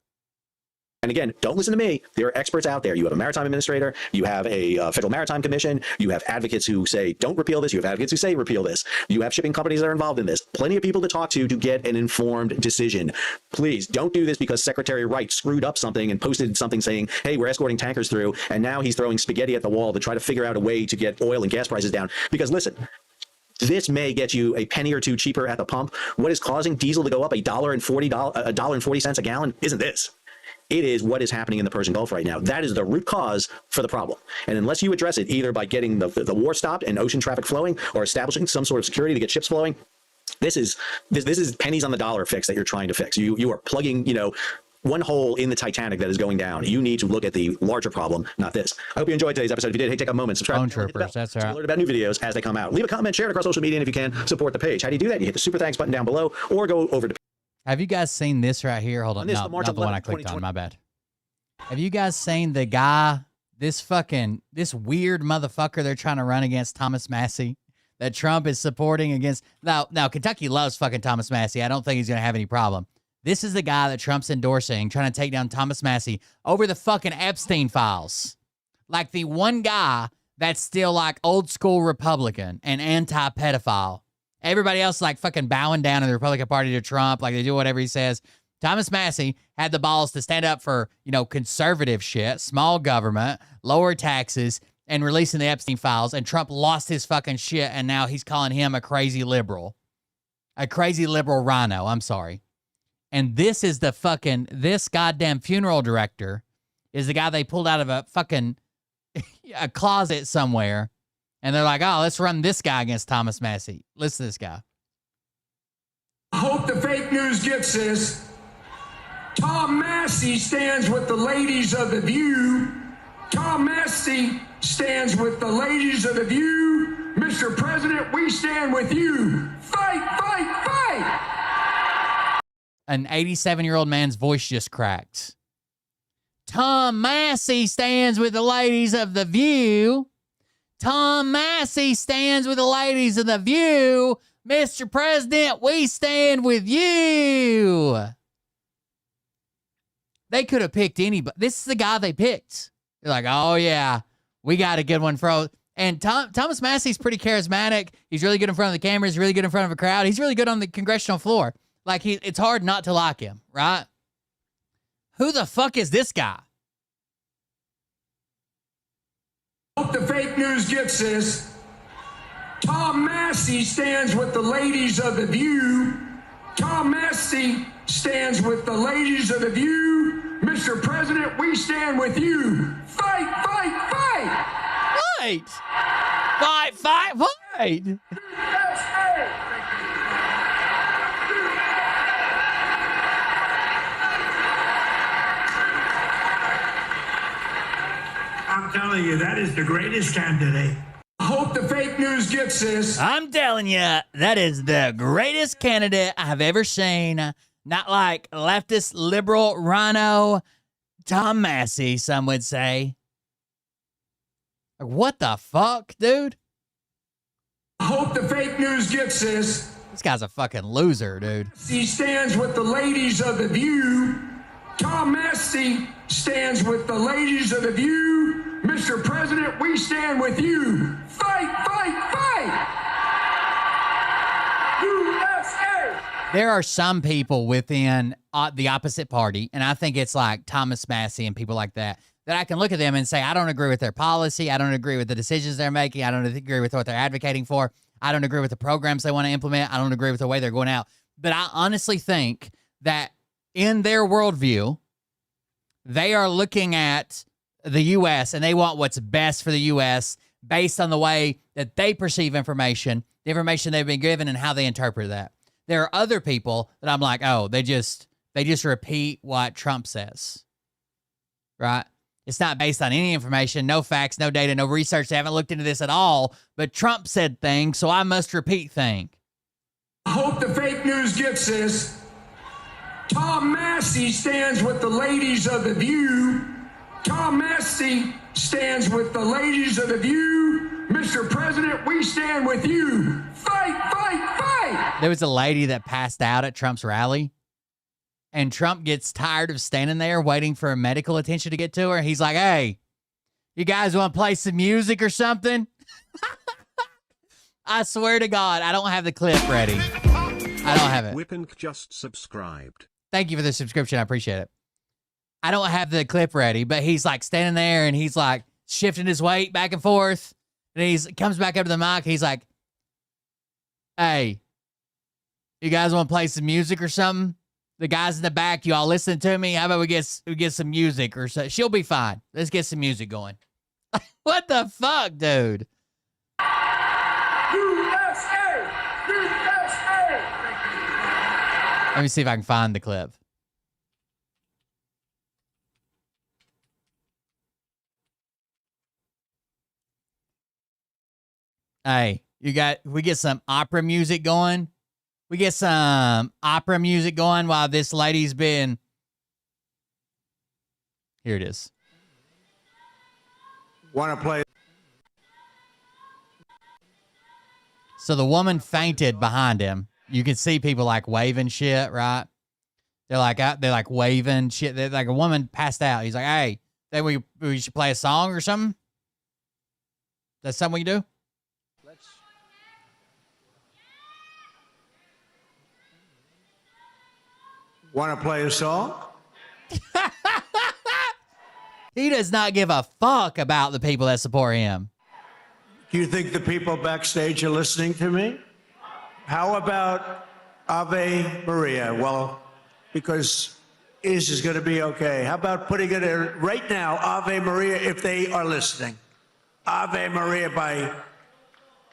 And again, don't listen to me. There are experts out there. You have a maritime administrator. You have a Federal Maritime Commission. You have advocates who say, don't repeal this. You have advocates who say, repeal this. You have shipping companies that are involved in this. Plenty of people to talk to get an informed decision. Please don't do this because Secretary Wright screwed up something and posted something saying, hey, we're escorting tankers through. And now he's throwing spaghetti at the wall to try to figure out a way to get oil and gas prices down. Because listen, this may get you a penny or two cheaper at the pump. What is causing diesel to go up $1.40 a gallon isn't this. It is what is happening in the Persian Gulf right now. That is the root cause for the problem. And unless you address it either by getting the war stopped and ocean traffic flowing or establishing some sort of security to get ships flowing, this is pennies on the dollar fix that you're trying to fix. You are plugging, one hole in the Titanic that is going down. You need to look at the larger problem, not this. I hope you enjoyed today's episode. If you did, hey, take a moment, subscribe. Phone troopers, that's right. Alert about new videos as they come out. Leave a comment, share it across social media, and if you can, support the page. How do you do that? You hit the super thanks button down below, or go over to. Have you guys seen this right here? Hold on, no, not the one I clicked on. My bad. Have you guys seen the guy? This weird motherfucker they're trying to run against, Thomas Massey, that Trump is supporting against. Now Kentucky loves fucking Thomas Massey. I don't think he's gonna have any problem. This is the guy that Trump's endorsing, trying to take down Thomas Massey over the fucking Epstein files. Like the one guy that's still like old school Republican and anti-pedophile. Everybody else like fucking bowing down in the Republican Party to Trump, like they do whatever he says. Thomas Massey had the balls to stand up for, conservative shit, small government, lower taxes, and releasing the Epstein files. And Trump lost his fucking shit, and now he's calling him a crazy liberal. A crazy liberal rhino, I'm sorry. And this is this goddamn funeral director is the guy they pulled out of a fucking a closet somewhere. And they're like, oh, let's run this guy against Thomas Massey. Listen to this guy. I hope the fake news gets this. Tom Massey stands with the ladies of The View. Tom Massey stands with the ladies of The View. Mr. President, we stand with you. Fight, fight, fight. An 87-year-old man's voice just cracked. Tom Massey stands with the ladies of The View. Tom Massey stands with the ladies of The View. Mr. President, we stand with you. They could have picked anybody. This is the guy they picked. They're like, oh, yeah, we got a good one for... And Thomas Massey's pretty charismatic. He's really good in front of the camera. He's really good in front of a crowd. He's really good on the congressional floor. Like, it's hard not to like him, right? Who the fuck is this guy? Hope the fake news gets this. Tom Massey stands with the ladies of The View. Tom Massey stands with the ladies of The View. Mr. President, we stand with you. Fight, fight, fight! Fight! Fight, fight, fight! I'm telling you, that is the greatest candidate. I hope the fake news gets this. I'm telling you, that is the greatest candidate I have ever seen. Not like leftist liberal rhino Tom Massey, some would say. Like, what the fuck, dude? I hope the fake news gets this. This guy's a fucking loser, dude. He stands with the ladies of The View. Tom Massey stands with the ladies of The View. Mr. President, we stand with you. Fight, fight, fight! USA! There are some people within the opposite party, and I think it's like Thomas Massey and people like that I can look at them and say, I don't agree with their policy. I don't agree with the decisions they're making. I don't agree with what they're advocating for. I don't agree with the programs they want to implement. I don't agree with the way they're going out. But I honestly think that in their worldview, they are looking at the U.S. and they want what's best for the U.S. based on the way that they perceive information, the information they've been given, and how they interpret that. There are other people that I'm like, oh, they just repeat what Trump says, right? It's not based on any information, no facts, no data, no research. They haven't looked into this at all, but Trump said things, so I must repeat things. I hope the fake news gets this. Tom Massey stands with the ladies of The View. Tom Massey stands with the ladies of The View. Mr. President, we stand with you. Fight, fight, fight! There was a lady that passed out at Trump's rally, and Trump gets tired of standing there waiting for medical attention to get to her. He's like, hey, you guys want to play some music or something? I swear to God, I don't have the clip ready. I don't have it. Whippink just subscribed. Thank you for the subscription. I appreciate it. I don't have the clip ready, but he's like standing there and he's like shifting his weight back and forth. And he comes back up to the mic. He's like, hey, you guys want to play some music or something? The guys in the back, you all listen to me. How about we get some music or so? She'll be fine. Let's get some music going. What the fuck, dude? USA! USA! Let me see if I can find the clip. Hey, we get some opera music going. We get some opera music going while this lady's been. Here it is. Want to play? So the woman fainted behind him. You can see people like waving shit, right? They're like waving shit. They're like a woman passed out. He's like, hey, think we should play a song or something? That's something we can do? Want to play a song? He does not give a fuck about the people that support him. Do you think the people backstage are listening to me? How about Ave Maria? Well, because is going to be okay. How about putting it in right now, Ave Maria, if they are listening? Ave Maria by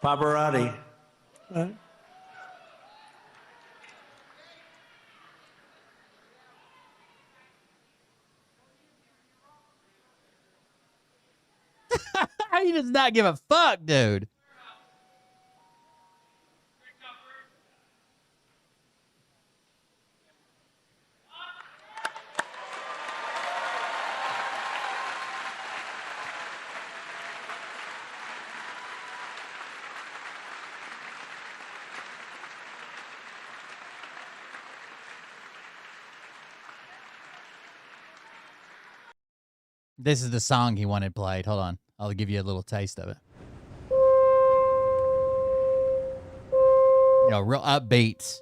Pavarotti. Right? He does not give a fuck, dude. This is the song he wanted played. Hold on. I'll give you a little taste of it. You know, real upbeat.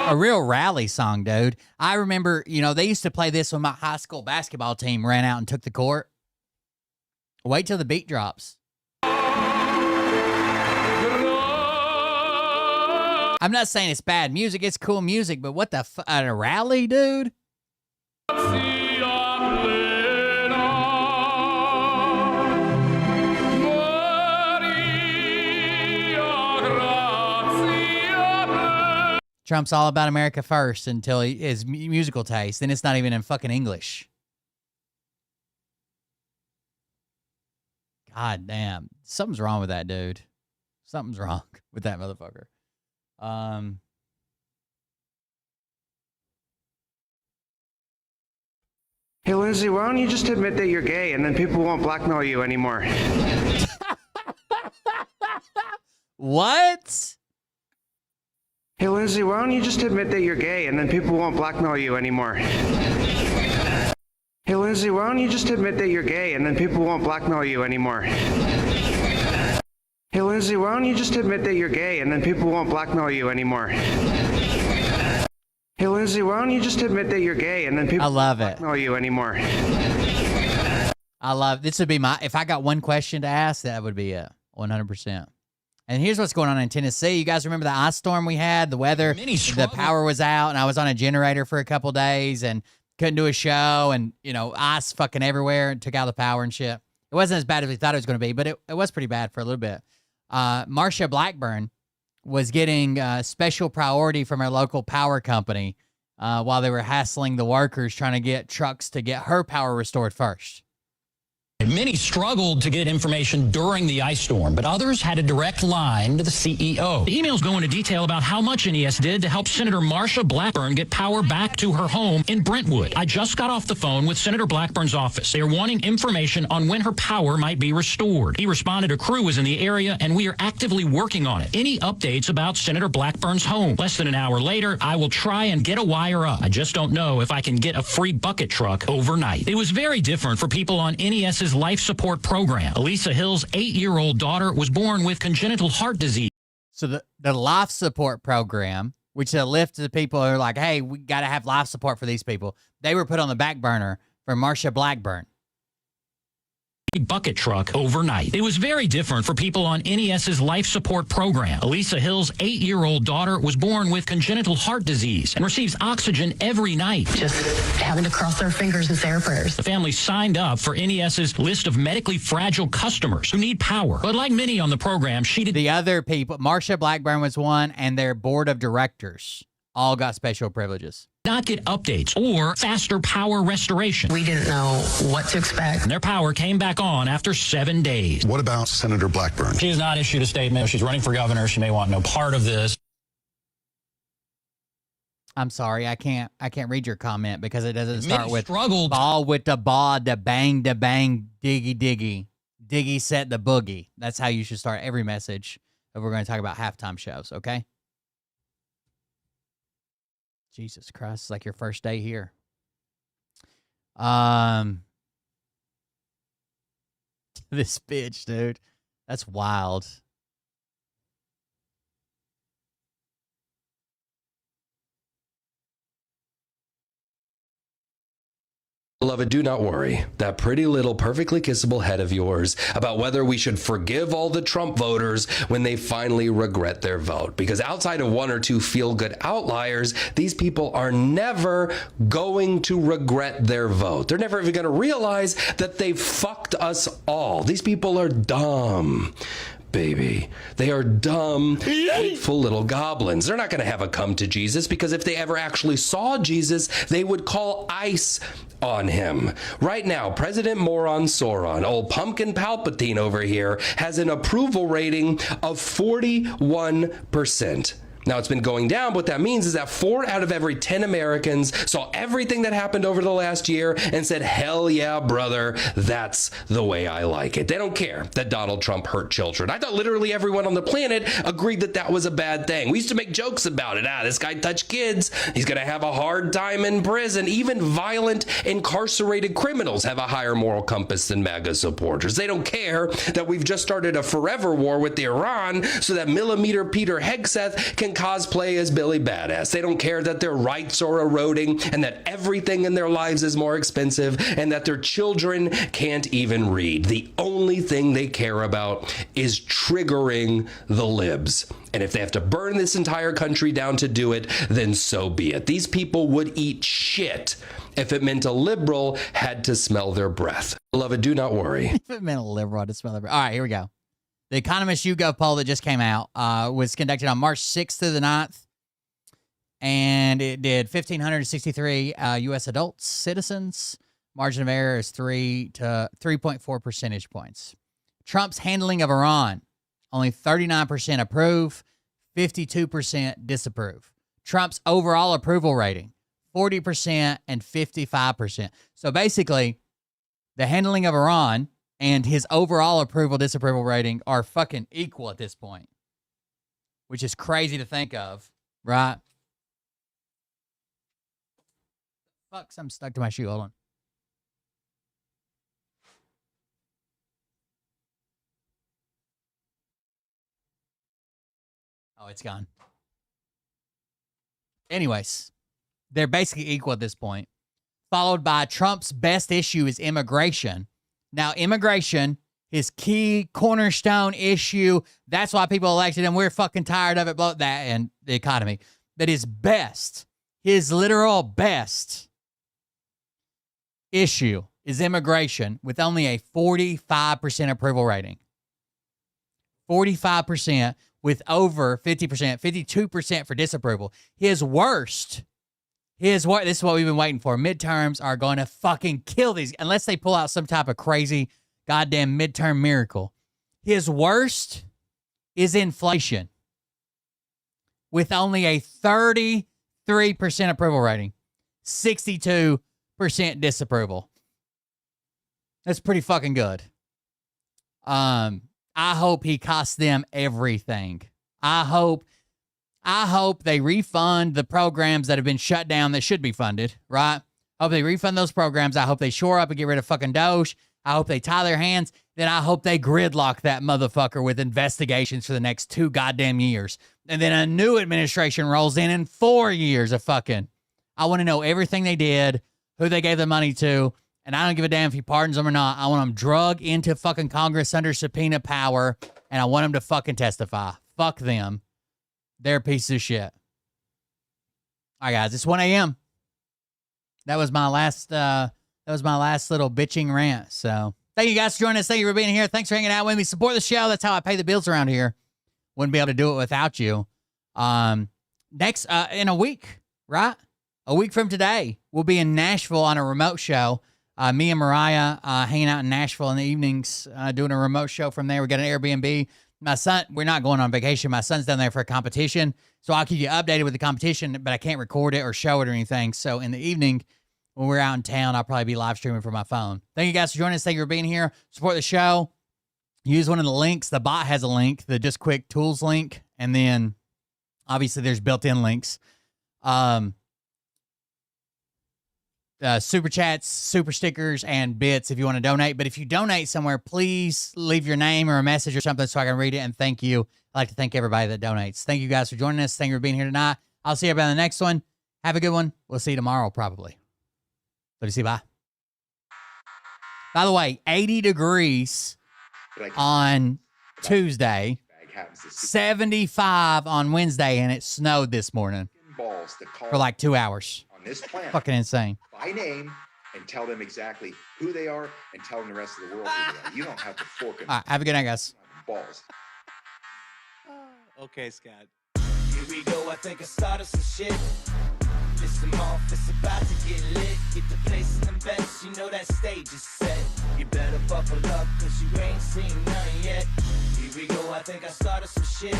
A real rally song, dude. I remember, you know, they used to play this when my high school basketball team ran out and took the court. Wait till the beat drops. I'm not saying it's bad music. It's cool music, but what the at a rally, dude? Trump's all about America first until his musical taste. Then it's not even in fucking English. God damn. Something's wrong with that dude. Something's wrong with that motherfucker. Hey, Lindsay, why don't you just admit that you're gay and then people won't blackmail you anymore? What? Hey, Lindsay, why don't you just admit that you're gay and then people won't blackmail you anymore? Hey, Lindsay, why don't you just admit that you're gay and then people won't blackmail you anymore? Hey, Lindsay, why don't you just admit that you're gay and then people won't blackmail you anymore? Hey, Lindsay, why don't you just admit that you're gay and then people won't blackmail you anymore? I love this. Would be my, if I got one question to ask, that would be it. 100%. And here's what's going on in Tennessee. You guys remember the ice storm we had? The weather, the power was out, and I was on a generator for a couple days and couldn't do a show, and, you know, ice fucking everywhere and took out the power and shit. It wasn't as bad as we thought it was going to be, but it was pretty bad for a little bit. Marsha Blackburn was getting special priority from her local power company while they were hassling the workers trying to get trucks to get her power restored first. Many struggled to get information during the ice storm, but others had a direct line to the CEO. The emails go into detail about how much NES did to help Senator Marsha Blackburn get power back to her home in Brentwood. I just got off the phone with Senator Blackburn's office. They are wanting information on when her power might be restored. He responded a crew was in the area, and we are actively working on it. Any updates about Senator Blackburn's home? Less than an hour later, I will try and get a wire up. I just don't know if I can get a free bucket truck overnight. It was very different for people on NES's life support program. Elisa Hill's 8-year-old daughter was born with congenital heart disease. So the life support program, which is a lift to the people who are like, hey, we got to have life support for these people. They were put on the back burner for Marsha Blackburn. Bucket truck overnight. It was very different for people on NES's life support program. Elisa Hill's 8-year-old daughter was born with congenital heart disease and receives oxygen every night. Just having to cross their fingers and say our prayers. The family signed up for NES's list of medically fragile customers who need power. But like many on the program, she did. The other people, Marsha Blackburn was one, and their board of directors all got special privileges. Not get updates or faster power restoration. We didn't know what to expect. And their power came back on after 7 days. What about Senator Blackburn? She has not issued a statement. She's running for governor. She may want no part of this. I'm sorry, I can't read your comment because it doesn't start with struggled. Ball with the ball, da bang, diggy diggy. Diggy set the boogie. That's how you should start every message if we're going to talk about halftime shows, okay? Jesus Christ, it's like your first day here. This bitch, dude. That's wild. Beloved, do not worry. That pretty little perfectly kissable head of yours about whether we should forgive all the Trump voters when they finally regret their vote. Because outside of one or two feel-good outliers, these people are never going to regret their vote. They're never even going to realize that they fucked us all. These people are dumb. baby. They are dumb, hateful little goblins. They're not going to have a come to Jesus, because if they ever actually saw Jesus, they would call ICE on him. Right now, President Moron Sauron, old Pumpkin Palpatine over here, has an approval rating of 41%. Now, it's been going down. What that means is that 4 out of every 10 Americans saw everything that happened over the last year and said, hell yeah, brother, that's the way I like it. They don't care that Donald Trump hurt children. I thought literally everyone on the planet agreed that that was a bad thing. We used to make jokes about it. This guy touched kids. He's going to have a hard time in prison. Even violent, incarcerated criminals have a higher moral compass than MAGA supporters. They don't care that we've just started a forever war with Iran so that Millimeter Peter Hegseth can cosplay as Billy Badass. They don't care that their rights are eroding and that everything in their lives is more expensive and that their children can't even read. The only thing they care about is triggering the libs. And if they have to burn this entire country down to do it, then so be it. These people would eat shit if it meant a liberal had to smell their breath. Beloved, do not worry. If it meant a liberal had to smell their breath. All right, here we go. The Economist YouGov poll that just came out was conducted on March 6th through the 9th, and it did 1,563 U.S. adults, citizens. Margin of error is 3 to 3.4 percentage points. Trump's handling of Iran, only 39% approve, 52% disapprove. Trump's overall approval rating, 40% and 55%. So basically, the handling of Iran and his overall approval-disapproval rating are fucking equal at this point, which is crazy to think of, right? Fuck, something stuck to my shoe. Hold on. Oh, it's gone. Anyways, they're basically equal at this point, followed by Trump's best issue is immigration. Now, immigration, his key cornerstone issue, that's why people elected him. We're fucking tired of it, that and the economy. But his literal best issue is immigration with only a 45% approval rating. 45% with over 50%, 52% for disapproval. His worst, this is what we've been waiting for. Midterms are going to fucking kill these, unless they pull out some type of crazy goddamn midterm miracle. His worst is inflation with only a 33% approval rating, 62% disapproval. That's pretty fucking good. I hope he costs them everything. I hope they refund the programs that have been shut down that should be funded, right? I hope they refund those programs. I hope they shore up and get rid of fucking Doge. I hope they tie their hands. Then I hope they gridlock that motherfucker with investigations for the next 2 goddamn years. And then a new administration rolls in 4 years of fucking. I want to know everything they did, who they gave the money to, and I don't give a damn if he pardons them or not. I want them drug into fucking Congress under subpoena power, and I want them to fucking testify. Fuck them. They're pieces of shit. All right, guys, it's 1 a.m. That was my last little bitching rant. So thank you guys for joining us. Thank you for being here. Thanks for hanging out with me. Support the show. That's how I pay the bills around here. Wouldn't be able to do it without you. Next, in a week, right? A week from today, we'll be in Nashville on a remote show. Me and Mariah hanging out in Nashville in the evenings, doing a remote show from there. We got an Airbnb. My son, we're not going on vacation. My son's down there for a competition. So I'll keep you updated with the competition, but I can't record it or show it or anything. So in the evening, when we're out in town, I'll probably be live streaming from my phone. Thank you guys for joining us. Thank you for being here. Support the show. Use one of the links. The bot has a link, the Just Quick Tools link. And then obviously there's built-in links. Super chats, super stickers, and bits if you want to donate. But if you donate somewhere, please leave your name or a message or something so I can read it and thank you. I'd like to thank everybody that donates. Thank you guys for joining us. Thank you for being here tonight. I'll see everybody in the next one. Have a good one. We'll see you tomorrow, probably. Love you. See you. Bye. By the way, 80 degrees on Tuesday, 75 on Wednesday, and it snowed this morning for like 2 hours. This planet, fucking insane. By name, and tell them exactly who they are, and tell them the rest of the world who they are. You don't have to fork them. All right, have a good night, guys. Balls. Okay, Scott. Here we go, I think I started some shit. Listen off, it's about to get lit. Get the place in them bets, you know that stage is set. You better buckle up, cause you ain't seen none yet. Here we go, I think I started some shit.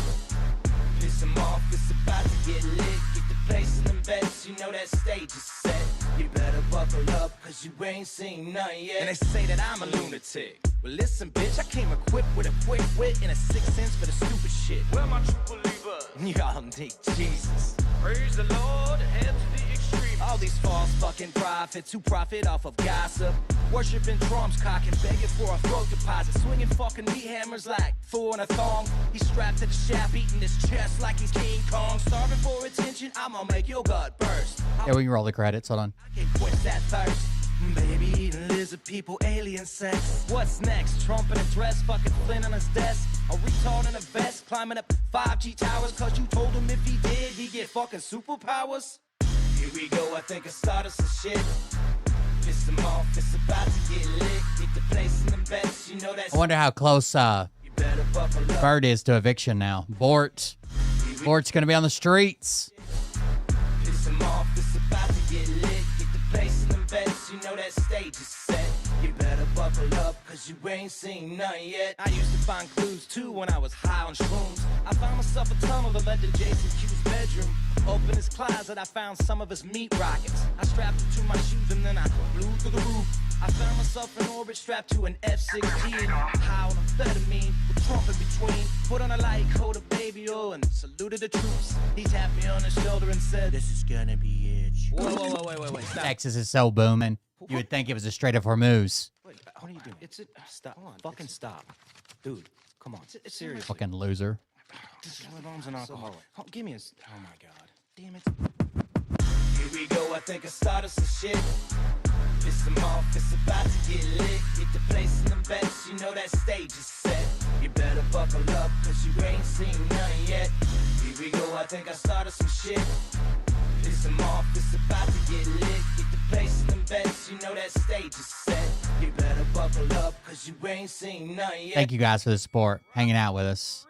Piss them off, it's about to get lit. Get the place in them bets, you know that stage is set. You better buckle up, cause you ain't seen none yet. And they say that I'm a lunatic. Well, listen, bitch, I came equipped with a quick wit and a 6th sense for the stupid shit. Where my true believer? Y'all need Jesus. Praise the Lord, head to the extreme. All these false fucking prophets who profit off of gossip. Worshipping drums, cocking, begging for a throat deposit. Swinging fucking meat hammers like four in a thong. He's strapped to the shaft, eating his chest like he's King Kong. Starving for attention, I'ma make your gut burst. Yeah, we can roll the credits. Hold on. I can't quench that thirst. Baby eating lizard people, alien sex. What's next? Trump in a dress, fucking Flynn on his desk. A retard in a vest, climbing up 5G towers. Cause you told him if he did, he'd get fucking superpowers. Here we go, I think I started some shit. Piss them off, it's about to get lit. Get the place in them bets, you know that's. I wonder how close Bird is to eviction now. Bort's gonna be on the streets. Piss them off, it's about to get lit. Get the place in them bets, you know that stage is set. You better buckle up, cause you ain't seen none yet. I used to find clues too when I was high on shrooms. I found myself a tunnel that led to Jason Q's bedroom. Open his closet, I found some of his meat rockets. I strapped them to my shoes and then I flew through the roof. I found myself in orbit strapped to an F-16. High on amphetamine with Trump in between. Put on a light coat of baby oil and saluted the troops. He tapped me on the shoulder and said, "This is gonna be it." Wait. Stop. Texas is so booming. You would think it was a Strait of Hormuz. What are you doing? Stop. Fucking stop. Dude, come on. It's serious. Fucking loser. This mom's an alcoholic. Oh, give me a. Oh my God. Damn it. Here we go, I think I started some shit. Piss them off, it's about to get lit. Get the place in them bets, you know that stage is set. You better buckle up, cause you ain't seen none yet. Here we go, I think I started some shit. Piss them off, it's about to get lit. Get the place in them bets, you know that stage is set. You better buckle up, cause you ain't seen none yet. Thank you guys for the support, hanging out with us.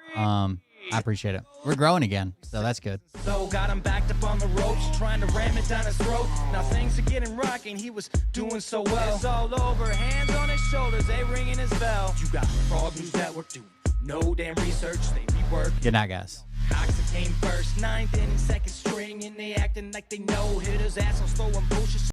I appreciate it. We're growing again, so that's good. So got him backed up on the ropes, trying to ram it down his throat. Now things are getting rocking, he was doing so well. It's all over, hands on his shoulders, they ringing his bell. You got Frog News Network, do no damn research, they rework. Good night, guys. Cox came first, 9th inning, second string, and they acting like they know. Hit his ass on slow and bullshit.